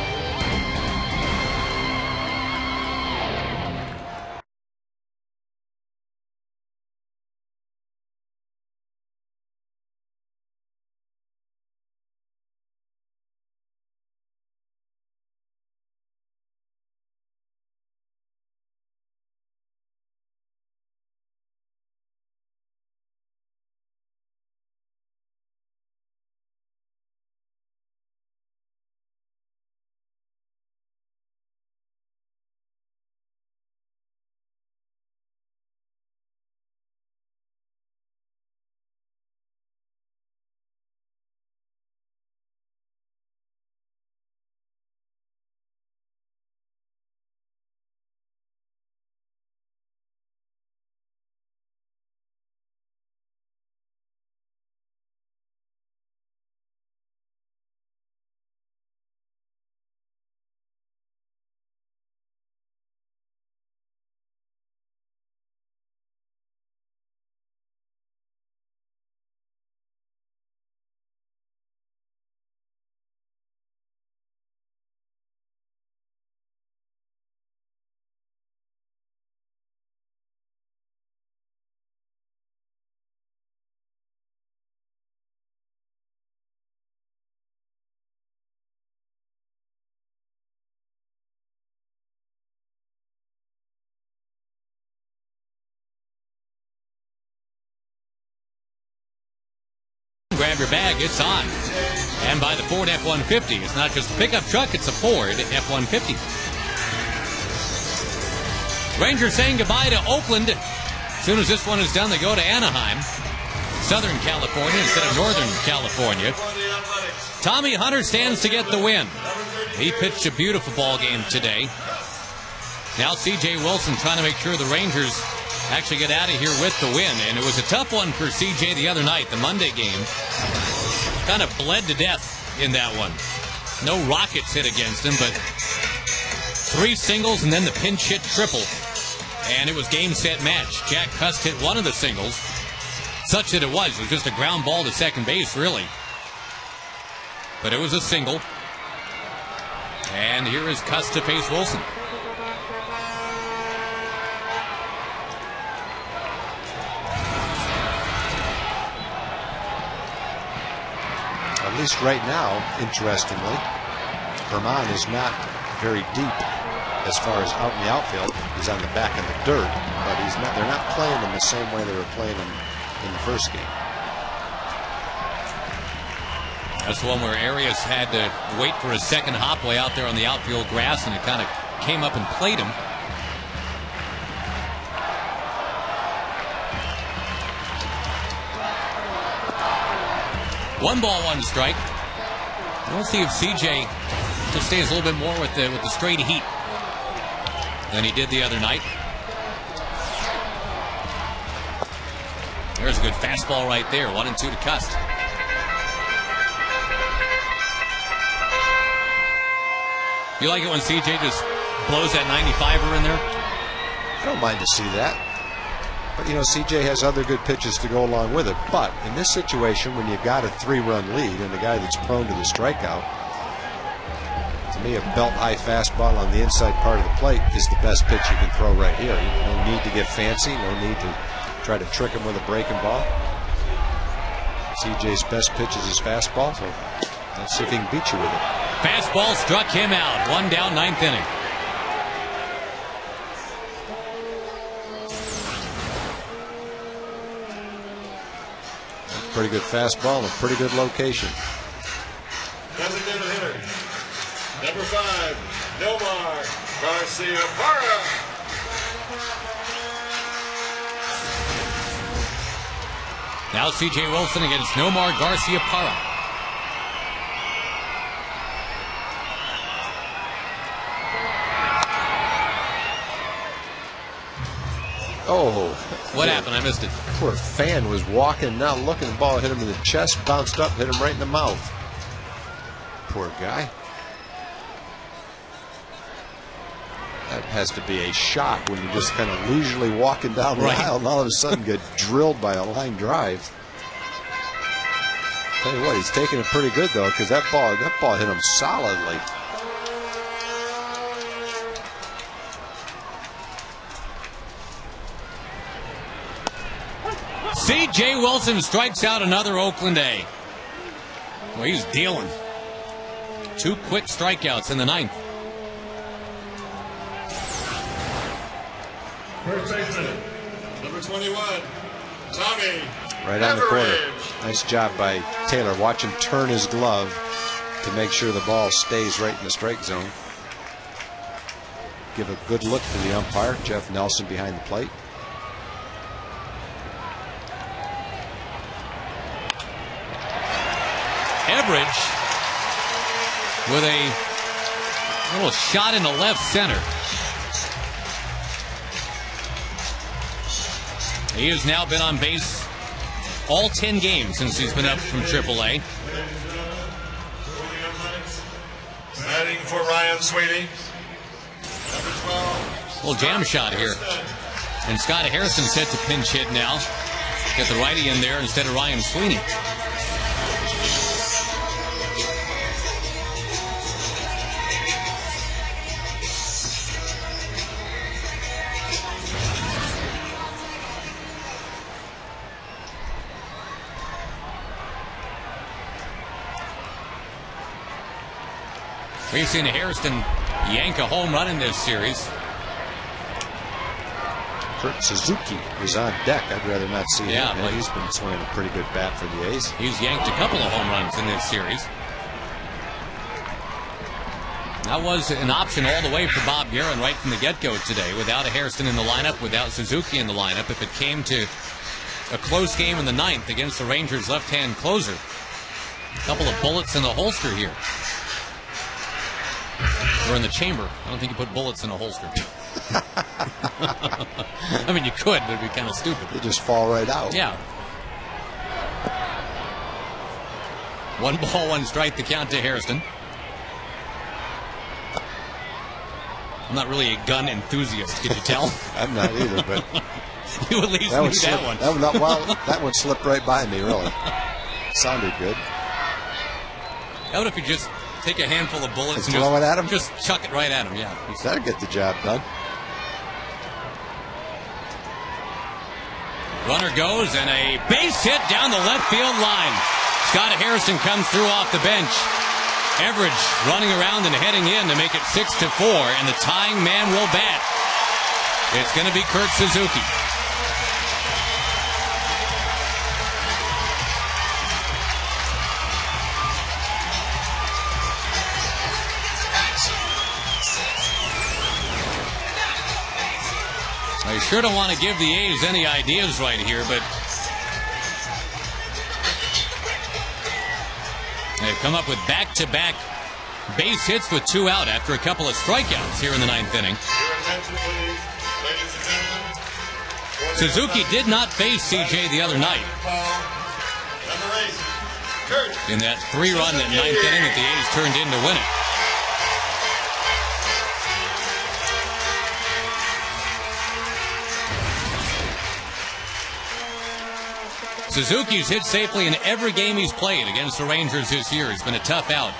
grab your bag, it's on. And by the Ford F-150. It's not just a pickup truck, it's a Ford F-150. Rangers saying goodbye to Oakland. As soon as this one is done, they go to Anaheim, Southern California instead of Northern California. Tommy Hunter stands to get the win. He pitched a beautiful ball game today. Now C.J. Wilson trying to make sure the Rangers actually get out of here with the win. And it was a tough one for C.J. the other night, the Monday game. Kind of bled to death in that one. No rockets hit against him, but 3 singles and then the pinch hit triple. And it was game, set, match. Jack Cust hit one of the singles, such that it was just a ground ball to second base, really. But it was a single. And here is Cust to face Wilson. At least right now, interestingly, Herman is not very deep as far as out in the outfield. He's on the back of the dirt, but he's not. They're not playing him the same way they were playing him in the first game. That's the one where Arias had to wait for a second hop way out there on the outfield grass, and it kind of came up and played him. One ball, one strike. We'll see if CJ just stays a little bit more with the straight heat than he did the other night. There's a good fastball right there. 1-2 to Cust. You like it when CJ just blows that 95er in there? I don't mind to see that. But, you know, CJ has other good pitches to go along with it. But in this situation, when you've got a 3-run lead and a guy that's prone to the strikeout, to me, a belt-high fastball on the inside part of the plate is the best pitch you can throw right here. No need to get fancy. No need to try to trick him with a breaking ball. CJ's best pitch is his fastball, so let's see if he can beat you with it. Fastball struck him out. 1 down, 9th inning. Pretty good fastball and a pretty good location. Designated hitter, number 5, Nomar Garcia-Parra. Now C.J. Wilson against Nomar Garcia-Parra. Oh. What happened? I missed it. Poor fan was walking, not looking. The ball hit him in the chest, bounced up, hit him right in the mouth. Poor guy. That has to be a shock when you're just kind of leisurely walking down the aisle and all of a sudden get drilled by a line drive. Tell you what, he's taking it pretty good though, because that ball hit him solidly. C.J. Wilson strikes out another Oakland A. Well, he's dealing. 2 quick strikeouts in the 9th. First baseman, number 21, Tommy. Right on the corner. Nice job by Taylor. Watch him turn his glove to make sure the ball stays right in the strike zone. Give a good look to the umpire, Jeff Nelson, behind the plate. Everidge with a little shot in the left center. He has now been on base all 10 games since he's been up from AAA. Batting for Ryan Sweeney, number 12. Little jam shot here. And Scott Harrison set to pinch hit now. Get the righty in there instead of Ryan Sweeney. We've seen Harrison yank a home run in this series. Kurt Suzuki is on deck. I'd rather not see him. But He's been swinging a pretty good bat for the A's. He's yanked a couple of home runs in this series. That was an option all the way for Bob Guerin right from the get-go today. Without a Hairston in the lineup, without Suzuki in the lineup, if it came to a close game in the ninth against the Rangers' left-hand closer, a couple of bullets in the holster here. Or in the chamber. I don't think you put bullets in a holster. I mean, you could, but it'd be kind of stupid. They just fall right out. Yeah. 1 ball, 1 strike, the count to Hairston. I'm not really a gun enthusiast, could you tell? I'm not either, but you at least knew that one. That one slipped right by me, really. Sounded good. How about if you just take a handful of bullets and throw it at him? Just chuck it right at him, yeah. That'll get the job done. Runner goes, and a base hit down the left field line. Scott Hairston comes through off the bench. Everidge running around and heading in to make it 6-4, and the tying man will bat. It's going to be Kurt Suzuki. I sure don't want to give the A's any ideas right here, but they've come up with back-to-back base hits with 2 out after a couple of strikeouts here in the 9th inning. Suzuki did not face CJ the other night in that 3-run, that 9th inning that the A's turned in to win it. Suzuki's hit safely in every game he's played against the Rangers this year. It's been a tough out.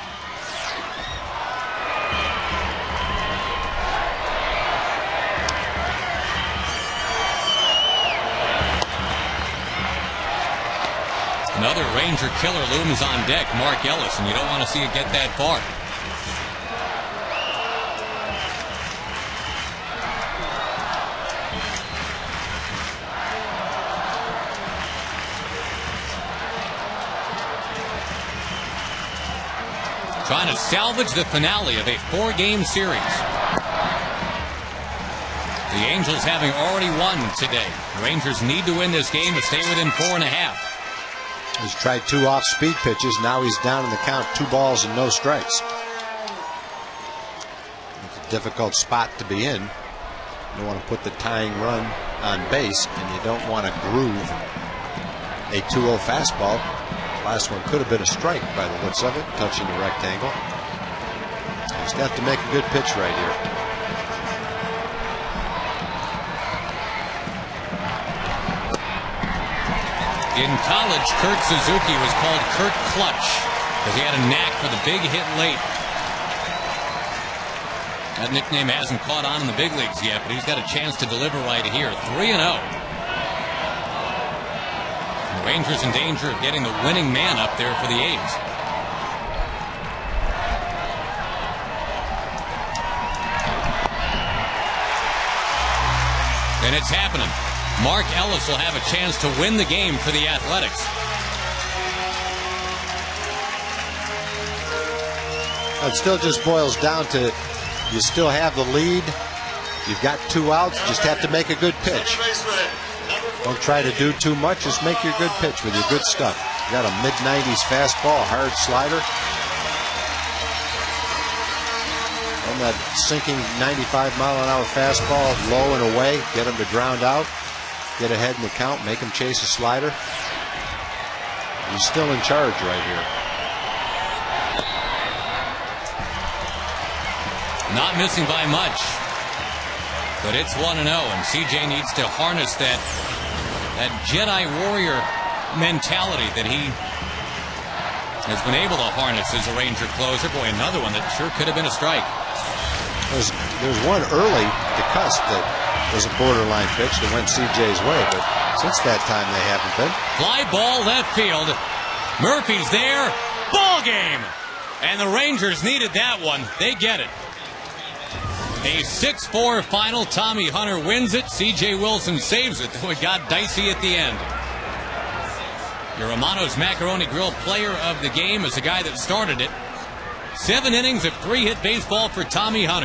Another Ranger killer looms on deck, Mark Ellis, and you don't want to see it get that far. Trying to salvage the finale of a 4-game series. The Angels having already won today. The Rangers need to win this game to stay within 4.5. He's tried 2 off-speed pitches. Now he's down in the count, 2 balls and no strikes. It's a difficult spot to be in. You don't want to put the tying run on base, and you don't want to groove a 2-0 fastball. Last one could have been a strike by the looks of it, touching the rectangle. He's got to make a good pitch right here. In college, Kurt Suzuki was called Kurt Clutch because he had a knack for the big hit late. That nickname hasn't caught on in the big leagues yet, but he's got a chance to deliver right here. 3-0. Rangers in danger of getting the winning man up there for the A's. And it's happening. Mark Ellis will have a chance to win the game for the Athletics. It still just boils down to you still have the lead. You've got 2 outs. Just have to make a good pitch. Don't try to do too much. Just make your good pitch with your good stuff. You got a mid-90s fastball, a hard slider. And that sinking 95-mile-an-hour fastball low and away. Get him to ground out. Get ahead in the count. Make him chase a slider. He's still in charge right here. Not missing by much. But it's 1-0, and CJ needs to harness that Jedi Warrior mentality that he has been able to harness as a Ranger closer. Boy, another one that sure could have been a strike. There's one early to Cust that was a borderline pitch that went CJ's way, but since that time they haven't been. Fly ball left field. Murphy's there. Ball game! And the Rangers needed that one. They get it. A 6-4 final. Tommy Hunter wins it. C.J. Wilson saves it, though it got dicey at the end. Your Romano's Macaroni Grill player of the game is the guy that started it. 7 innings of 3-hit baseball for Tommy Hunter.